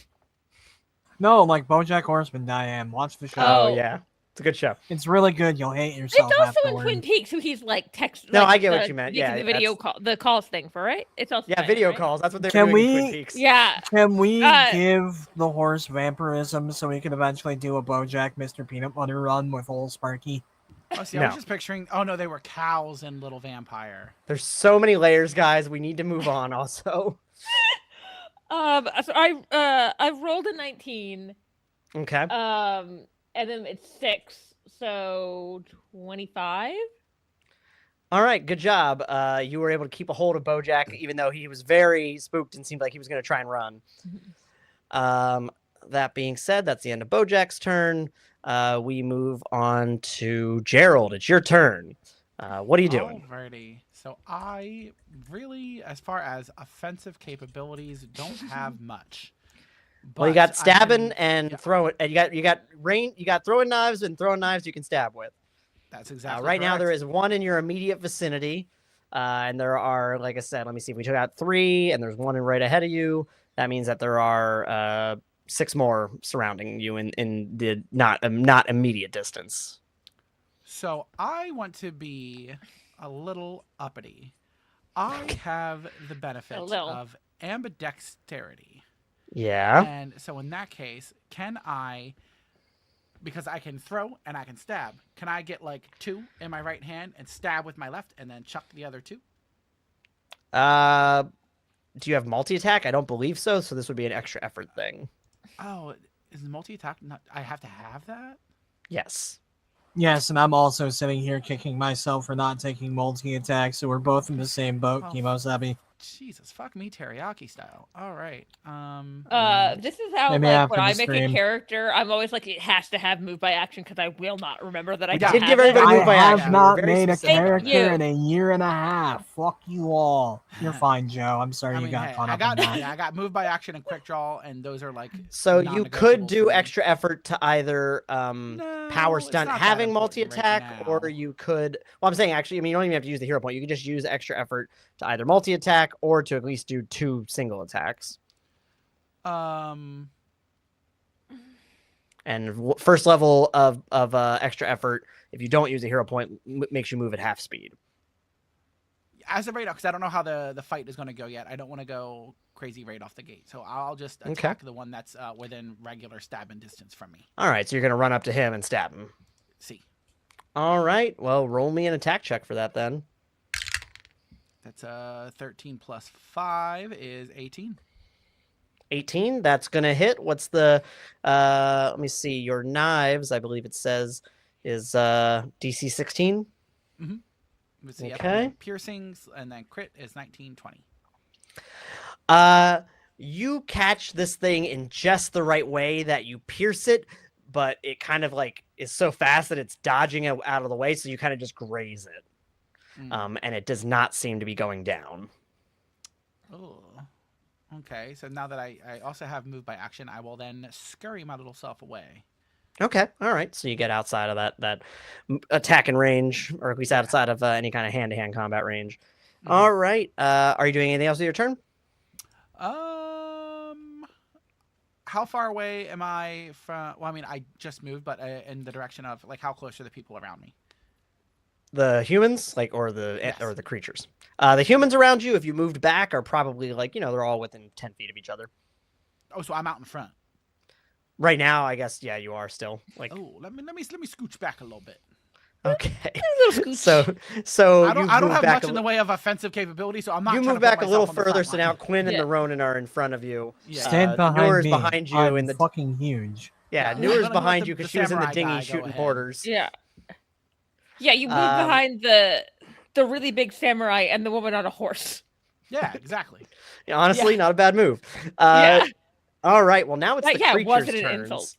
No, like BoJack Horseman, Diane. Watch the show. Oh, Oh. yeah. It's a good show. It's really good. You'll hate yourself It's also afterward. in Twin Peaks, who he's like text. No, like, I get what you meant. making Yeah, the video that's- call, the calls thing for right. It's also Yeah, Diane, video right? calls. That's what they're Can doing in Twin we- Peaks. Yeah. Can we Uh, give the horse vampirism so we can eventually do a BoJack Mr. Peanut Butter run with old Sparky? Oh, see, I No. was just picturing. Oh no, they were cows in Little Vampire. There's so many layers, guys. We need to move on also. So I rolled a 19. Okay. And then it's 6, so 25. All right, good job. You were able to keep a hold of Bojack, even though he was very spooked and seemed like he was going to try and run. That being said, that's the end of Bojack's turn. We move on to Gerald. It's your turn. What are you doing? Alrighty. So I really, as far as offensive capabilities, don't have much. Well, you But got stabbing I can- and yeah, throwing, and you got throwing knives and throwing knives you can stab with. That's exactly Right now, there correct. is 1 in your immediate vicinity, and there are, like I said, let me see. We took out 3, and there's 1 right ahead of you. That means that there are 6 more surrounding you in the not immediate distance. So I want to be a little uppity. I have the benefit little. of ambidexterity. Yeah. And so in that case, can I, because I can throw and I can stab, can I get like 2 in my right hand and stab with my left and then chuck the other 2? Do you have multi-attack? I don't believe so, so this would be an extra effort thing. Oh, is multi-attack not, I have to have that? Yes. Yes, and I'm also sitting here kicking myself for not taking multi-attack, so we're both in the same boat, Oh. Kimosabi. Jesus, fuck me teriyaki style. All right. This is how Maybe like after when I the make a stream. character, I'm always like it has to have move by action because I will not remember that I We don't did have give it. everybody I move by have action. not We're very made a specific. character you. in a year and a half. Fuck you all. You're fine, Joe. I'm sorry I you mean, got hey, caught I up got in that. I got move by action and quick draw, and those are like So you could non-negotiables do for me. extra effort to either No, power it's stunt not that having important multi-attack, right or now. you could. Well, I'm saying actually, I mean, you don't even have to use the hero point. You could just use extra effort to either multi-attack or to at least do 2 single attacks. Um, And first level of extra effort, if you don't use a hero point, makes you move at half speed. as of right now, because I don't know how the fight is going to go yet. I don't want to go crazy right off the gate, so I'll just Okay. attack the one that's within regular stabbing distance from me. All right, so you're gonna run up to him and stab him. See, All right, well, roll me an attack check for that then. that's 13 plus 5 is 18. 18, that's gonna hit. What's the let me see, your knives, I believe it says, is DC 16. Let's see, Okay. piercings, and then crit is 19, 20. You catch this thing in just the right way that you pierce it, but it kind of like is so fast that it's dodging it out of the way, so you kind of just graze it. And it does not seem to be going down. Oh, okay. So now that I also have move by action, I will then scurry my little self away. Okay, all right. So you get outside of that attacking range, or at least outside of any kind of hand-to-hand combat range. All right. Are you doing anything else with your turn? How far away am I from? Well, I mean, I just moved, but in the direction of like how close are the people around me? The humans, like, or Yes. the creatures. The humans around you, if you moved back, are probably like they're all within 10 feet of each other. Oh, so I'm out in front. Right now, I guess, yeah, you are still like. Oh, let me scooch back a little bit. Okay. little scooch. So I don't you have move back much in the way of offensive capability, so I'm not. You trying move to put back a little myself on the further, front so line. now Quinn and Yeah. the Ronin are in front of you. Yeah. Stand behind Newer's me. behind you I'm in the fucking huge. yeah, I'm Newer's gonna let behind the- you because the she was in the samurai dinghy guy go shooting ahead. porters. Yeah. Yeah, you move Um, behind the really big samurai and the woman on a horse. Yeah, exactly. Yeah, honestly, not a bad move. Yeah. All right. Well, now it's That- the yeah, creatures' wasn't an turns. insult.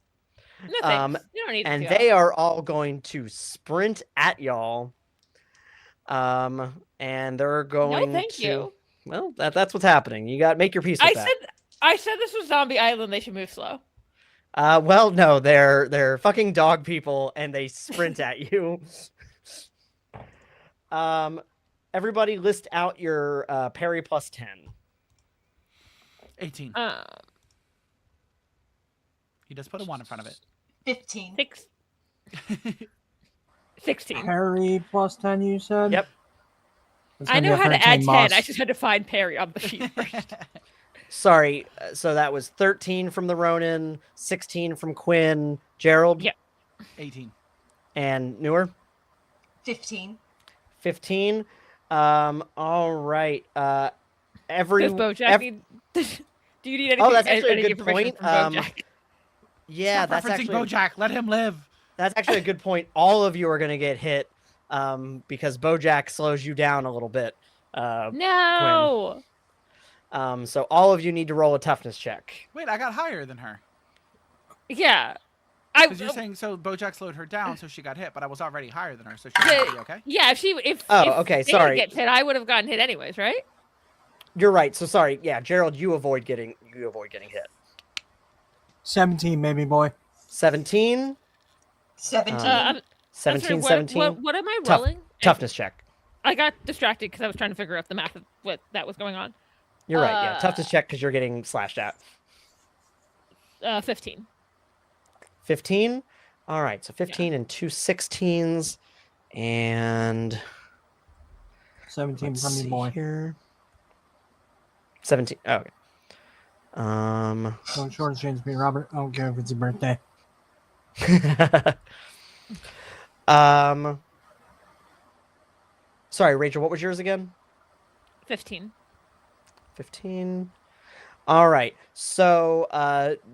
No thanks. You don't need And to. they are all going to sprint at y'all. And they're going No, thank to. you. Well, that's what's happening. You got make your peace with that. I said this was Zombie Island. They should move slow. Well, no, they're fucking dog people, and they sprint at you. Everybody list out your parry plus 10. 18. He just put a 1 in front of it. 15. 16. Parry plus 10, you said? Yep. It's I gonna know be a how to 13 add 10. moss. I just had to find parry on the sheet first. Sorry, so that was 13 from the Ronin, 16 from Quinn, Gerald, Yeah. 18. and Newer, 15. 15. All right. Does Bojack need... Do you need anything? Oh, that's actually a any good information point. from Bojack? Yeah, Stop that's referencing actually Bojack. Let him live. that's actually a good point. All of you are going to get hit because Bojack slows you down a little bit. No. So all of you need to roll a toughness check. Wait, I got higher than her. Yeah. Because you're saying so Bojack slowed her down, so she got hit, but I was already higher than her, so she would be okay. Yeah, if okay, if sorry. Dana gets hit, I would have gotten hit anyways, right? You're right. So sorry. Yeah, Gerald, you avoid getting hit. 17, maybe, boy. 17. 17. I'm 17, sorry, 17. What am I Tough- rolling? Toughness check. I got distracted because I was trying to figure out the math of what that was going on. You're right. Yeah, toughness Uh, check because you're getting slashed at. 15. 15. All right, so 15 and 2 16s, and 17 let's from see me, boy. here. 17. Oh, okay. Don't shortchange me, Robert. I don't care if it's your birthday. Sorry, Rachel. What was yours again? 15. 15. All right. So,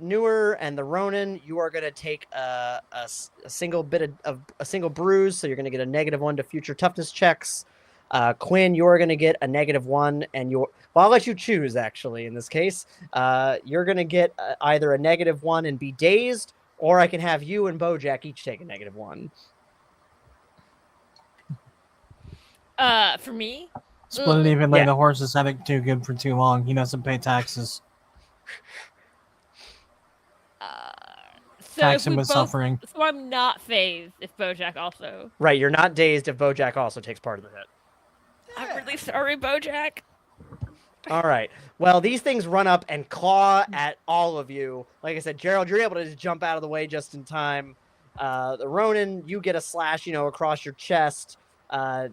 Newer and the Ronin, you are going to take a single bit of a single bruise, so you're going to get a -1 to future toughness checks. Quinn, you're going to get a -1, and well, I'll let you choose. Actually, in this case, you're going to get either a -1 and be dazed, or I can have you and Bojack each take a -1. For me, Split it evenly. Yeah. The horses haven't too good for too long. He doesn't pay taxes. so Tax if him we with both, suffering. so I'm not phased if Bojack also. Right, you're not dazed if Bojack also takes part of the hit. I'm really sorry, Bojack. All right. Well, these things run up and claw at all of you. Like I said, Gerald, you're able to just jump out of the way just in time. The Ronin, you get a slash, across your chest.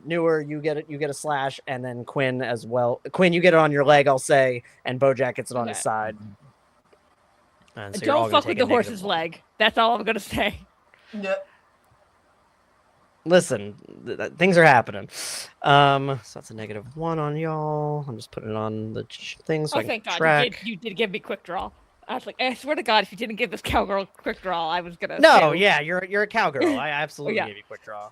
Newer, you get a slash, and then Quinn as well. Quinn, you get it on your leg, I'll say, and Bojack gets it on his Okay. side. And so you're all Don't gonna fuck take with a the horse's -1. leg. That's all I'm gonna say. No. Listen, things are happening. So that's a -1 on y'all. I'm just putting it on the thing so I can Thank God track. you did give me quick draw. I was like, I swear to God, if you didn't give this cowgirl quick draw, I was gonna. No, sue. yeah, you're a cowgirl. I absolutely yeah. gave you quick draw.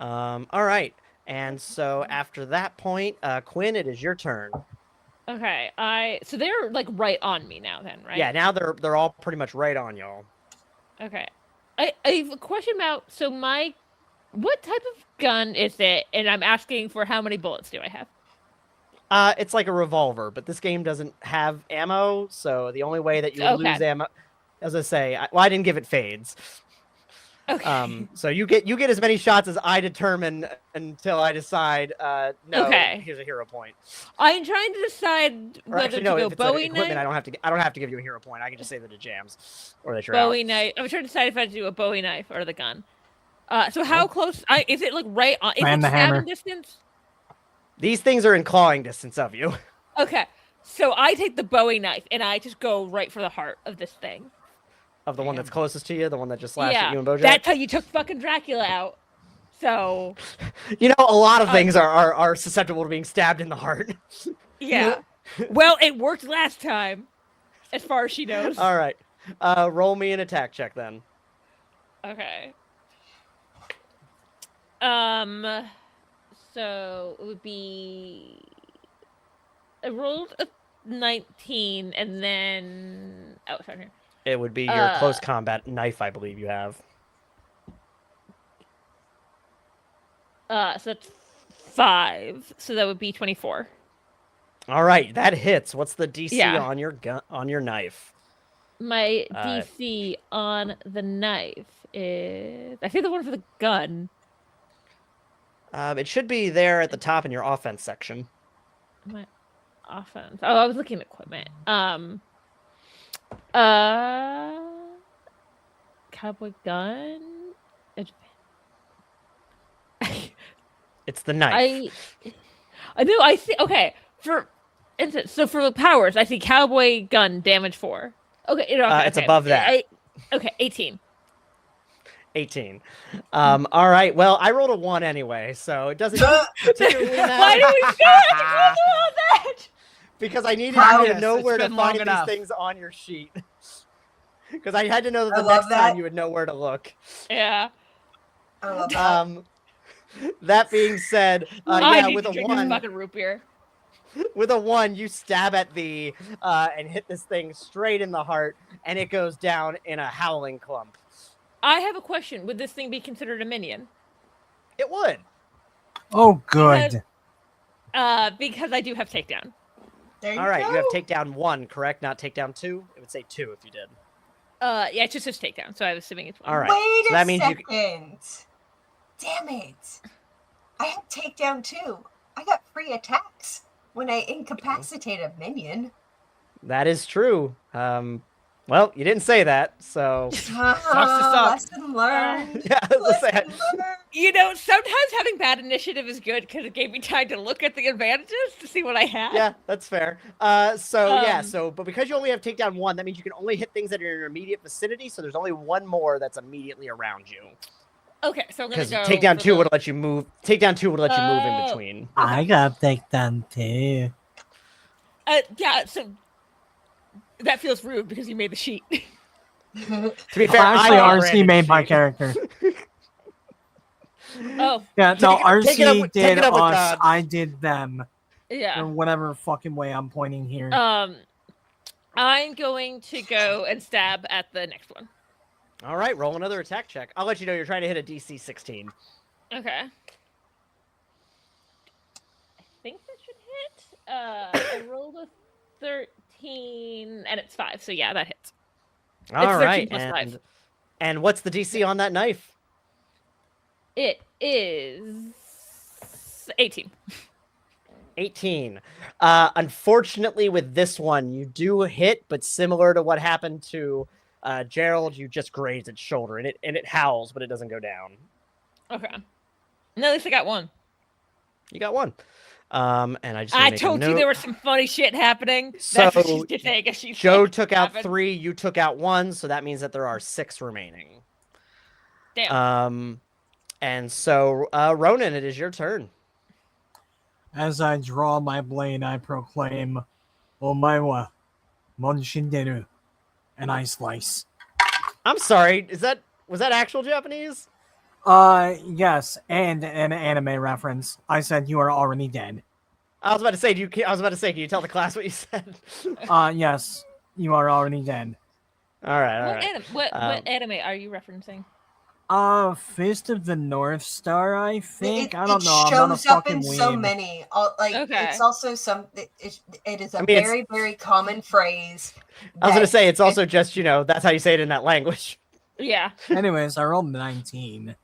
All right, and so after that point, Quinn, it is your turn. Okay, so they're like right on me now, then, right? Yeah, now they're all pretty much right on y'all. Okay, I have a question about what type of gun is it? And I'm asking for how many bullets do I have? It's like a revolver, but this game doesn't have ammo, so the only way that you would Okay. lose ammo, as I say, I didn't give it fades. Okay. So you get as many shots as I determine until I decide. No, Okay. here's a hero point. I'm trying to decide Or whether actually, to no, go if it's Bowie equipment, knife. I don't have to give you a hero point. I can just say that it jams or that you're Bowie out. knife. I'm trying to decide if I do a Bowie knife or the gun. So how close? Is it like right on? Is And it the hammer. stabbing distance? These things are in clawing distance of you. Okay. So I take the Bowie knife and I just go right for the heart of this thing. Of the one that's closest to you, the one that just slashed Yeah, at you and Bojack. that's how you took fucking Dracula out. So A lot of things are susceptible to being stabbed in the heart. yeah. Well, it worked last time, as far as she knows. All right. Roll me an attack check then. Okay. So it would be. I rolled a 19, and then sorry. Here. It would be your close combat knife, I believe you have. So that's 5. So that would be 24. All right, that hits. What's the DC Yeah. on your gun on your knife? My DC on the knife is. I think the one for the gun. It should be there at the top in your offense section. My offense. Oh, I was looking at equipment. Cowboy gun. It's the knife. I know. I see. Okay, for instance, so for the powers, I see cowboy gun damage 4. Okay, It's above that. Okay, 18. 18. All right. Well, I rolled a 1 anyway, so it doesn't particularly matter. Why do we have all that? Because I needed Wow, you to yes, know it's where to been long find these enough. things on your sheet. Because I had to know that I the love next that. time you would know where to look. Yeah. I love that. That being said, I yeah, need with to a drink this 1, fucking root beer. with a 1, you stab at and hit this thing straight in the heart, and it goes down in a howling clump. I have a question. Would this thing be considered a minion? It would. Oh, good. Because I do have takedown. There All right, go. you have takedown 1, correct? Not takedown 2? It would say 2 if you did. Yeah, it just says takedown, so I was assuming it's 1. All right. Wait so a that means second. you. Damn it. I have takedown too. I got free attacks when I incapacitate a minion. That is true. Well, you didn't say that, so suck. Lesson learned. yeah. Let's say Lesson learned. You know, sometimes having bad initiative is good because it gave me time to look at the advantages to see what I had. yeah, that's fair. But because you only have takedown 1, that means you can only hit things that are in your immediate vicinity. So there's only one more that's immediately around you. Okay, so I'm gonna Because go. takedown for 2 the- would let you move. Takedown 2 would let you move in Oh. between. I got takedown too. Yeah, so that feels rude because you made the sheet. To be fair, Actually, I RC made my character. Oh, Yeah, no, Take it up RC with- take did it up with us. God. I did them. yeah. Or whatever fucking way I'm pointing here. I'm going to go and stab at the next one. All right, roll another attack check. I'll let you know you're trying to hit a DC 16. Okay. I think that should hit. I rolled a 13, and it's 5, so yeah, that hits. All 13 right, plus 5. and what's the DC on that knife? It is 18. 18. Unfortunately, with this one, you do hit, but similar to what happened to Gerald, you just graze its shoulder, and it howls, but it doesn't go down. Okay. No, at least I got one. You got one. And I just. I told you there was some funny shit happening. So, That's what she's just saying. She's Joe like, took out happened. 3. You took out 1, so that means that there are 6 remaining. Damn. And so Ronan, it is your turn. As I draw my blade, I proclaim, Omaiwa, Monshinderu, and I slice. I'm sorry. Was that actual Japanese? Yes, and an anime reference. I said you are already dead. I was about to say, can you tell the class what you said? Yes, you are already dead. All right. What anime are you referencing? Fist of the North Star, I think. I don't it know. I'm not a shows up fucking in so weeb. many. Okay. It's also it is a I mean, it's- very, very common phrase. I was gonna that- say it's also just that's how you say it in that language. Yeah. Anyways, I rolled 19.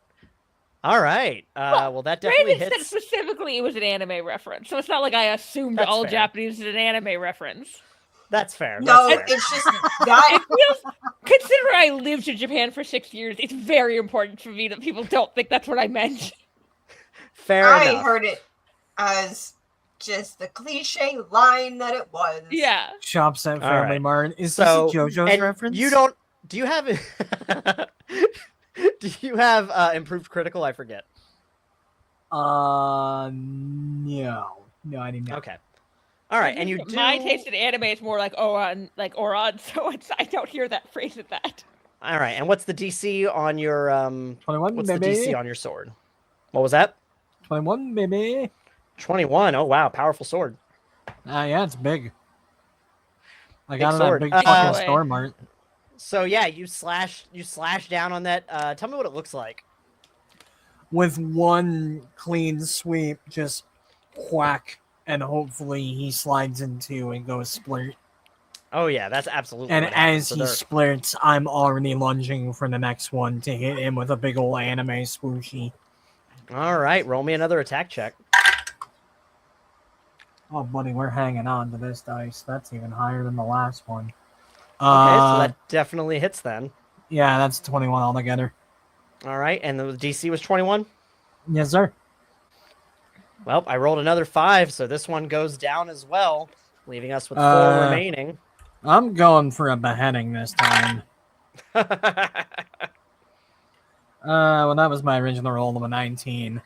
All right. Well, that definitely Brandon said hits. specifically it was an anime reference, so it's not like I assumed That's all fair. Japanese is an anime reference. That's fair. No, That's fair. it's just that. Considering I lived in Japan for 6 years, it's very important for me that people don't think that's what I meant. Fair I enough. heard it as just the cliche line that it was. Yeah. Shops at All Family right. Mart. Is So, this a JoJo's and reference? you don't. Do you have? Do you have improved critical? I forget. No, I didn't. Okay. All right, and you do. My taste in anime is more like Oran, so I don't hear that phrase at that. All right, and what's the DC on your 21, What's baby. the DC on your sword? What was that? 21, baby. 21. Oh wow, powerful sword. Yeah, it's big. I got it sword. at big Uh, fucking Store Mart. So yeah, you slash down on that. Tell me what it looks like. With one clean sweep, just whack, and hopefully he slides into and goes splurt. Oh yeah, that's absolutely. And what happens. as So he there- splurts, I'm already lunging for the next one to hit him with a big old anime swooshy. All right, roll me another attack check. Oh, buddy, we're hanging on to this dice. That's even higher than the last one. Okay, so that definitely hits then. Yeah, that's 21 altogether. All right, and the DC was 21. Yes, sir. Well, I rolled another 5, so this one goes down as well, leaving us with 4 remaining. I'm going for a beheading this time. Well, that was my original roll of a 19.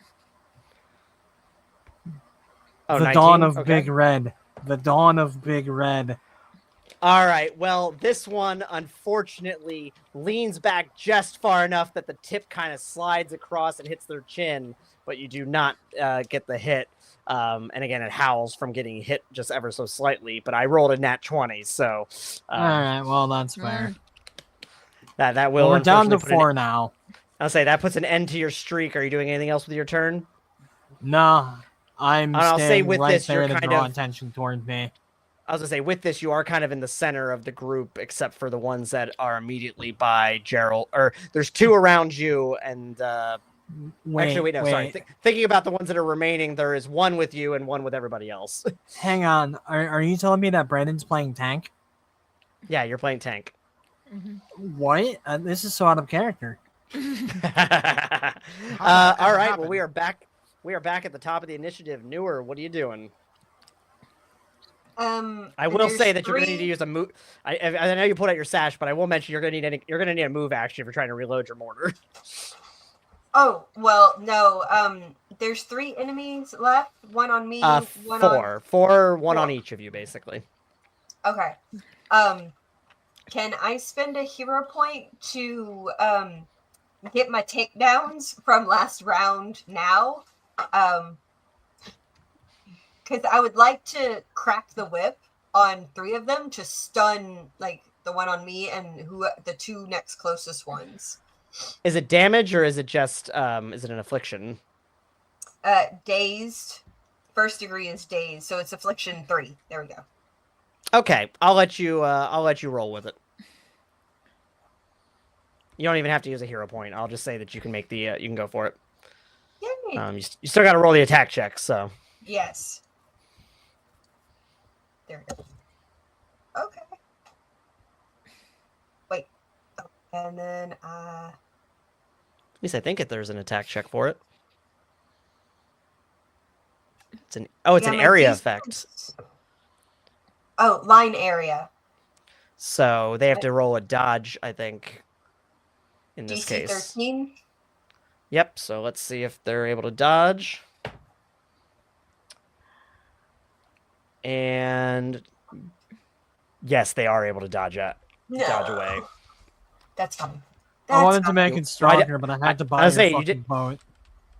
Oh, the 19? dawn of Okay. Big Red. The dawn of Big Red. All right, well, this one unfortunately leans back just far enough that the tip kind of slides across and hits their chin, but you do not get the hit. And again, it howls from getting hit just ever so slightly, but I rolled a nat 20, so All right, well, that's fair. that will. Well, we're down to unfortunately put 4 now. I'll say that puts an end to your streak. Are you doing anything else with your turn? No, I'm I'll say staying with right this, there you're to kind draw of- attention toward me. I was gonna say with this, you are kind of in the center of the group, except for the ones that are immediately by Gerald. Or there's 2 around you, and Wait, sorry. Thinking about the ones that are remaining, there is 1 with you and 1 with everybody else. Hang on. Are you telling me that Brandon's playing tank? Yeah, you're playing tank. What? This is so out of character. All that right. happen? Well, we are back. We are back at the top of the initiative. Newer, what are you doing? I will say that you're going to need to use a move. I know you pulled out your sash, but I will mention you're going to need a move action if you're trying to reload your mortar. Oh, well, no. There's 3 enemies left. One on me, one one on each of you, basically. Okay. Can I spend a hero point to get my takedowns from last round now? Because I would like to crack the whip on 3 of them to stun, like, the one on me and the 2 next closest ones. Is it damage or is it just is it an affliction? Dazed. First degree is dazed, so it's affliction 3. There we go. Okay, I'll let you roll with it. You don't even have to use a hero point. I'll just say that you can make the you can go for it. Yay. You still got to roll the attack check, so. Yes. There we go. Okay. Wait. Oh, and then At least I think there's an attack check for it. It's an area effect. Oh, line area. So they have to roll a dodge, I think. In this DC case. 13. Yep. So let's see if they're able to dodge. And yes, they are able to dodge away. That's fine. I wanted to make it stronger, but I had to buy a fucking boat.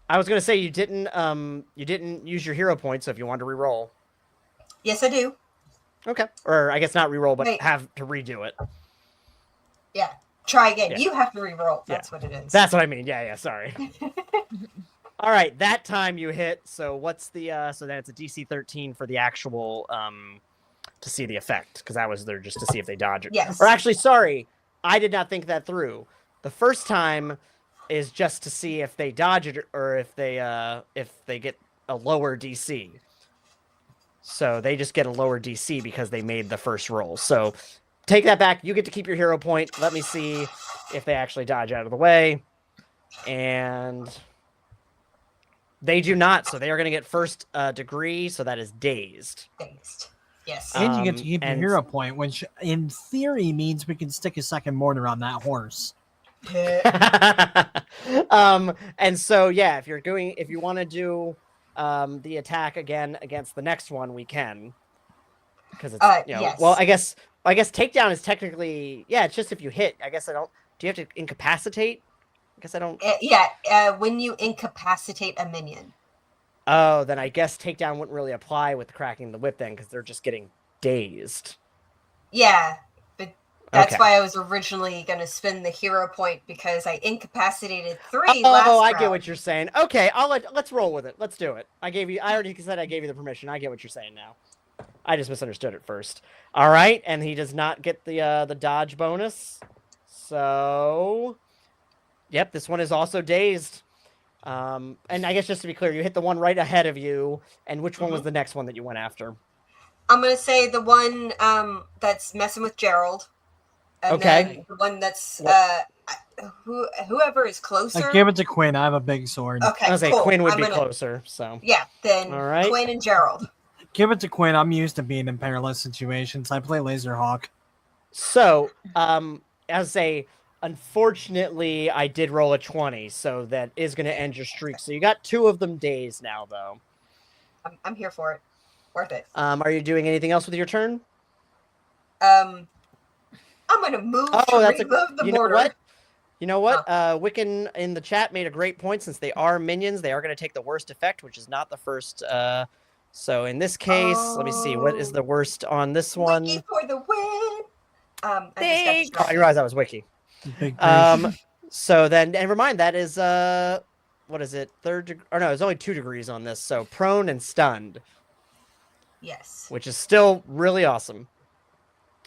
I was gonna say you didn't use your hero point, so if you wanted to re-roll. Yes, I do. Okay. Or I guess not re-roll, but have to redo it. Yeah. Try again. Yeah. You have to re-roll. That's what it is. That's what I mean. Yeah, sorry. All right, that time you hit. So what's the so then it's a DC 13 for the actual to see the effect, because that was there just to see if they dodge it. Yes. Or actually, sorry, I did not think that through. The first time is just to see if they dodge it or if they get a lower DC. So they just get a lower DC because they made the first roll. So take that back. You get to keep your hero point. Let me see if they actually dodge out of the way. And they do not. So they are going to get first degree. So that is dazed. Dazed. Yes. And you get to keep your hero point, which in theory means we can stick a second mortar on that horse. And so, yeah, if you want to do the attack again against the next one, we can. Because it's, yes. Well, I guess takedown is technically, it's just if you hit. I guess I don't. Do you have to incapacitate? I guess I don't. When you incapacitate a minion. Oh, then I guess takedown wouldn't really apply with cracking the whip then, because they're just getting dazed. Yeah, but that's why I was originally going to spend the hero point, because I incapacitated 3 last round. I get what you're saying. Okay, let's roll with it. Let's do it. I already said I gave you the permission. I get what you're saying now. I just misunderstood it first. All right, and he does not get the dodge bonus. So, yep, this one is also dazed. And I guess just to be clear, you hit the one right ahead of you, and which one was the next one that you went after? I'm going to say the one that's messing with Gerald. And then the one that's whoever is closer. I give it to Quinn. I have a big sword. Okay, I was going to say Quinn would be closer, so. Yeah, then all right. Quinn and Gerald. Give it to Quinn. I'm used to being in perilous situations. I play Laserhawk. So, as unfortunately, I did roll a 20, so that is going to end your streak. So you got 2 of them dazed now, though. I'm here for it. Worth it. Are you doing anything else with your turn? I'm going to move to reload the mortar. You know what? Wiccan in the chat made a great point. Since they are minions, they are going to take the worst effect, which is not the first. So in this case, let me see. What is the worst on this one? Wiki for the win! I realized that was Wiki. So then, and remind that is what is it? 3rd degree? Or no, it's only 2 degrees on this. So prone and stunned. Yes. Which is still really awesome.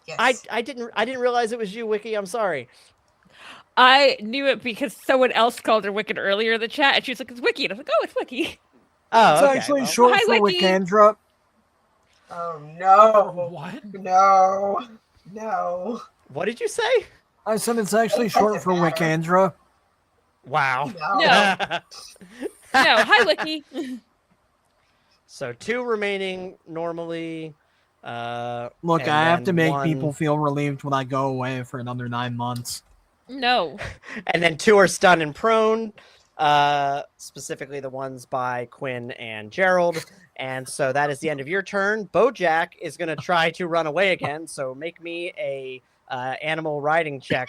Yes. I didn't realize it was you, Wiki. I'm sorry. I knew it because someone else called her Wicked earlier in the chat, and she was like, "It's Wiki," and I was like, "Oh, it's Wiki." Oh, it's actually short for Wicandra. Oh no! What? No. No. What did you say? I said it's actually It short doesn't for matter. Wicandra. Wow. No. No. No, hi Wiki. So 2 remaining normally. Look, and I have then to make 1 people feel relieved when I go away for another 9 months. No. And then 2 are stunned and prone. Specifically the ones by Quinn and Gerald. And so that is the end of your turn. Bojack is going to try to run away again. So make me a animal riding check,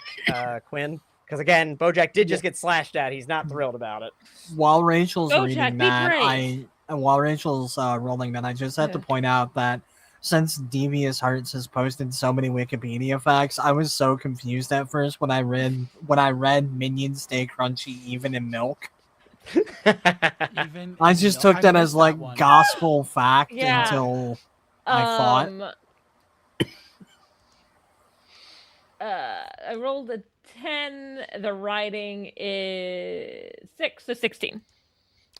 Quinn. Because again, Bojack did just get slashed at. He's not thrilled about it. While Rachel's Bojack, reading be that, brave. while Rachel's rolling that, I just have to Yeah. point out that since Devious Hearts has posted so many Wikipedia facts, I was so confused at first when I read minions stay crunchy even in milk. Even I in just milk- took that missed as like one. gospel fact Yeah. until I fought. I rolled a 10. The riding is 6, so 16.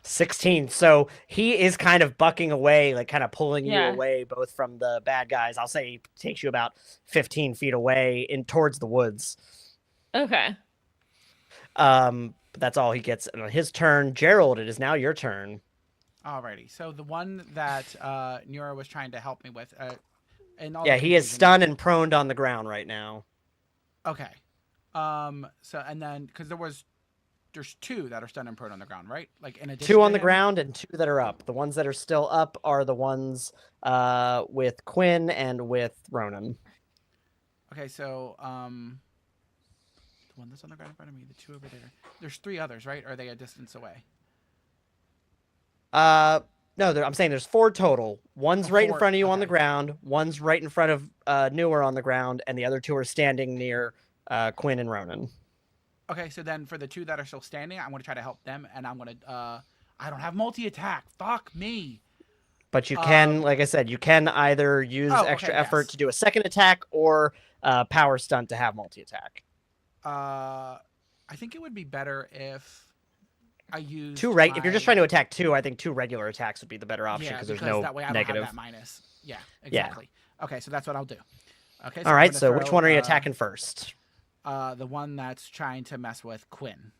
16. So he is kind of bucking away, like kind of pulling you Yeah. away, both from the bad guys. I'll say he takes you about 15 feet away in towards the woods. Okay. But that's all he gets on his turn. Gerald, it is now your turn. Alrighty. So the one that Nura was trying to help me with. And all Yeah, the he is confusion- stunned and proned on the ground right now. Okay. So and then because there's 2 that are stunned and prone on the ground, right? Like in addition. 2 to on the him? ground and 2 that are up. The ones that are still up are the ones with Quinn and with Ronan. Okay, so the one that's on the ground in front of me, the 2 over there. There's 3 others, right? Or are they a distance away? No, I'm saying there's 4 total. One's Oh, right in 4, front of you on the okay. ground. One's right in front of Newer on the ground, and the other 2 are standing near Quinn and Ronan. Okay, so then for the 2 that are still standing, I'm gonna try to help them, and I'm gonna I don't have multi-attack. Fuck me. But you can, Um, like I said, you can either use Oh, extra okay, effort yes. to do a second attack or power stunt to have multi-attack. I think it would be better if I use 2 if you're just trying to attack 2, I think 2 regular attacks would be the better option because there's no that way I negative. don't have that minus. Yeah, exactly. Okay, so that's what I'll do. Okay. All I'm right, gonna so which throw, one are you attacking first? The one that's trying to mess with Quinn.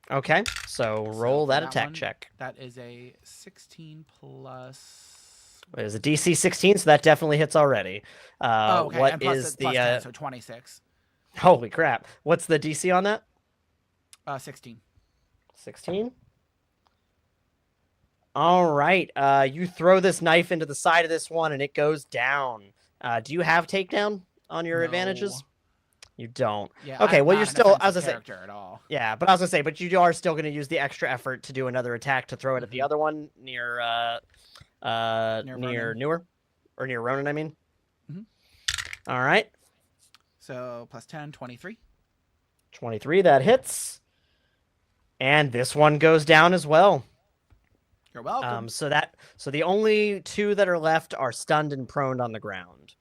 Okay, so roll for that that attack one- check. That is a 16 plus. It is a DC 16, so that definitely hits already. Okay, What and plus is plus the 10, so 26. holy crap? What's the DC on that? 16. 16. All right. You throw this knife into the side of this one, and it goes down. Do you have takedown on your advantages? No. You don't. Yeah. Okay, I'm well, not you're an still- I was offensive gonna say- character at all. Yeah, but I was gonna say, but you are still gonna use the extra effort to do another attack to throw it at the Mhm. other one near Ronan. Newer, or near Ronan. I mean. Mhm. All right. So plus 10, 23. 23. That hits. And this one goes down as well. You're welcome. So the only 2 that are left are stunned and prone on the ground.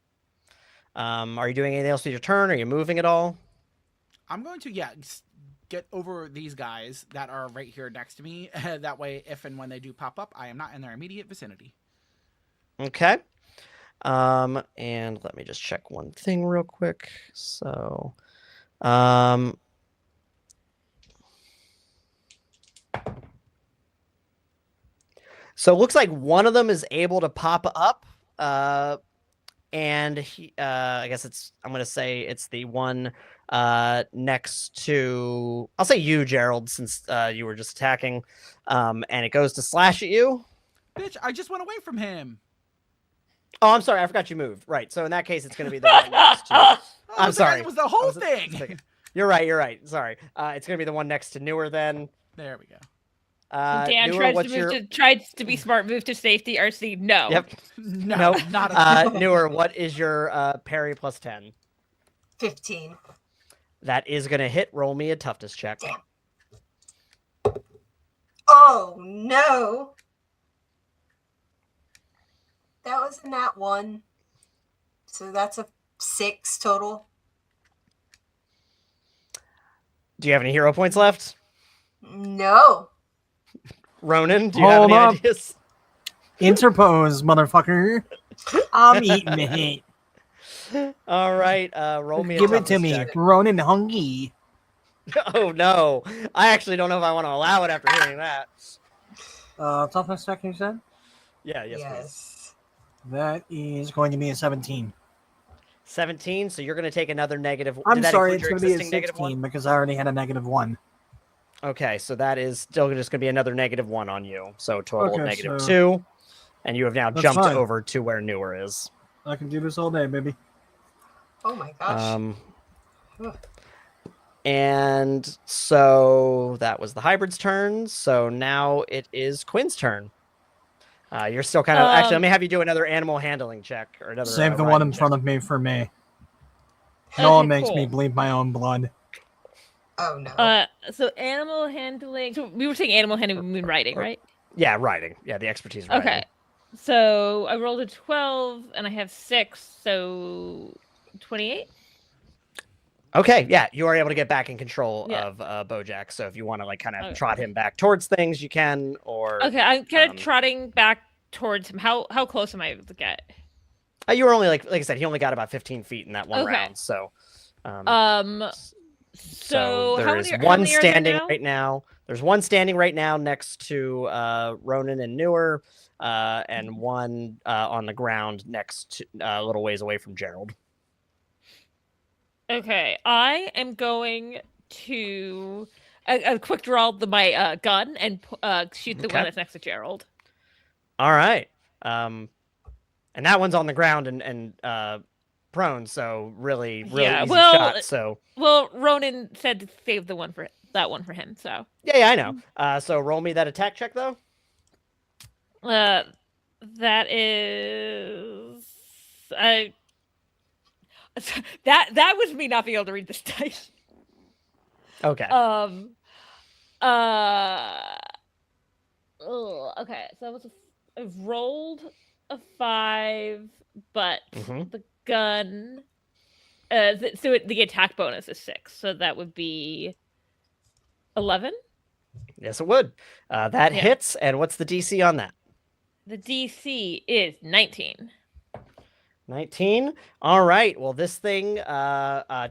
Are you doing anything else with your turn? Are you moving at all? I'm going to get over these guys that are right here next to me. That way, if and when they do pop up, I am not in their immediate vicinity. Okay. And let me just check one thing real quick. So, so it looks like one of them is able to pop up. And he, I guess I'm going to say it's the one next to, I'll say you, Gerald, since you were just attacking. And it goes to slash at you. Bitch, I just went away from him. Oh, I'm sorry. I forgot you moved. Right. So in that case, it's going to be the one next to. Oh, I'm sorry. It was the whole I was thing. mistaken. You're right. You're right. Sorry. It's going to be the one next to Newer then. There we go. Dan Newer, tries what's to move your... to tried to be smart, move to safety. RC, no. Yep. No, Nope. not at all. Newer, what is your parry plus 10? 15. That is going to hit. Roll me a toughness check. Damn. Oh, no. That was a nat 1. So that's a 6 total. Do you have any hero points left? No. Ronan, do you have Hold any up. ideas? Interpose, motherfucker. I'm eating it. All right, roll me a Give it to toughness me, check. Ronin Hungy. Oh no, I actually don't know if I want to allow it after hearing that. Toughness check, you said? Yeah, yes, please. That is going to be a 17. 17. So you're going to take another negative. I'm Did that sorry, include it's your going to be a existing negative 16 one? because I already had a -1. Okay, so that is still just going to be another -1 on you. So total of Okay, so- -2, and you have now That's jumped fine. over to where Newer is. I can do this all day, baby. Oh my gosh. And so that was the hybrid's turn. So now it is Quinn's turn. You're still kind of actually. Let me have you do another animal handling check or another. Save the one riding in check. front of me for me. Okay, No one makes cool. me bleed my own blood. Oh no. So animal handling. So we were saying animal handling, we mean riding, right? Yeah, riding. Yeah, the expertise riding. Okay. So I rolled a 12 and I have 6, so 28. Okay, yeah, you are able to get back in control Yeah. of Bojack. So if you want to like kind of Okay. trot him back towards things, you can. Or Okay, I'm kind of um, trotting back towards him. How close am I able to get? you were only like I said, he only got about 15 feet in that one Okay. round. So, so So there how is many, how one many are there standing now? right now. There's one standing right now next to Ronan and Newer, and one on the ground next to a little ways away from Gerald. Okay, I am going to a quick draw my gun and shoot the Okay. one that's next to Gerald. All right. And that one's on the ground and prone, so really Yeah, easy well, shot. So Well, Ronan said to save that one for him. So yeah, I know. So roll me that attack check though. that is that was me not being able to read this dice. Okay. Okay, so I rolled a 5, but Mhm. the gun. The attack bonus is 6, so that would be 11. Yes, it would. That Yeah. hits. And what's the DC on that? The DC is 19. 19. All right. Well, this thing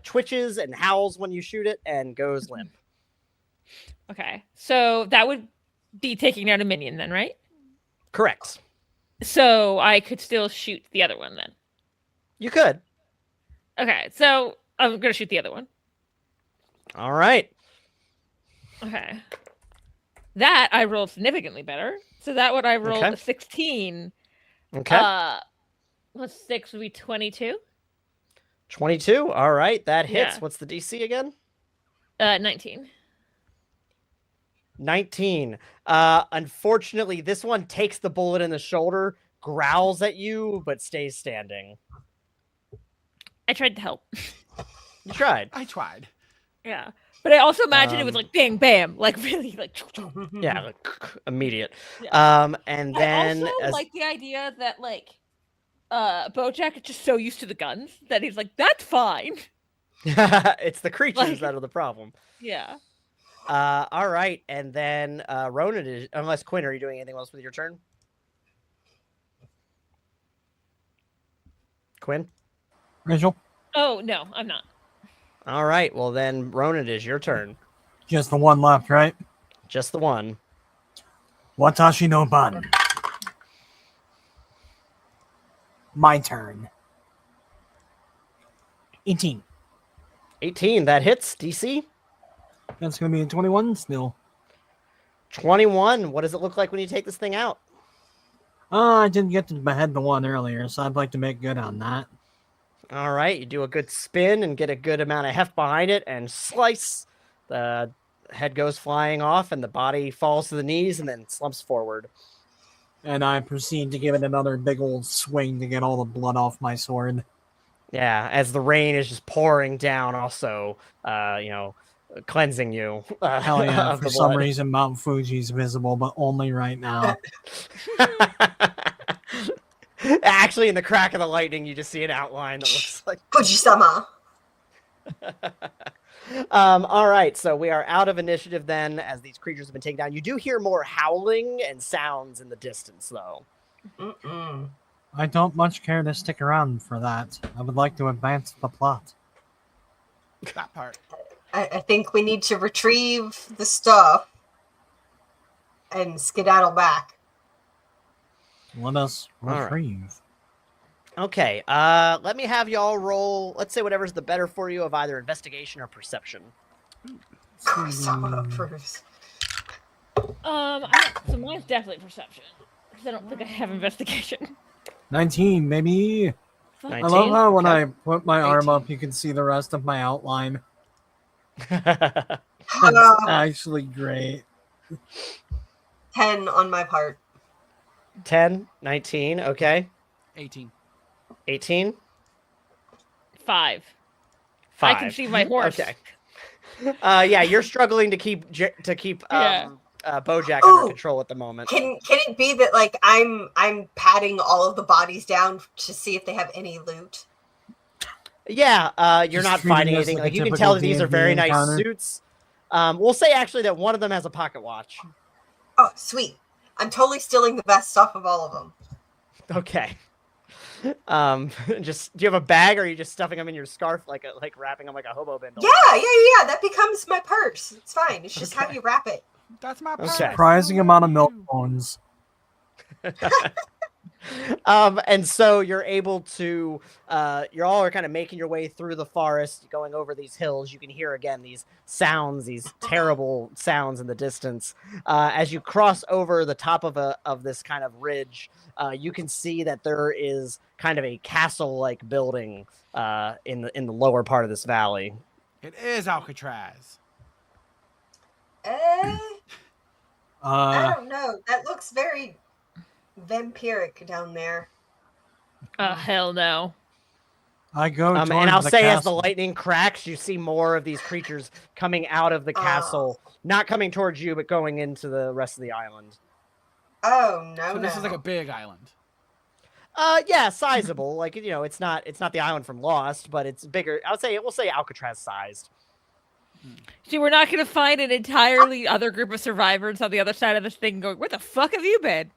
twitches and howls when you shoot it and goes limp. Okay, so that would be taking down a minion then, right? Correct. So I could still shoot the other one then. You could. Okay, so I'm gonna shoot the other one. All right. Okay. That I rolled significantly better. So that one I rolled Okay. a 16. Okay. Plus 6 would be 22. 22. All right. That hits. Yeah. What's the DC again? 19. 19. Unfortunately, this one takes the bullet in the shoulder, growls at you, but stays standing. I tried to help. You tried. I tried. Yeah. But I also imagine it was Um, like bang bam, like really like Yeah, like, immediate. Yeah. And then I also like the idea that like Bojack is just so used to the guns that he's like, that's fine. it's the creatures Like- that are the problem. Yeah. All right, and then Ronan is. Unless Quinn, are you doing anything else with your turn? Quinn. Rachel, Oh no, I'm not. All right, well then, Ronan, it is your turn. just the one left, right? Just the one. Watashi no Ban. My turn. 18. 18. That hits. DC. That's going to be a 21 still. 21. What does it look like when you take this thing out? I didn't get to behead the one earlier, so I'd like to make good on that. All right, you do a good spin and get a good amount of heft behind it, and slice. The head goes flying off, and the body falls to the knees and then slumps forward. And I proceed to give it another big old swing to get all the blood off my sword. Yeah, as the rain is just pouring down, also, cleansing you. Hell yeah, of for the some blood. reason Mount Fuji's visible, but only right now. Actually, in the crack of the lightning, you just see an outline that looks like. Fuji-sama. All right, so we are out of initiative then, as these creatures have been taken down. You do hear more howling and sounds in the distance, though. Mm-mm. I don't much care to stick around for that. I would like to advance the plot. That part. I think we need to retrieve the stuff and skedaddle back. Let us All right. retrieve. Okay, let me have y'all roll, let's say whatever's the better for you of either investigation or perception. Someone approves. So mine's definitely perception. Because I don't think I have investigation. 19, maybe. Fuck. 19? I love how when Okay. I put my arm 18. up, you can see the rest of my outline. Uh, That's actually great. 10 on my part. 10, 19, okay. 18. 18? 5. 5. I can see my horse. Okay. Yeah, you're struggling to keep Yeah. Bojack Ooh. under control at the moment. Can it be that like I'm patting all of the bodies down to see if they have any loot? Yeah, you're Just not treating fighting this anything. like a Like you can typical tell that these are D&D very nice encounter. suits. We'll say actually that one of them has a pocket watch. Oh, sweet. I'm totally stealing the best stuff of all of them. Okay. Just do you have a bag, or are you just stuffing them in your scarf, like wrapping them like a hobo bindle? Yeah. That becomes my purse. It's fine. It's just how Okay. you wrap it. That's my Okay. purse. Surprising amount of milk bones. And so you're able to, you're all are kind of making your way through the forest, going over these hills. You can hear again these sounds, these terrible sounds in the distance. As you cross over the top of this kind of ridge, you can see that there is kind of a castle-like building in the lower part of this valley. It is Alcatraz. I Uh, don't know. That looks very vampiric down there. Oh, hell no. I go towards And I'll the say, as the castle. lightning cracks, you see more of these creatures coming out of the castle, not coming towards you, but going into the rest of the island. Oh no! So this no. is like a big island. Yeah, sizable. Like, it's not the island from Lost, but it's bigger. We'll say Alcatraz sized. See, we're not going to find an entirely other group of survivors on the other side of this thing going, where the fuck have you been?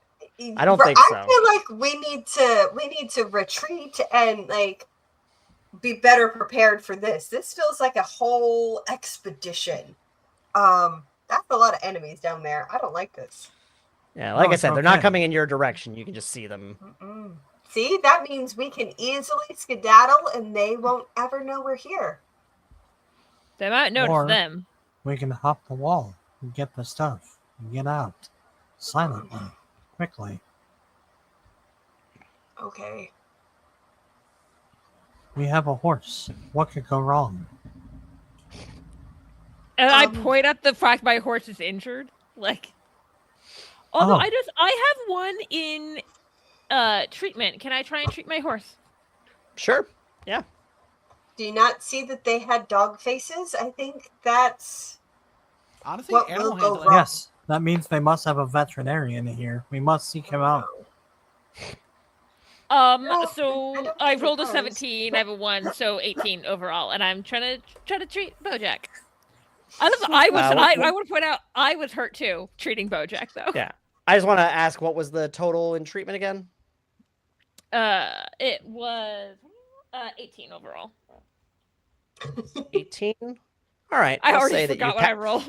I don't think so. I feel like we need to retreat and like be better prepared for this. This feels like a whole expedition. That's a lot of enemies down there. I don't like this. Yeah, like Oh, I it's said, they're not okay. coming in your direction. You can just see them. Mm-mm. See, that means we can easily skedaddle and they won't ever know we're here. They might notice Or- them. We can hop the wall and get the stuff and get out. Silently. Quickly. Okay. We have a horse. What could go wrong? And I Um, point at the fact my horse is injured. Like, although Oh. I have one in treatment. Can I try and treat my horse? Sure. Yeah. Do you not see that they had dog faces? I think that's Honestly, What animal will go handling. wrong? Yes, that means they must have a veterinarian here. We must seek him out. Well, I So don't I think it rolled a does. 17. I have a 1, so 18 overall, and I'm trying to treat Bojack. I want to point out I was hurt too treating Bojack though. Yeah. I just want to ask, what was the total in treatment again? It was 18 overall. 18. All right. I I'll already say that forgot you what I rolled.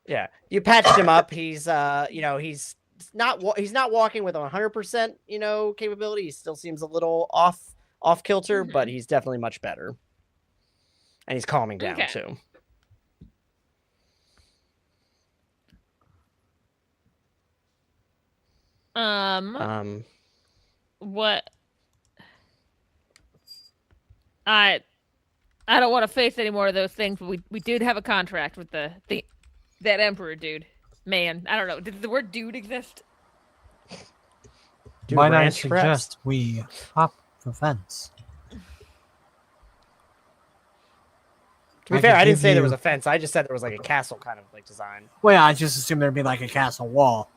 Yeah, you patched him up. He's he's not walking with 100% capability. He still seems a little off kilter, but he's definitely much better, and he's calming down Okay. too. What? I don't want to face any more of those things, but we did have a contract with that emperor dude. Man, I don't know. Did the word "dude" exist? Dude Might I Ranch, perhaps? suggest we hop the fence? To be I fair, could I didn't give say there you- was a fence. I just said there was like a castle kind of like design. Well, yeah, I just assumed there'd be like a castle wall.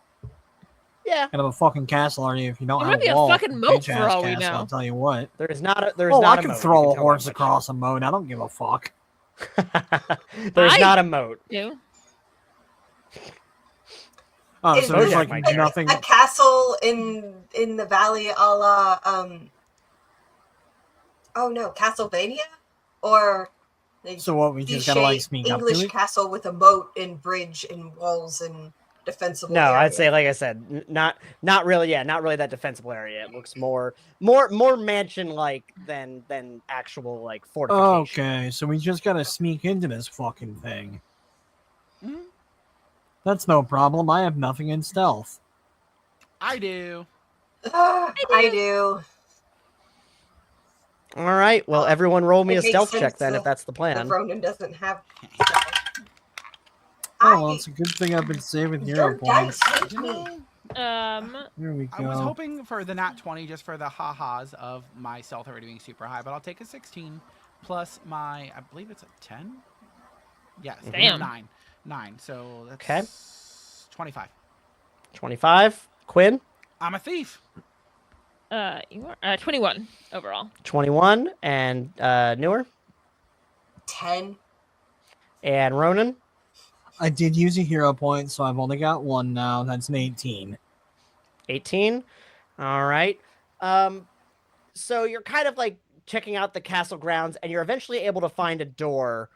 Yeah, Kind of a fucking castle, or if you don't There have might be a wall, fucking moat bitch-ass for all we castle, know. I'll tell you what. there's not a Oh, I moat. can You throw a tell horse that across a moat. I don't give a fuck. much. There's I- not a moat. You? Oh, Is so there's Bojack like might care. nothing. a castle in the valley a la oh no, Castlevania? Or like, So what? We just gotta like cliche sneak up English to it. castle with a moat and bridge and walls and defensible No, area. I'd say, like I said, not really. Yeah, not really that defensible area. It looks more mansion like than actual like fortification. Okay, so we just gotta sneak into this fucking thing. Mhm. That's no problem. I have nothing in stealth. I do. I do. All right. Well, everyone, roll me It a makes stealth sense check then, that if that's the The plan. Ronin doesn't have. Oh, well, it's a good thing I've been saving hero Your dice points. hate You me. know, Here we I was go. hoping for the nat 20 just for the ha-has of my stealth already being super high, but I'll take a 16 plus my, I believe it's a 10? Yes, Damn. 9. 9, so that's Okay. 25. 25. Quinn, I'm a thief. You are 21 overall. 21, and Newer 10. and Ronan. I did use a hero point, so I've only got one now. That's an 18. 18. All right. So you're kind of like checking out the castle grounds, and you're eventually able to find a door.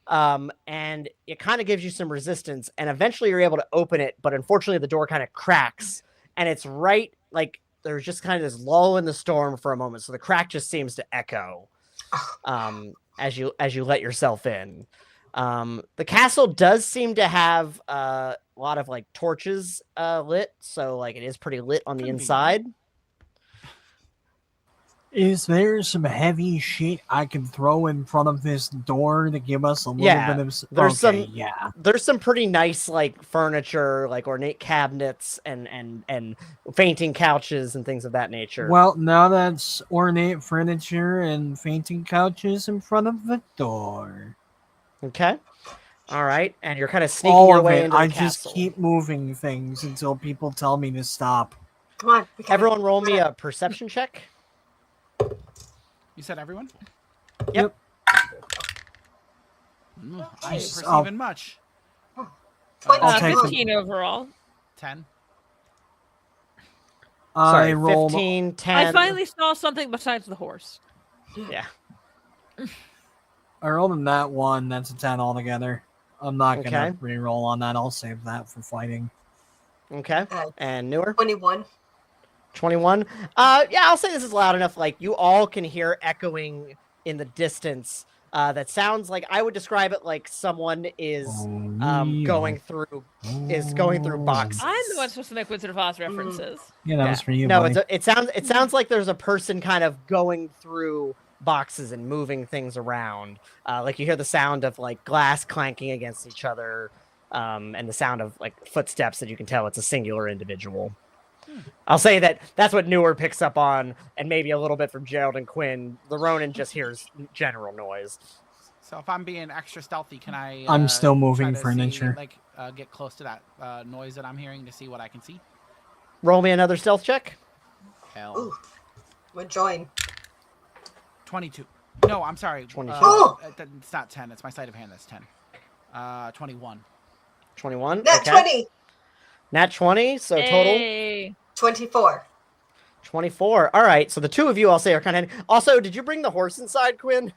And it kind of gives you some resistance, and eventually you're able to open it, but unfortunately the door kind of cracks, and it's right like there's just kind of this lull in the storm for a moment. So the crack just seems to echo as you let yourself in. The castle does seem to have a lot of like torches lit, so like it is pretty lit on the Convenient. inside. Is there some heavy shit I can throw in front of this door to give us a little Yeah, bit of... there's okay, some- yeah. There's some pretty nice like furniture, like ornate cabinets and fainting couches and things of that nature. Well, now that's ornate furniture and fainting couches in front of the door. Okay. All right, and you're kind of sneaking All your of way it. into I the just castle. keep moving things until people tell me to stop. Come on. we gotta- Everyone, roll me a perception check. You said everyone? Yep. I ain't Jesus. perceiving much. 20. I'll take 15 overall. 10. Sorry, I rolled... 15, 10. I finally saw something besides the horse. Yeah. I rolled in that one. That's a 10 altogether. I'm not going Okay. to re-roll on that. I'll save that for fighting. Okay. And Newer, 21. 21. Yeah, I'll say this is loud enough. Like you all can hear echoing in the distance. That sounds like I would describe it like someone is going through boxes. I'm the one supposed to make Wizard of Oz references. Yeah, that was for you, No, buddy. it sounds like there's a person kind of going through boxes and moving things around. Like you hear the sound of like glass clanking against each other, and the sound of like footsteps that you can tell it's a singular individual. I'll say that's what Newer picks up on, and maybe a little bit from Gerald and Quinn. The Ronin just hears general noise. So if I'm being extra stealthy, can I... I'm still moving try to furniture. See, get close to that noise that I'm hearing to see what I can see? Roll me another stealth check. Hell. Ooh. We'll join. 22. No, I'm sorry. 22. Oh! It's not 10. It's my sleight of hand that's 10. 21. 21. Nat Okay. 20. Nat 20. So total Hey. 24. 24. All right. So the two of you, I'll say, are kind of. Also, did you bring the horse inside, Quinn?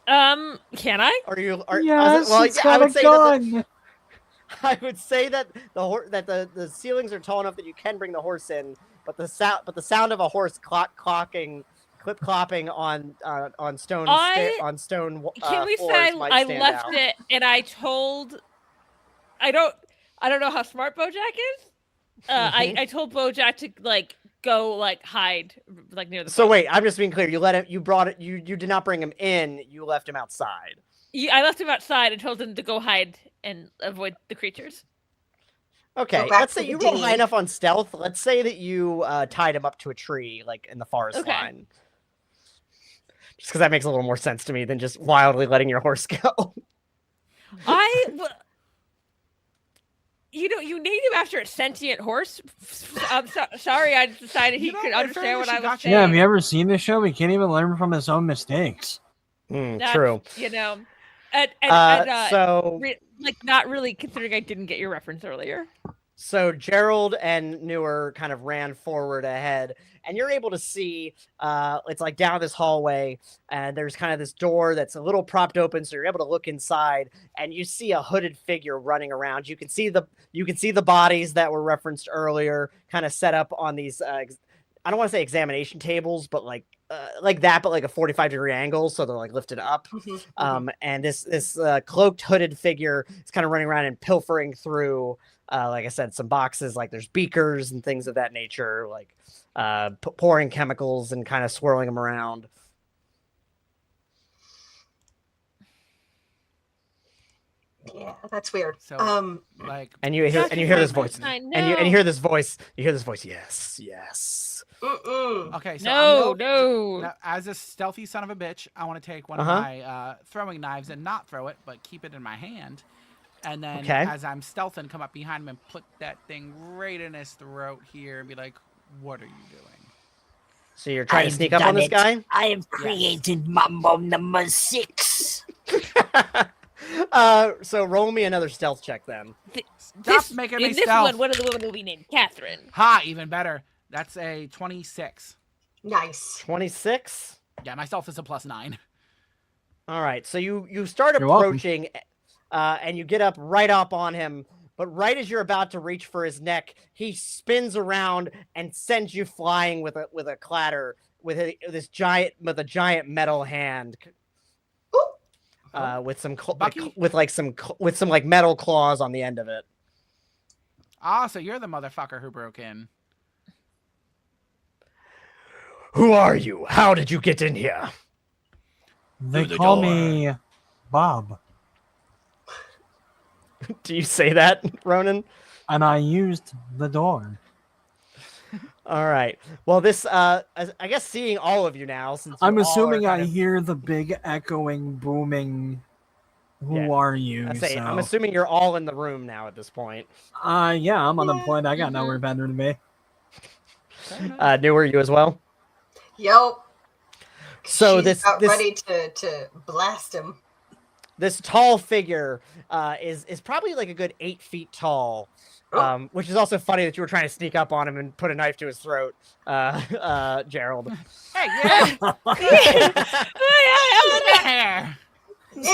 Can I? Or you? Are, Yes, well, it's yeah, got I would a say gun. I would say that the ceilings are tall enough that you can bring the horse in, but the sound of a horse clip clopping on stone on stone. Can we floors say might I stand left out. it and I told? I don't know how smart Bojack is. I told Bojack to like go like hide like near the. So boat. wait, I'm just being clear. You let him. You brought it. You did not bring him in. You left him outside. I left him outside and told him to go hide and avoid the creatures. Okay, Go back let's to say the you roll high dinghy. enough on stealth. Let's say that you tied him up to a tree, like in the forest Okay. line. Just because that makes a little more sense to me than just wildly letting your horse go. You named him after a sentient horse. I'm sorry, I decided he You know, could in understand what fairness, I you was got saying. Yeah, have you ever seen the show? He can't even learn from his own mistakes. That's, True. You know, Like not really considering I didn't get your reference earlier. So Gerald and Newer kind of ran forward ahead, and you're able to see it's like down this hallway, and there's kind of this door that's a little propped open, so you're able to look inside, and you see a hooded figure running around. You can see the bodies that were referenced earlier, kind of set up on these. I don't want to say examination tables, but like that, but like a 45-degree angle, so they're like lifted up. And this cloaked hooded figure is kind of running around and pilfering through. Like I said, some boxes, like there's beakers and things of that nature, like pouring chemicals and kind of swirling them around. Yeah, that's weird. So, and you hear this voice, and you hear this voice, yes. Okay, so no. Now, as a stealthy son of a bitch, I want to take one of my throwing knives and not throw it, but keep it in my hand. And then as I'm stealthing, come up behind him and put that thing right in his throat here and be like, what are you doing? So you're trying to sneak up on this guy? I have created Mambo number 6. So roll me another stealth check then. Stop making me in stealth. this one of the women will be named Catherine. Ha, even better. That's a 26. Nice. 26? Yeah, my stealth is a +9. All right, so you start You're welcome. approaching, and you get up right up on him, but right as you're about to reach for his neck, he spins around and sends you flying with a clatter with a giant metal hand, with some metal claws on the end of it. Ah, so you're the motherfucker who broke in. Who are you? How did you get in here? They call me Bob. Do you say that, Ronan? And I used the door. All right. Well, this, I guess seeing all of you now, since I'm you all assuming are I kind of- hear the big echoing, booming. Who Yeah. are you? I'm assuming you're all in the room now at this point. Yeah, I'm unemployed. I got nowhere better than me. Newer, you as well? Yep. So She's this ready to blast him. This tall figure is probably like a good 8 feet tall, which is also funny that you were trying to sneak up on him and put a knife to his throat, Gerald. Hey, yeah.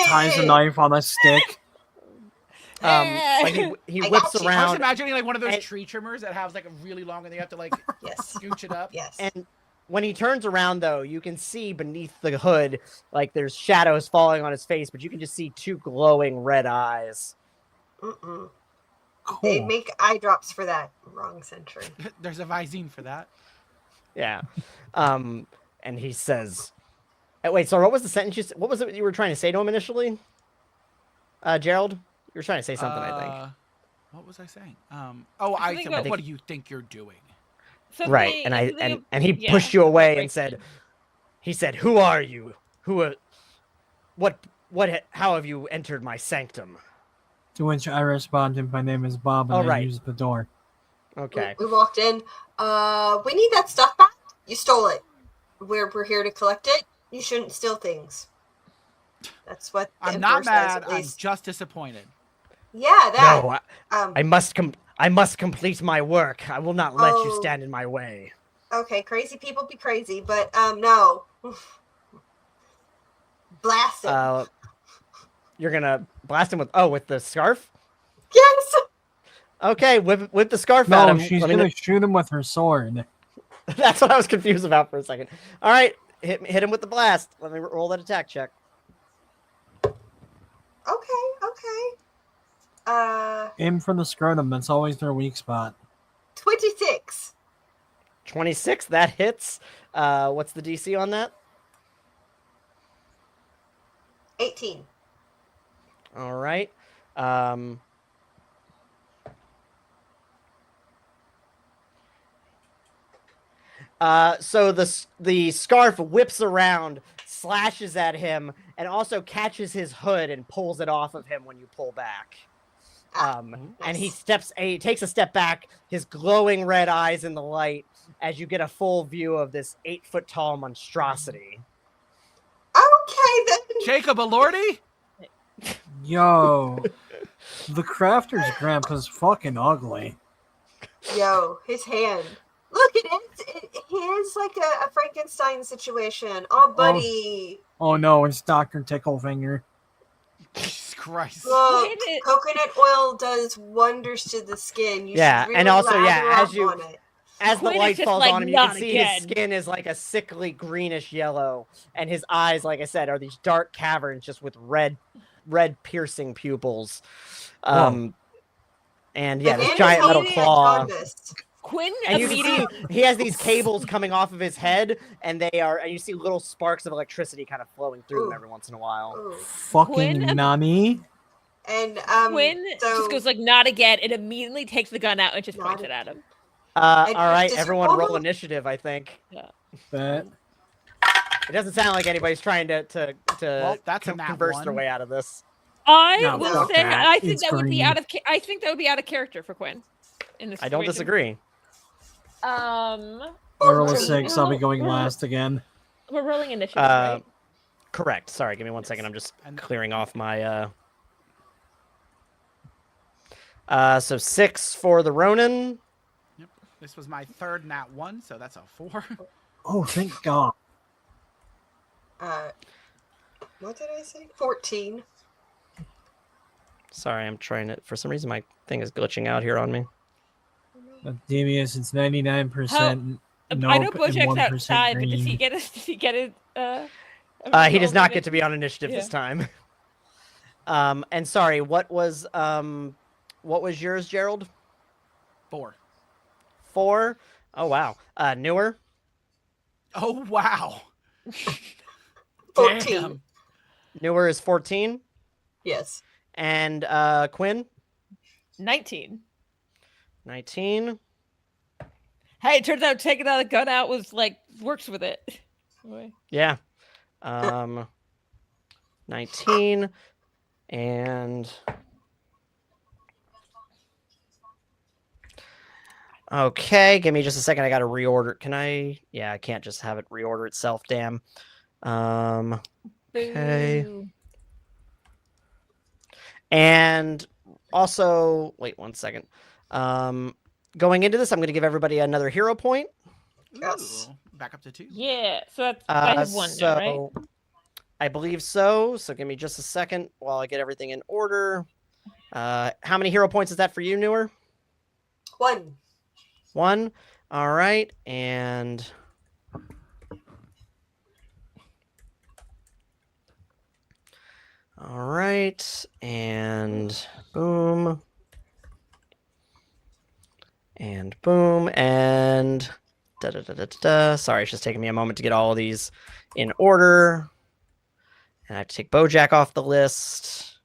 Ties a knife on a stick. Like he I whips got you. I was around, imagining like one of those and- tree trimmers that have like a really long and they have to like Yes. scooch it up. Yes. and when he turns around, though, you can see beneath the hood, like there's shadows falling on his face, but you can just see 2 glowing red eyes. Mm-mm. Cool. They make eye drops for that. Wrong century. There's a Visine for that. Yeah. And he says, wait, so what was the sentence? What was it you were trying to say to him initially? Gerald? You were trying to say something, I think. What was I saying? I think said, about- what do you think you're doing? Right, and he pushed you away and said, "Who are you? How have you entered my sanctum?" To which I responded, my name is Bob, and I used the door. Okay. We walked in. We need that stuff back. You stole it. We're here to collect it. You shouldn't steal things. That's what the I'm not Emperor says, mad. at I'm least. just disappointed. Yeah, that. No, Um, I must complete my work. I will not let you Oh. stand in my way. Okay, crazy people be crazy, but no. Blast it. You're gonna blast him with the scarf? Yes. Okay, whip the scarf at No, him. she's Let me gonna know- shoot him with her sword. That's what I was confused about for a second. All right, hit him with the blast. Let me roll that attack check. Okay. Aim for the scrotum. That's always their weak spot. 26. 26, that hits. What's the DC on that? 18. All right. So the scarf whips around, slashes at him, and also catches his hood and pulls it off of him when you pull back. And he takes a step back, his glowing red eyes in the light, as you get a full view of this 8-foot tall monstrosity. Okay, then. Jacob Elordi? Yo, the crafter's grandpa's fucking ugly. Yo, his hand. Look at it. He is like a Frankenstein situation. Oh, buddy. Oh no, it's Dr. Ticklefinger. Jesus Christ. Look, Look at it. coconut oil does wonders to the skin. You Yeah, should really and also, lather as up you- on it. As the Quinn is light just falls like, on him, you can "Not see again." his skin is like a sickly greenish yellow, and his eyes, like I said, are these dark caverns just with red piercing pupils. And yeah, The this hand giant is metal holding a claw. canvas. Quinn And you can immediately. see he has these cables coming off of his head, and you see little sparks of electricity kind of flowing through them Ooh. every once in a while. Ooh. Fucking Quinn- Nani. And Quinn so just goes like, "Not again," and immediately takes the gun out and just Not points it at him. All And right, does everyone, your roll mama- initiative. I think Bet. it doesn't sound like anybody's trying to Well, that's a nat converse their one. way out of this. I No, will fuck say that. I think It's that would be green. out of. I think that would be out of character for Quinn. In this I don't situation. disagree. I roll a 14. 6, I'll be going last again. We're rolling initiative, Uh, right? Correct. Sorry, give me 1 second. I'm just And- clearing off my. So 6 for the Ronin. This was my third nat 1, so that's a 4. Oh, thank God. What did I say? 14. Sorry, I'm trying to. For some reason, my thing is glitching out here on me. Devious, it's 99%. Nope, I know and Bojack's 1% outside, but does he green. get it? Does he get it? He does not get to be on initiative Yeah. this time. And sorry, what was yours, Gerald? 4. 4. Oh wow. Newer. Oh, wow. 14. Damn. Newer is 14. Yes. And Quinn 19. 19. Hey, it turns out taking the gun out was like works with it. Yeah. 19 and okay, give me just a second. I got to reorder. Can I? Yeah, I can't just have it reorder itself. Damn. Okay. Boo. And also, wait 1 second. Going into this, I'm going to give everybody another hero point. Yes. Ooh, back up to 2. Yeah, so that's, I have one now, right? so I believe so. So give me just a second while I get everything in order. How many hero points is that for you, Newer? 1. 1. All right, and all right, and boom, and boom, and da da da da da. Da. Sorry, it's just taking me a moment to get all of these in order, and I have to take Bojack off the list.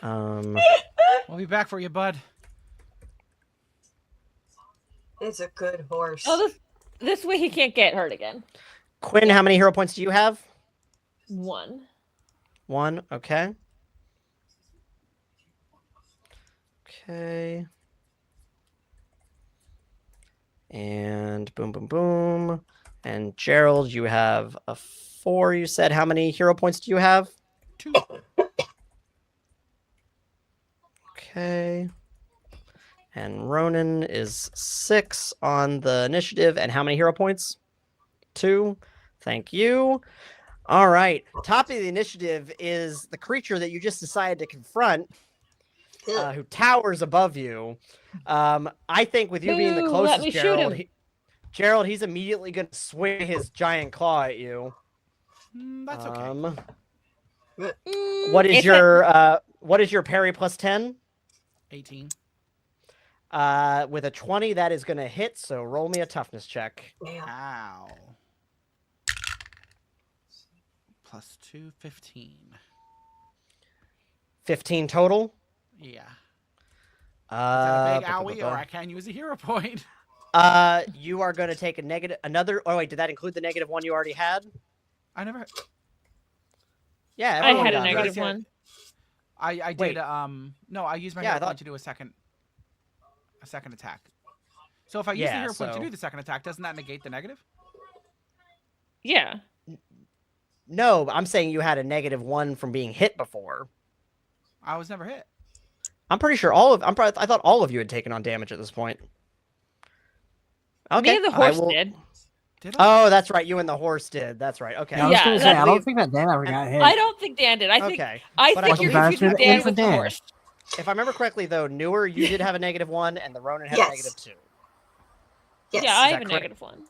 We'll be back for you, bud. It's a good horse. Oh, this way he can't get hurt again. Quinn, how many hero points do you have? 1. 1. Okay. Okay. And boom, boom, boom. And Gerald, you have a 4. You said how many hero points do you have? 2. Okay. And Ronan is 6 on the initiative. And how many hero points? 2. Thank you. All right. Top of the initiative is the creature that you just decided to confront, who towers above you. I think with you being the Boo, closest, let me shoot Gerald, him. Gerald, he's immediately going to swing his giant claw at you. That's okay. What is your parry plus 10? 18. With a 20, that is going to hit. So roll me a toughness check. Damn. Ow. Plus 2, 15. 15 total. Yeah. Is that a big owie, Uh, or I can use a hero point? you are going to take another. Oh wait, did that include the -1 you already had? I never. Yeah, I everyone had a got that. negative Yeah. 1. I did. Wait. No, I used my Yeah, I hero thought- point to do a second attack. So if I use the Yeah, hero point to so- do the second attack, doesn't that negate the negative? Yeah. No, I'm saying you had a -1 from being hit before. I was never hit. I'm pretty sure I thought all of you had taken on damage at this point. Okay. Me and the horse will... did. Did I? Oh, that's right. You and the horse did. That's right. Okay. Yeah, I was Yeah, gonna say, that's- I don't think that Dan ever got hit. I don't think Dan did. I think Okay. I But think I you're think- confusing Bastard Dan and with the Dan. horse. If I remember correctly, though, Newer, you did have a -1, and the Ronin had Yes. a -2. Yes. Yeah, I Is have that a correct? -1.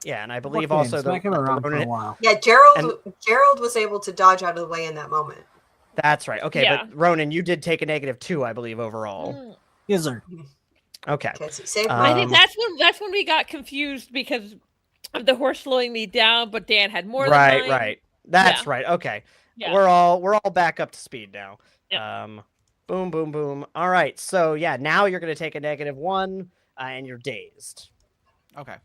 Yeah, and I believe Okay, also it's the back around for a Ronin. while. Yeah, Gerald was able to dodge out of the way in that moment. That's right. Okay, Yeah. but Ronin, you did take a -2, I believe, overall. Mm. Yes, sir. Okay. Okay, so he saved I think Um, that's when we got confused because of the horse slowing me down, but Dan had more than Right, mine. right. That's Yeah. right. Okay. Yeah. We're all back up to speed now. Yep. Boom, boom, boom. All right. So yeah, now you're gonna take a -1, and you're dazed, Okay.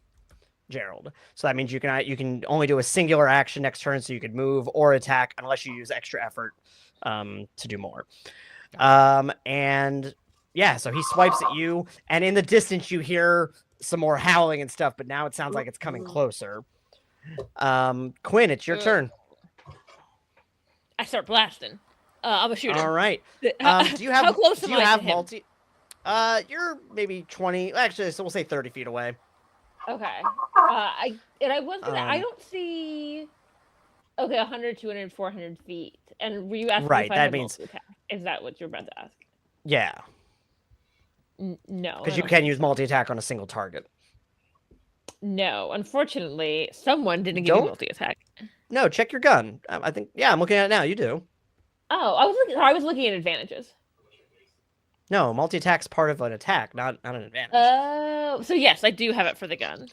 Gerald. So that means you can only do a singular action next turn, so you could move or attack unless you use extra effort to do more. And yeah, so he swipes at you, and in the distance you hear some more howling and stuff, but now it sounds like it's coming closer. Quinn, it's your turn. I start blasting. I'm a shooter. All right. Do Do you have How close do am you I have to him? multi? You're maybe 20. Actually, so we'll say 30 feet away. Okay. I was gonna. I Um, don't see. Okay, 100, 200, 400 feet. And were you asking Right, if I that had means- multi-attack? Is that what you're about to ask? Yeah, No. because I you don't can think use so. multi-attack on a single target. No, unfortunately, someone didn't give me Don't? multi-attack. No, check your gun. I think. Yeah, I'm looking at it now. You do. Oh, I was looking at advantages. No, multi-attack's part of an attack, not an advantage. Oh, so yes, I do have it for the gun.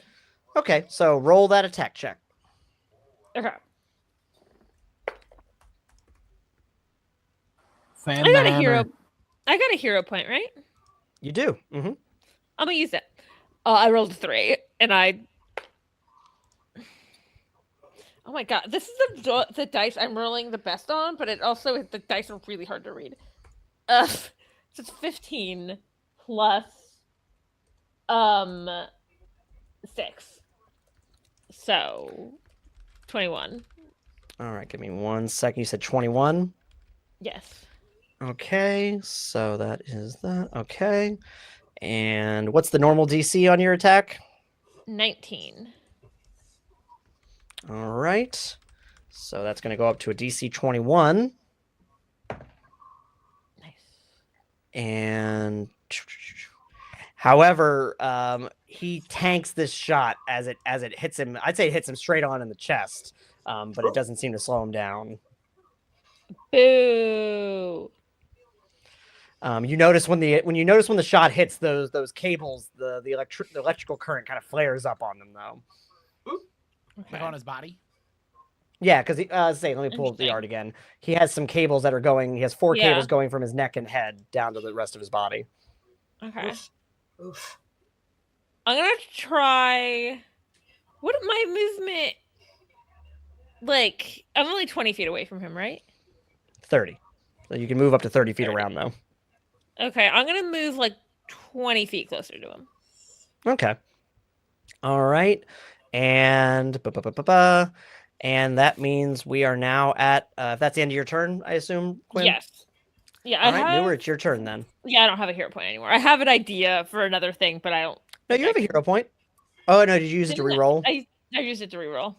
Okay, so roll that attack check. Okay. Fan I got the a hero. hammer. I got a hero point, right? You do. I'm gonna use it. I rolled a 3, and I. Oh my god, this is the dice I'm rolling the best on, but it also the dice are really hard to read. So it's 15 plus 6, so 21. All right, give me 1 second. You said 21. Yes. Okay, so that is that. Okay, and what's the normal DC on your attack? 19. All right, so that's going to go up to a DC 21. Nice. And however, he tanks this shot as it hits him. I'd say it hits him straight on in the chest, but it doesn't seem to slow him down. Boo. You notice when the shot hits those cables, the electrical current kind of flares up on them though. Like on his body. Yeah, because let me pull up the Interesting. art again. He has some cables that are going. He has 4 Yeah. cables going from his neck and head down to the rest of his body. Okay. Oof. I'm gonna try. What my movement? Like, I'm only 20 feet away from him, right? 30. So you can move up to 30 feet 30. around though. Okay, I'm gonna move like 20 feet closer to him. Okay. All right. And and that means we are now at if that's the end of your turn, I assume, Quinn? Yes. Yeah, All right, Newer, it's your turn then. Yeah, I don't have a hero point anymore. I have an idea for another thing, but I don't. No, you have a hero point. Oh no, did you use it to Didn't reroll? I used it to reroll.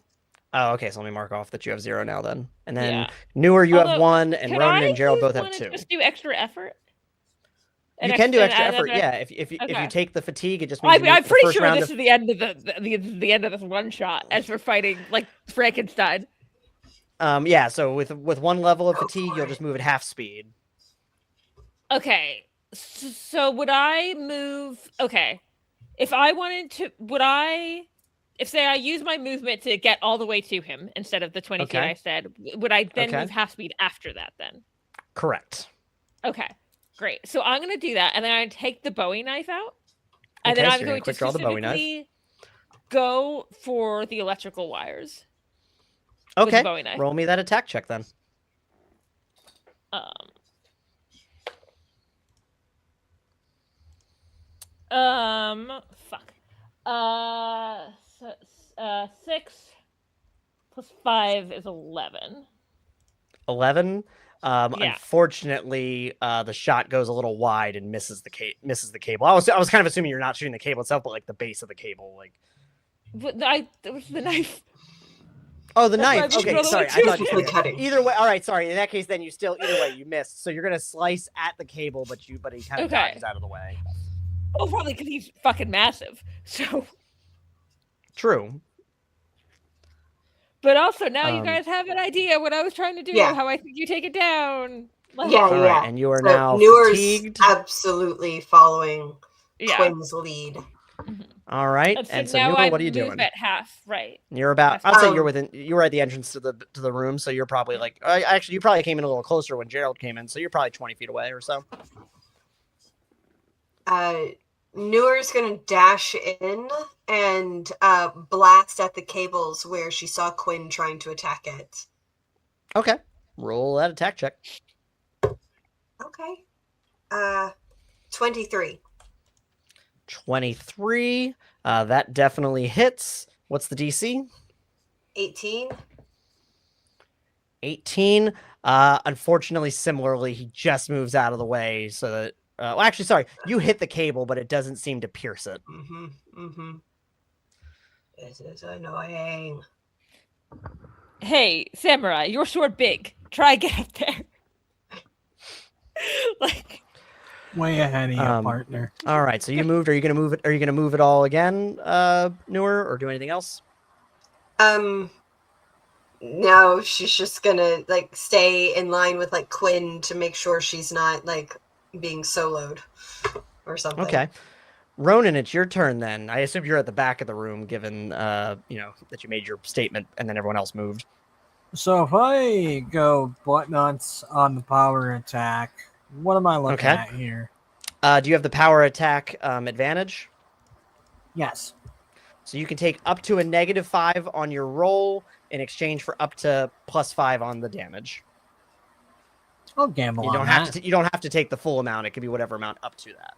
Oh, okay. So let me mark off that you have 0 now then. And then Yeah. Newer, you have Although, 1, and Could Ronan I and Gerald use both have one and 2. Just do extra effort. You can do extra effort, another- yeah. If you Okay. take the fatigue, it just means I'm the pretty first sure round this of- is the end of the end of this one shot as we're fighting like Frankenstein. yeah. So with 1 level of fatigue, you'll just move at half speed. Okay, so would I move? Okay, if I wanted to, if say I use my movement to get all the way to him instead of the 20 feet Okay. I said, would I then Okay. move half speed after that then? Correct. Okay, great. So I'm gonna do that, and then I take the Bowie knife out, and Okay, then so I'm you're gonna going to quick draw the Bowie knife. specifically go for the electrical wires. with the Okay. Bowie knife. Roll me that attack check then. Fuck. 6 plus 5 is 11. 11. Yeah. Unfortunately, the shot goes a little wide and misses the cable. I was kind of assuming you're not shooting the cable itself, but like the base of the cable, like. But it was the knife. Oh, the That's why I knife. moved Okay, all the way sorry. to I thought Technically okay. cutting. Either way, all right. Sorry. In that case, then you still either way you missed. So you're gonna slice at the cable, but he kind of Okay. dodges out of the way. Oh, probably because he's fucking massive. So, True. but also now you Um, guys have an idea what I was trying to do. Yeah. How I think you take it down. Like, Yeah, All yeah. right, and you are So now Newer's fatigued. absolutely following Yeah. Quinn's lead. All right, And so now Newer, I what are you move doing? at half, right? You're about. That's I'll say fine. you were at the entrance to the room, so you're probably like. Actually, you probably came in a little closer when Gerald came in, so you're probably 20 feet away or so. Newer's gonna dash in and blast at the cables where she saw Quinn trying to attack it. Okay, roll that attack check. Okay. 23. 23. That definitely hits. What's the DC? 18. 18. Unfortunately, similarly, he just moves out of the way so that. Well, actually, sorry, you hit the cable, but it doesn't seem to pierce it. This is annoying. Hey, samurai, your sword big. Try get up there. Like, Way ahead of you, partner. All right, so you moved. Are you gonna move it? Are you gonna move it all again, Newer, or do anything else? No, she's just gonna like stay in line with like Quinn to make sure she's not like being soloed or something. Okay. Ronan, it's your turn then. I assume you're at the back of the room, given that you made your statement and then everyone else moved. So if I go butt nuts on the power attack, what am I looking at here? Do you have the power attack advantage? Yes. So you can take up to a -5 on your roll in exchange for up to +5 on the damage. I'll gamble You don't on have that. you don't have to take the full amount. It could be whatever amount up to that.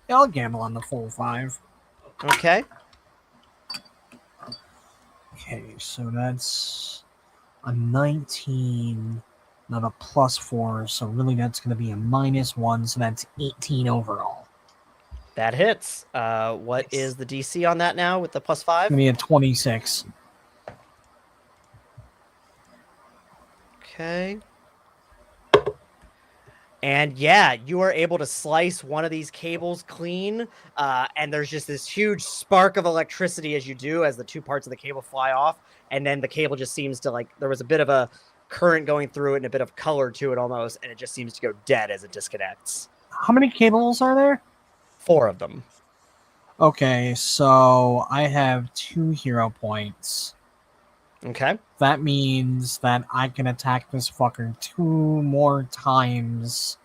Yeah, I'll gamble on the full 5. Okay. Okay, so that's a 19, not a +4, so really that's going to be a -1, so that's 18 overall. That hits. What is the DC on that now with the +5? It's going to be a 26. Okay. And yeah, you are able to slice one of these cables clean, and there's just this huge spark of electricity as you do, as the two parts of the cable fly off, and then the cable just seems to there was a bit of a current going through it and a bit of color to it almost, and it just seems to go dead as it disconnects. How many cables are there? 4 of them. Okay, so I have 2 hero points. Okay. That means that I can attack this fucker 2 more times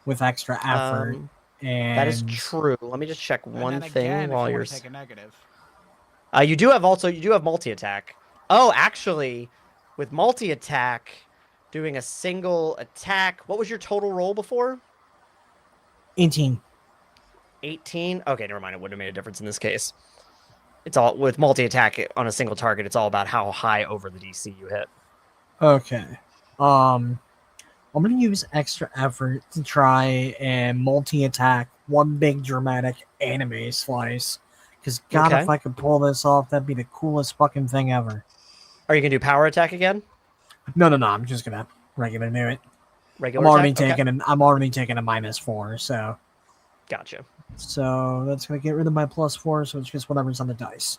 with extra effort. And that is true. Let me just check one thing again, while if you you're. want to take a negative. You do have multi-attack. Oh, actually, with multi-attack, doing a single attack. What was your total roll before? 18. 18. Okay, never mind. It wouldn't have made a difference in this case. It's all with multi-attack on a single target. It's all about how high over the DC you hit. Okay. I'm gonna use extra effort to try and multi-attack one big dramatic anime slice. Because God, Okay. if I could pull this off, that'd be the coolest fucking thing ever. Are you gonna do power attack again? No. I'm just gonna regular do it. Regular I'm already attack? Okay. taking a -4, so. Gotcha. So that's gonna get rid of my +4, so it's just whatever's on the dice.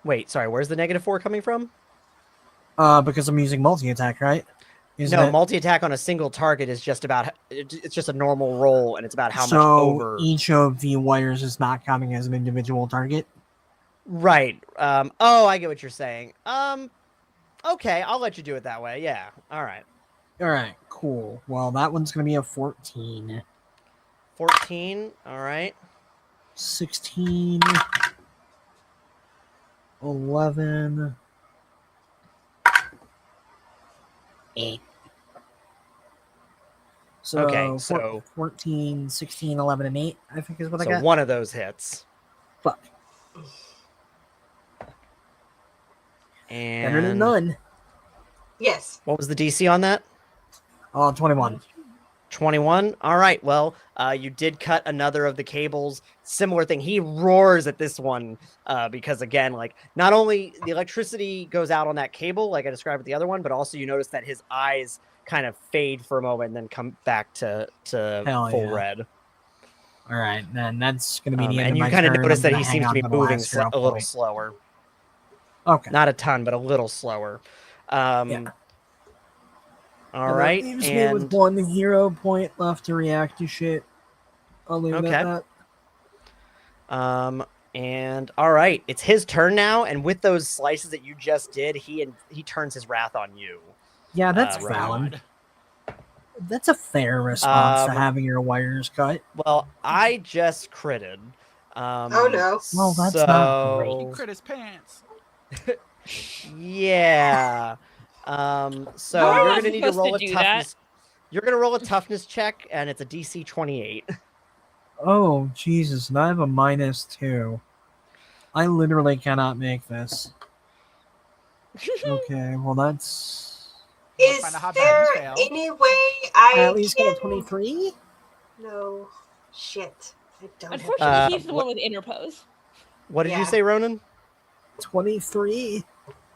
Wait, sorry. Where's the -4 coming from? Because I'm using multi-attack, right? No, multi-attack on a single target is just about. It's just a normal roll, and it's about how much So over. each of the wires is not counting as an individual target. Right. Oh, I get what you're saying. Okay, I'll let you do it that way. Yeah. All right. All right, cool. Well, that one's gonna be a 14. 14. All right. 16, 11, 8. So, Okay, so 14, 16, 11, and 8, I think is what I so got. one of those hits. Fuck. And Better than none. Yes. what was the DC on that? 21. 21. All right. Well, you did cut another of the cables. Similar thing. He roars at this one because, again, like not only the electricity goes out on that cable, like I described with the other one, but also you notice that his eyes kind of fade for a moment and then come back to Hell full yeah. red. All right, then that's going to be the end And of you my kind of turn. notice I'm that gonna he hang seems to on be the moving last hero a little point. slower. Okay. Not a ton, but a little slower. Yeah. All And right. that leaves me with 1 hero point left to react to shit. I'll leave it at that. And all right, it's his turn now, and with those slices that you just did, he turns his wrath on you. Yeah, that's Ronan. valid. That's a fair response to having your wires cut. Well, I just critted. Oh no. Well, that's not great. He crit his pants. Yeah. So How you're am I gonna need to supposed roll to a do toughness. You're gonna roll a toughness check, and it's a DC 28. Oh, Jesus, and I have a -2. I literally cannot make this. Okay, well, that's... Is Find out how bad there you fail. any way I at least can... get a 23? No. Shit. I don't have... Unfortunately, he's the one with interpose. What did you Yeah. say, Ronan? 23?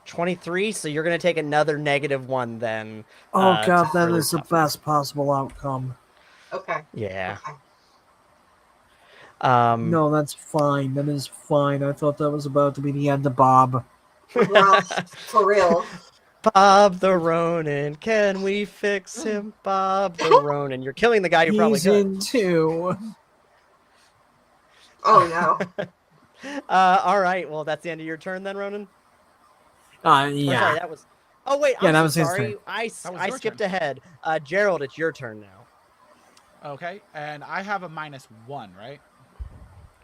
23. So you're gonna take another -1 then. Oh, God, to that further is the toughness. best possible outcome. Okay. Yeah. Okay. No, that's fine. That is fine. I thought that was about to be the end of Bob. Well, for real. Bob the Ronin, can we fix him? Bob the Ronin. You're killing the guy you probably He's could. in 2. Oh no. All right. Well, that's the end of your turn then, Ronan. Or, Yeah. sorry, that was. Oh wait, Yeah, I'm that so was his sorry. turn. I That was your skipped turn. ahead. Gerald, it's your turn now. Okay, and I have a -1, right?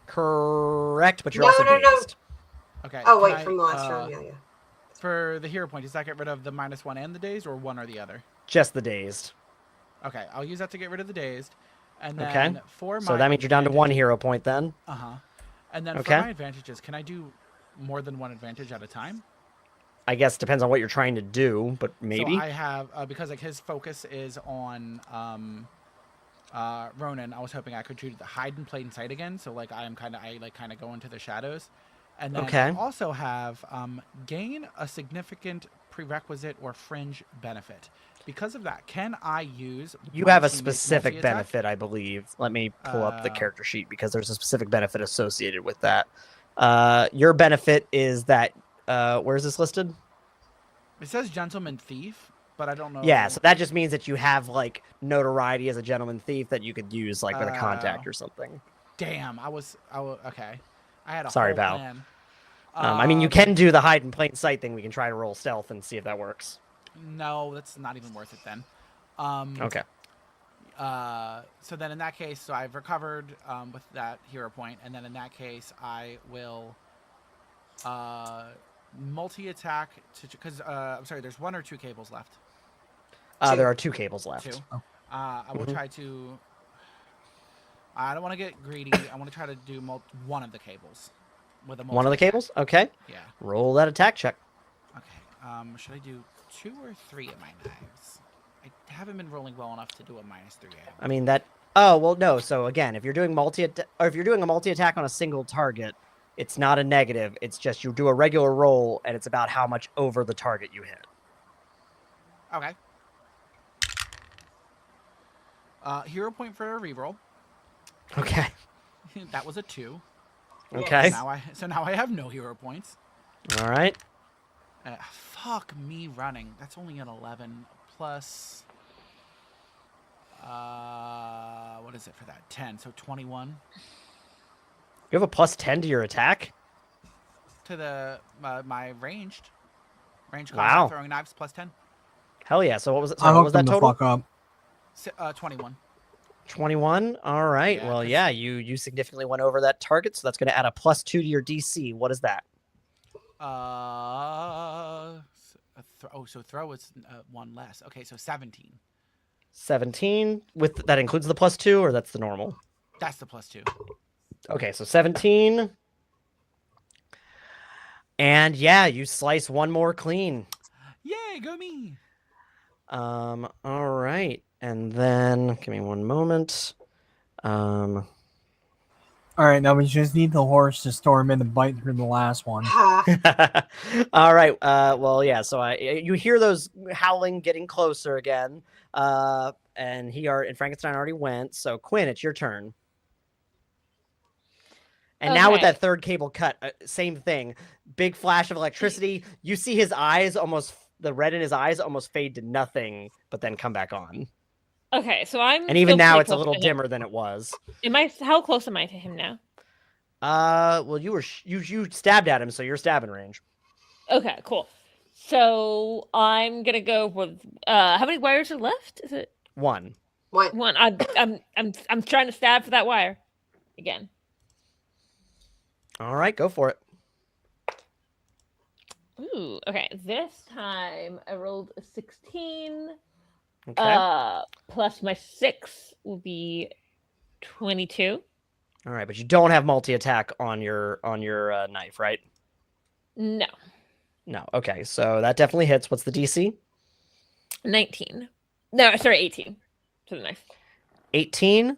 Correct, but you're No, also no, no. dazed. Okay. Oh can wait, I, from the last round. Yeah. For the hero point, does that get rid of the -1 and the dazed, or one or the other? Just the dazed. Okay, I'll use that to get rid of the dazed. And then Okay. for my So that means you're down to 1 advantage- hero point then. Uh-huh. And then Okay. for my advantages, can I do more than one advantage at a time? I guess depends on what you're trying to do, but maybe. So I have because like his focus is on Ronan. I was hoping I could do the hide in plain sight again. So like I kind of go into the shadows, and then Okay. I also have gain a significant prerequisite or fringe benefit. Because of that, can I use? You my have a teammate's specific multi-attack? benefit, I believe. Let me pull up the Uh, character sheet because there's a specific benefit associated with that. Your benefit is that where is this listed? It says gentleman thief, but I don't know. Yeah, so that just means that you have like notoriety as a gentleman thief that you could use like with a contact or something. Damn, I was okay. I had a Sorry, whole pal. plan. I mean, you can do the hide in plain sight thing. We can try to roll stealth and see if that works. No, that's not even worth it then. Okay. So then in that case, so I've recovered with that hero point, and then in that case, I will multi-attack to because I'm sorry, there's 1 or 2 cables left. There are 2 cables left. 2. I will try to. I don't want to get greedy. I want to try to do one of the cables with a multi-attack. 1 of the cables? Okay. Yeah. Roll that attack check. Okay. Should I do 2 or 3 of my knives? I haven't been rolling well enough to do a -3. I mean that. Oh well, no. So again, if you're doing if you're doing a multi-attack on a single target, it's not a negative. It's just you do a regular roll, and it's about how much over the target you hit. Okay. Hero point for a reroll. Okay. That was a 2. Okay. So now I have no hero points. All right. Fuck me running. That's only an 11 plus. What is it for that? 10. So 21 You have a +10 to your attack. to the my ranged combat Wow. throwing knives +10. Hell yeah. So what was it? I Sorry, what hooked was them that the total? fuck up. 21. 21. All right. Yeah, Well, 'cause- yeah, you significantly went over that target, so that's going to add a +2 to your DC. What is that? So throw is 1 less. Okay, so 17. 17. With that includes the +2, or that's the normal? That's the +2. Okay, so 17. And yeah, you slice 1 more clean. Yay, go me! All right, and then give me one moment. All right, now we just need the horse to storm in and bite through the last one. Ha. All right. Well, yeah. So you hear those howling getting closer again. And Frankenstein already went. So Quinn, it's your turn. And now with Okay. that third cable cut, same thing. Big flash of electricity. You see his eyes the red in his eyes almost fade to nothing, but then come back on. Okay, so I'm. And even still now, pretty it's a close little to him. dimmer than it was. How close am I to him now? Well, you stabbed at him, so you're stabbing range. Okay, cool. So I'm gonna go with. How many wires are left? Is it One. What? one? I'm trying to stab for that wire again. All right, go for it. Ooh, okay. This time I rolled a 16. Okay. Plus my 6 will be 22. All right, but you don't have multi-attack on your knife, right? No, No. Okay, so that definitely hits. What's the DC? 19. No, sorry, 18 to the knife. 18.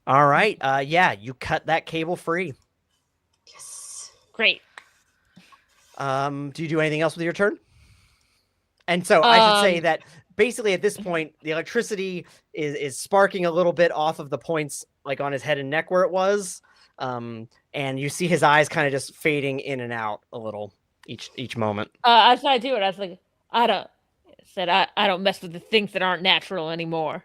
All right. Yeah, you cut that cable free. Yes. Great. Do you do anything else with your turn? And so I should say that basically at this point, the electricity is sparking a little bit off of the points like on his head and neck where it was. And you see his eyes kind of just fading in and out a little each moment. As I do it, I was like, I don't mess with the things that aren't natural anymore.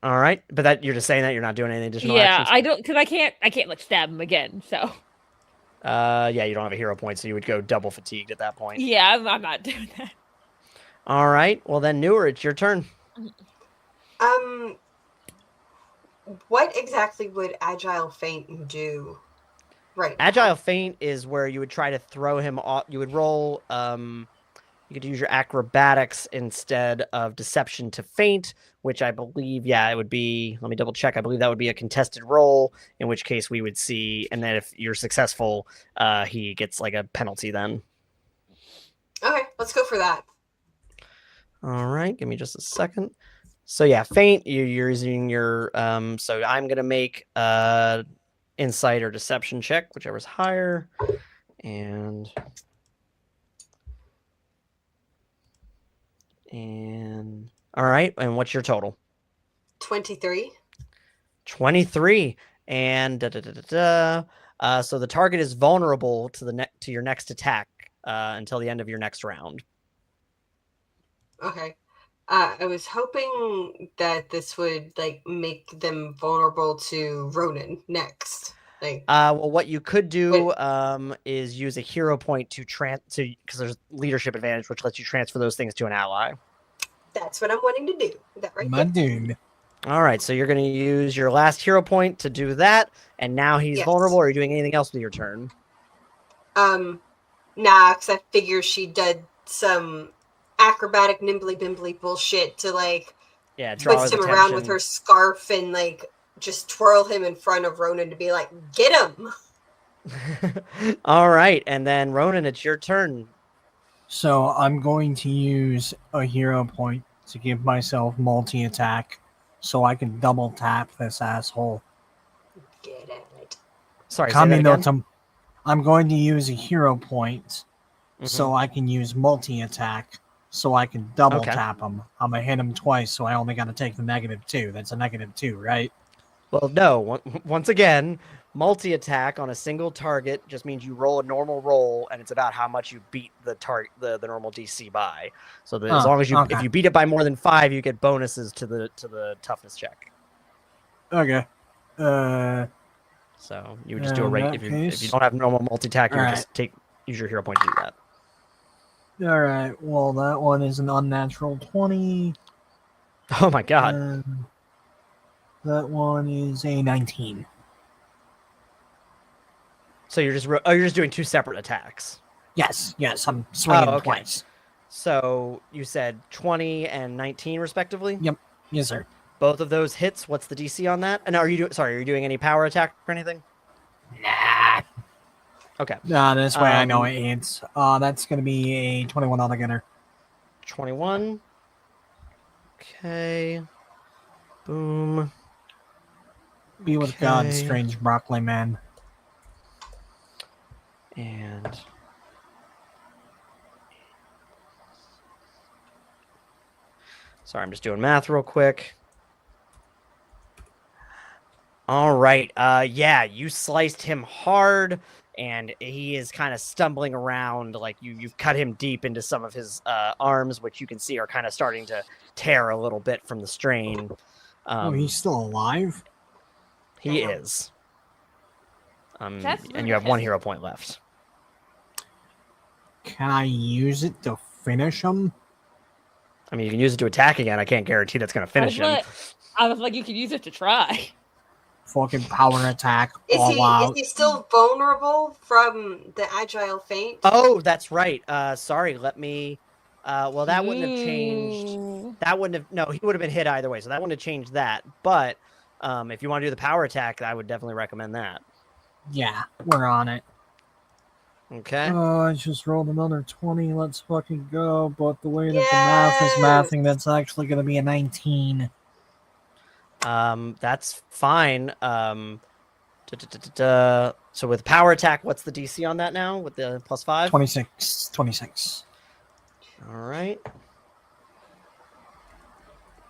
All right, but that you're just saying that you're not doing any additional Yeah, actions. I don't, because I can't like stab him again. So Yeah, you don't have a hero point, so you would go double fatigued at that point. yeah, I'm not doing that. All right, well then, Newer, it's your turn. What exactly would Agile Feint do? Right. Agile Feint is where you would try to throw him off. You would roll. You could use your acrobatics instead of deception to feint, which I believe, it would be. Let me double check. I believe that would be a contested roll, in which case we would see, and then if you're successful, he gets like a penalty then. Okay, let's go for that. All right, give me just a second. So yeah, feint. You're using your. So I'm gonna make insight or deception check, whichever's higher, and all right. And what's your total? 23. 23. And so the target is vulnerable to your next attack until the end of your next round. Okay. I was hoping that this would like make them vulnerable to Ronan next. Like, well, what you could do is use a hero point because there's leadership advantage, which lets you transfer those things to an ally. that's what I'm wanting to do. That right My there. dude. All right, so you're going to use your last hero point to do that, and now he's Yes. vulnerable. Or are you doing anything else with your turn? Nah, because I figure she did some acrobatic nimbly bimbly bullshit to like Draw twist his him around attention. with her scarf and like just twirl him in front of Ronan to be like, get him. All right, and then Ronan, it's your turn. So I'm going to use a hero point to give myself multi-attack so I can double tap this asshole. Get it. Sorry, say Kami that no again? Tam- I'm going to use a hero point Mhm. so I can use multi-attack so I can double Okay. tap him. I'm going to hit him twice, so I only got to take the -2. That's a -2, right? Well, no. Once again, multi-attack on a single target just means you roll a normal roll, and it's about how much you beat the normal DC by. So as long as if you beat it by more than 5, you get bonuses to the toughness check. Okay. So you would just do a In rate that if you case- don't have normal multi-attack, you would Alright. just use your hero point to do that. All right. Well, that one is an unnatural 20. Oh my god! And that one is a 19. So you're just doing 2 separate attacks. Yes, I'm swinging okay. twice. So you said 20 and 19 respectively. Yep. Yes, sir. Both of those hits. What's the DC on that? And are you doing any power attack or anything? Nah. Okay. This way I know it hits. That's going to be a 21 altogether. 21. Okay. Boom. Be with God, strange broccoli man. And sorry, I'm just doing math real quick. All right. Yeah, you sliced him hard, and he is kind of stumbling around. Like you've cut him deep into some of his arms, which you can see are kind of starting to tear a little bit from the strain. He's still alive? He is. That's rude And you of have one him. hero point left. Can I use it to finish him? I mean, you can use it to attack again. I can't guarantee that's going to finish him. I was like, you could use it to try. Fucking power attack Is all out. he still vulnerable from the agile feint? Oh, that's right. Sorry, let me. Well, that wouldn't have changed. Ooh. That wouldn't have. No, he would have been hit either way, so that wouldn't have changed that. But if you want to do the power attack, I would definitely recommend that. Yeah, we're on it. Okay. I just rolled another 20. Let's fucking go. But the way that the math is mathing, that's actually going to be a 19. That's fine. So with power attack, what's the DC on that now? With the +5? 26. All right.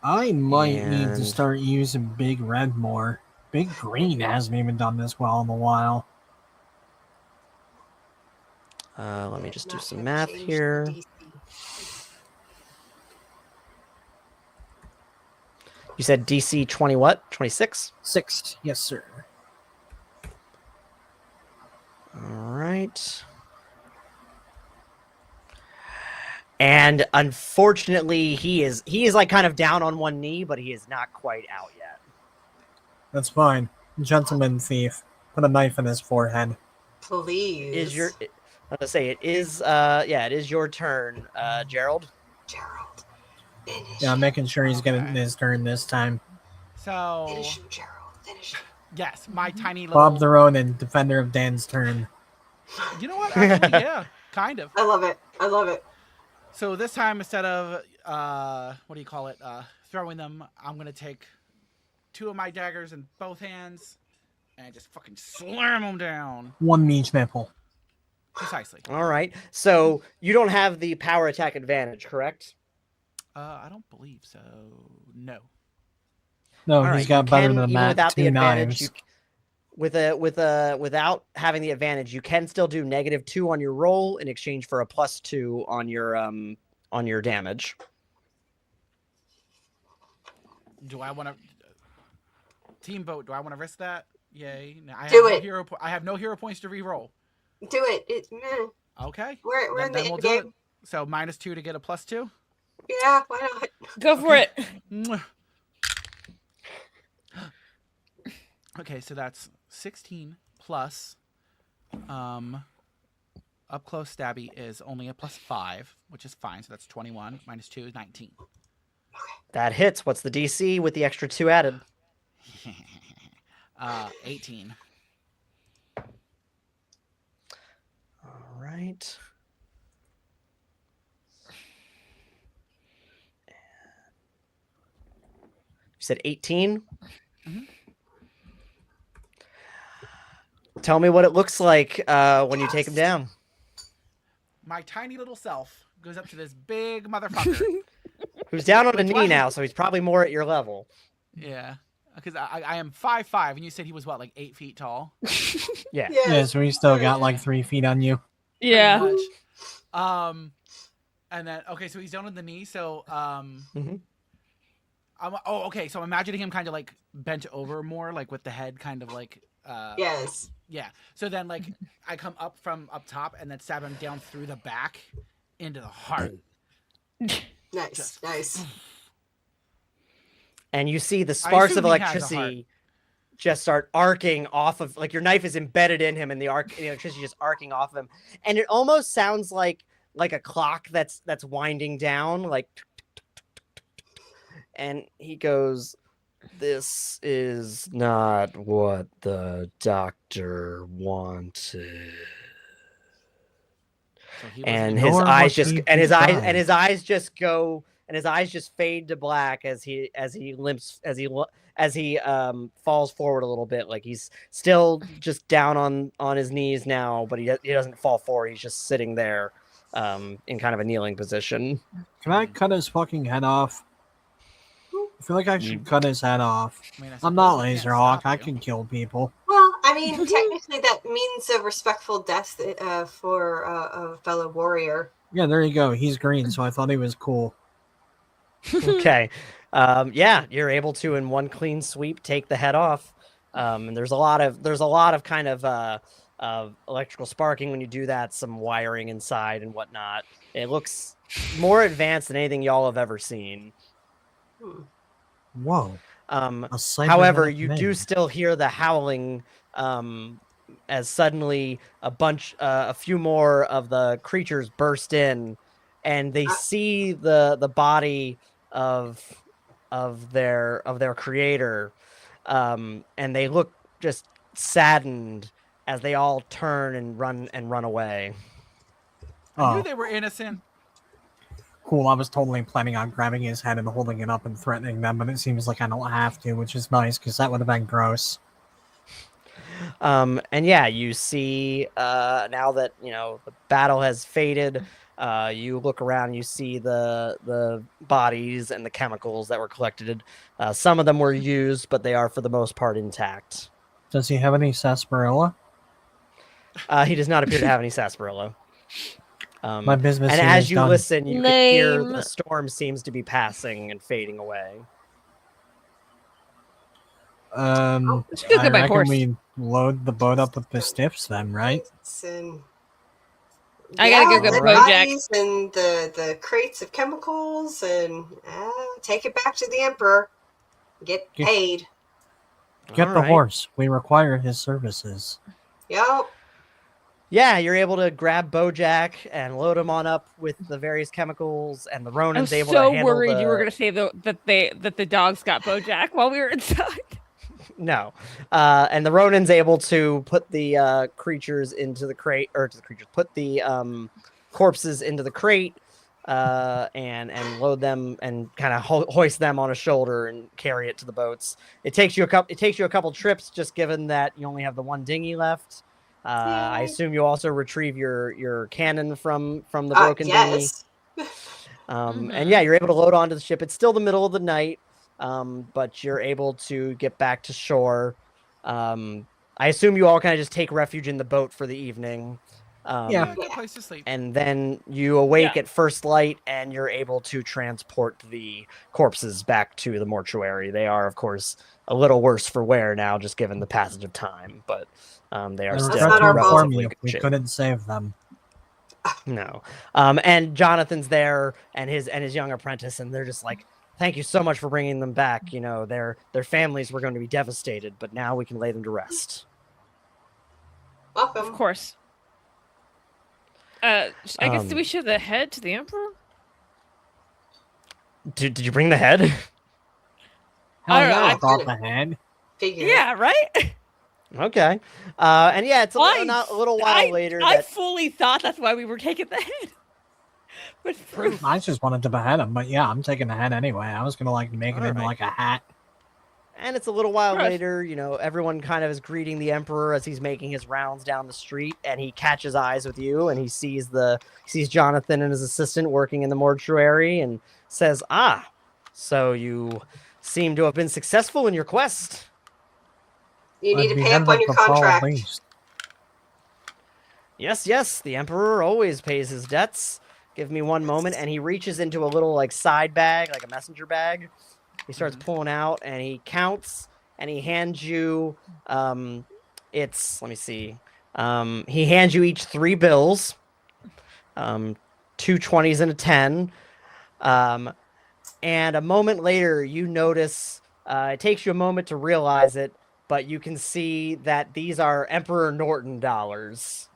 I might need to And- start using Big Red more. Big Green hasn't even done this well in a while. Let me just do some math here. You said DC 20 what? 26? 6. Yes, sir. All right. And unfortunately, he is like kind of down on one knee, but he is not quite out yet. That's fine. Gentleman thief. Put a knife in his forehead. Please. I'm gonna say it is your turn, Gerald. Gerald? Finish Yeah, I'm him. making sure he's getting Okay. his turn this time. So Finish him, Gerald. Finish him. yes, my tiny little. Bob the Ronin, defender of Dan's turn. You know what? Actually, yeah, kind of. I love it. I love it. So this time, instead of what do you call it? Throwing them, I'm gonna take 2 of my daggers in both hands and just fucking slam them down. One in each nipple. Precisely. All right. So you don't have the power attack advantage, correct? I don't believe so. No. No, All he's right, got you better can, than even that. without the 2 advantage, knives. without having the advantage, you can still do -2 on your roll in exchange for a +2 on your damage. Do I want to team vote? Do I want to risk that? Yay! No, I have Do no it. I have no hero points to re-roll. Do it. It's meh. Okay. We're in the Then end we'll do game. it. So -2 to get a +2. Yeah, why not? Go for it. Mwah. Okay, so that's 16 plus up close stabby is only a +5, which is fine. So that's 21 -2 is 19. That hits. What's the DC with the extra 2 added? 18. All right. You said 18? Mhm. Tell me what it looks like when you take him down. My tiny little self goes up to this big motherfucker. Who's down on a Which knee one? now, so he's probably more at your level. Yeah, because I am 5'5", and you said he was what, like 8 feet tall? Yeah. Yeah, so he's still got like 3 feet on you. Pretty Yeah. much. And then okay, so he's down on the knee. So Mhm. okay. So I'm imagining him kind of like bent over more, like with the head kind of like Yes. yeah. So then like I come up from up top and then stab him down through the back into the heart. Nice. Just- Nice. And you see the sparks of assume he has a electricity just start arcing off of, like, your knife is embedded in him, and the electricity just arcing off of him, and it almost sounds like a clock that's winding down, like, and he goes, "This is not what the doctor wanted." So he and was his Nor eyes was just he and his eyes designed. and his eyes just go and his eyes just fade to black as he limps as he falls forward a little bit, like he's still just down on his knees now, but he doesn't fall forward. He's just sitting there in kind of a kneeling position. Can I cut his fucking head off? I feel like I should cut his head off. I mean, I I'm not suppose I can't Laserhawk. stop I you. can kill people. Well, I mean, technically that means a respectful death for a fellow warrior. Yeah, there you go. He's green, so I thought he was cool. Okay. Yeah, you're able to in one clean sweep take the head off. And there's a lot of kind of electrical sparking when you do that, some wiring inside and whatnot. It looks more advanced than anything y'all have ever seen. Hmm. Whoa. However, cybernetic you man. do still hear the howling as suddenly a few more of the creatures burst in, and they see the body of their creator, and they look just saddened as they all turn and run away. I knew Oh, they were innocent. cool. I was totally planning on grabbing his head and holding it up and threatening them, but it seems like I don't have to, which is nice because that would have been gross. And yeah, you see now that the battle has faded, you look around, you see the bodies and the chemicals that were collected. Some of them were used, but they are for the most part intact. Does he have any sarsaparilla? He does not appear to have any sarsaparilla. My business And here as is you done. listen, you can hear Lame. the storm seems to be passing and fading away. Let's go I get my reckon horse. we load the boat up with the stiffs then, right? And I gotta go get the Bojack. bodies and the crates of chemicals and take it back to the Emperor. Get Get- paid. Get All the right. horse. We require his services. Yup. Yeah, you're able to grab Bojack and load him on up with the various chemicals, and the I was Ronin's able to so handle worried you were the... gonna say that the dogs got Bojack while we were inside. No. And the Ronin's able to put the creatures into the crate, or put the corpses into the crate, and load them and kind of hoist them on a shoulder and carry it to the boats. It takes you a couple trips, just given that you only have the one dinghy left. I Yay. assume you also retrieve your cannon from the broken dinghy. Yes. And yeah, you're able to load onto the ship. It's still the middle of the night, but you're able to get back to shore. I assume you all kind of just take refuge in the boat for the evening. Yeah. Good place to sleep. And then you awake Yeah. at first light, and you're able to transport the corpses back to the mortuary. They are, of course, a little worse for wear now, just given the passage of time, but they are I still That's not our fault. inform relatively you, good we shape. couldn't save them. No. And Jonathan's there and his young apprentice, and they're just like, thank you so much for bringing them back. Their families were going to be devastated, but now we can lay them to rest. Of Welcome. course. I guess Um, do we show the head to the Emperor? Did you bring the head? Hell I don't yeah, know, I I brought the head. Figure. Yeah, right. Okay. And yeah, it's Why? a little while later I that fully thought that's why we were taking the head. With proof. I just wanted to behead him, but yeah, I'm taking the head anyway. I was gonna make it into Alright. like a hat. And it's a little while Gross. later, everyone kind of is greeting the Emperor as he's making his rounds down the street, and he catches eyes with you, and he sees Jonathan and his assistant working in the mortuary, and says, "Ah, so you seem to have been successful in your quest." You need I'd to be pay up headed on your the fall at contract. least. Yes, the Emperor always pays his debts. Give me one moment, and he reaches into a little side bag, like a messenger bag. He starts pulling out, and he counts, and he hands you, let me see. He hands you each 3 bills, 2 20s and a 10. And a moment later, you notice, it takes you a moment to realize it, but you can see that these are Emperor Norton dollars.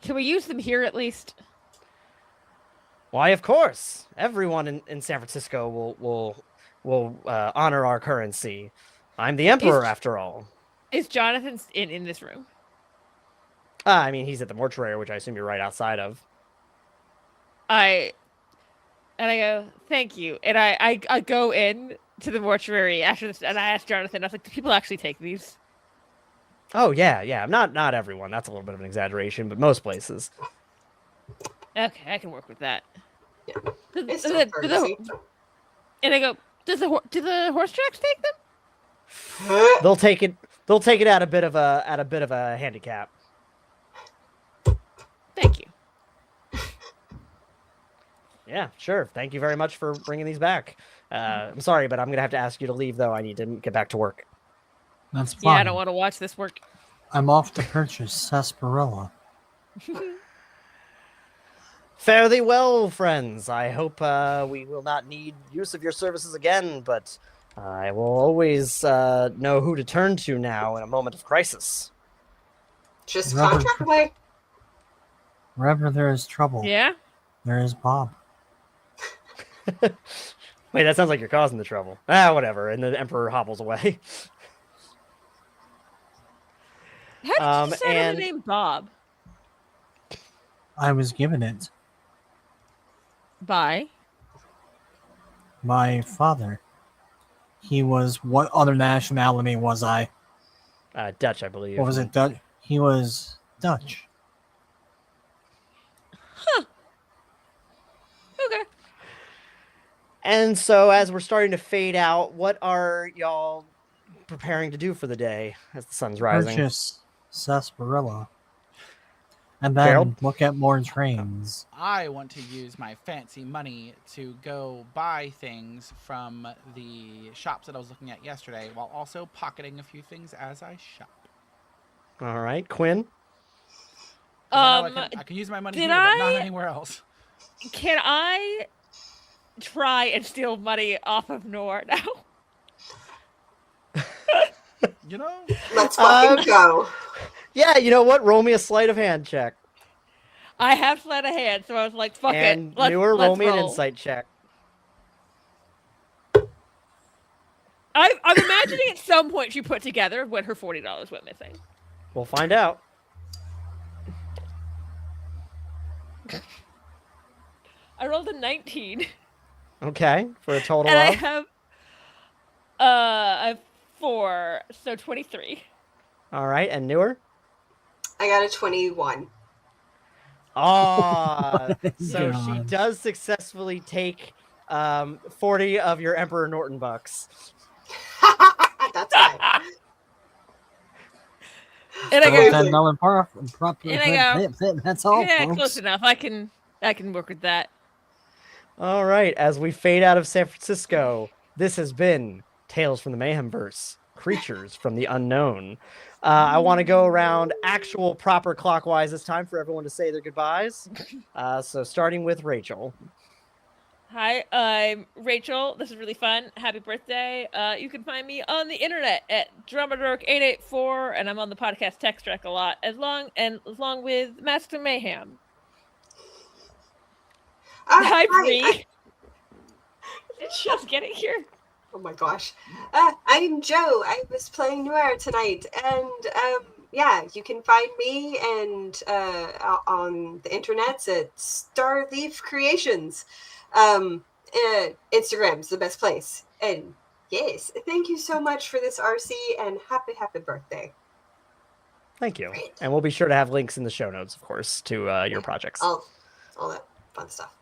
Can we use them here at least? Why, of course. Everyone in San Francisco will honor our currency. I'm the Emperor, after all. Is Jonathan in this room? I mean, he's at the mortuary, which I assume you're right outside of. I go, thank you. And I go in to the mortuary after this, and I asked Jonathan, I was like, do people actually take these? Oh yeah. Not everyone. That's a little bit of an exaggeration, but most places. Okay, I can work with that. Yeah. Do- It's do still the- do courtesy. and I go, do the horse tracks take them? They'll take it. They'll take it at a bit of a handicap. Thank you. Yeah, sure. Thank you very much for bringing these back. I'm sorry, but I'm gonna have to ask you to leave, though. I need to get back to work. That's Yeah, fine. I don't want to watch this work. I'm off to purchase sarsaparilla. Fare thee well, friends. I hope we will not need use of your services again, but I will always know who to turn to now in a moment of crisis. Just Robert- contract away. Wherever there is trouble, Yeah? there is Bob. Wait, that sounds like you're causing the trouble. Whatever. And the Emperor hobbles away. How did you decide on and- the name Bob? I was given it. By? My father. He was, what other nationality was I? Dutch, I believe. What was it? Dutch? He was Dutch. Okay. And so, as we're starting to fade out, what are y'all preparing to do for the day as the sun's rising? Purchase sarsaparilla. And then Gerald? look at more trains. I want to use my fancy money to go buy things from the shops that I was looking at yesterday, while also pocketing a few things as I shop. All right, Quinn. 'Cause I know I can use my money did here, but not I- anywhere else. Can I try and steal money off of Noor now? You know? Let's fucking go. Yeah, you know what? Roll me a sleight of hand check. I have sleight of hand, so I was like, fuck And it. Let's roll me an roll. insight check. I'm imagining at some point she put together when her $40 went missing. We'll find out. I rolled a 19. Okay, for a total And I of. have 4, so 23. All right, and newer. I got a 21. Ah, my so she God. does successfully take 40 of your Emperor Norton bucks. That's fine. And I Okay. go, $10 prop. And I That's all, yeah, folks. close enough. I can work with that. All right, as we fade out of San Francisco, this has been Tales from the Mayhemverse, Creatures from the Unknown. I want to go around actual proper clockwise this time for everyone to say their goodbyes. So starting with Rachel. Hi, I'm Rachel. This is really fun. Happy birthday. You can find me on the internet at Drummadork884, and I'm on the podcast Text Track a lot, along with Master Mayhem. Hi, Bree. Just getting here. Oh my gosh. I'm Joe. I was playing Noir tonight. And yeah, you can find me and on the internets at Starleaf Creations. Instagram's the best place. And yes, thank you so much for this, RC, and happy birthday. Thank you. And we'll be sure to have links in the show notes, of course, to your projects. All that fun stuff.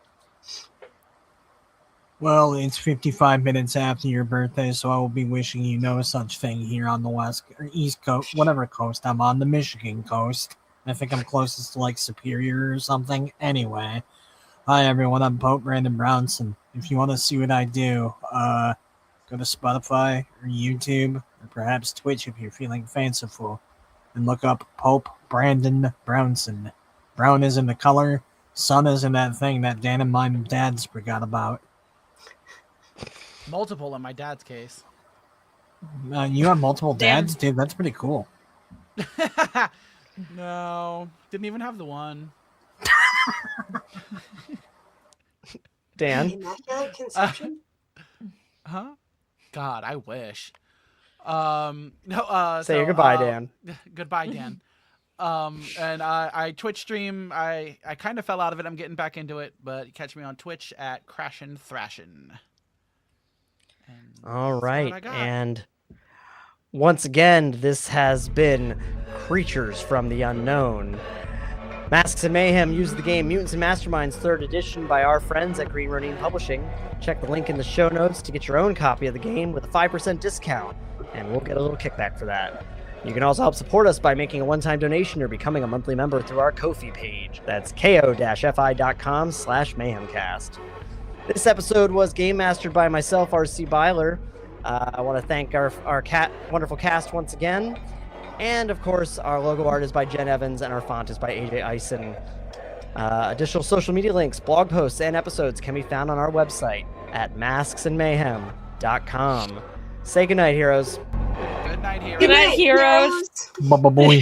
Well, it's 55 minutes after your birthday, so I will be wishing you no such thing here on the west or east coast, whatever coast I'm on, the Michigan coast. I think I'm closest to like Superior or something. Anyway, hi everyone, I'm Pope Brandon Brownson. If you want to see what I do, go to Spotify or YouTube or perhaps Twitch if you're feeling fanciful, and look up Pope Brandon Brownson. Brown is in the color, sun is in that thing that Dan and my dads forgot about. Multiple in my dad's case. You have multiple Damn. dads, dude. That's pretty cool. No, didn't even have the one. Dan. Immaculate Conception? Huh? God, I wish. No. Say your goodbye, Dan. Goodbye, Dan. And I Twitch stream. I kind of fell out of it. I'm getting back into it, but catch me on Twitch at Crashin' Thrashin'. All right, and once again, this has been Creatures from the Unknown. Masks and Mayhem uses the game Mutants and Masterminds 3rd edition by our friends at Green Ronin Publishing. Check the link in the show notes to get your own copy of the game with a 5% discount, and we'll get a little kickback for that. You can also help support us by making a one-time donation or becoming a monthly member through our Ko-fi page. That's ko-fi.com/mayhemcast. This episode was game mastered by myself, RC Byler. I want to thank our wonderful cast once again. And, of course, our logo art is by Jen Evans, and our font is by AJ Eisen. Additional social media links, blog posts, and episodes can be found on our website at masksandmayhem.com. Say goodnight, heroes. Good night, heroes. Good night, heroes. Bye-bye, boy.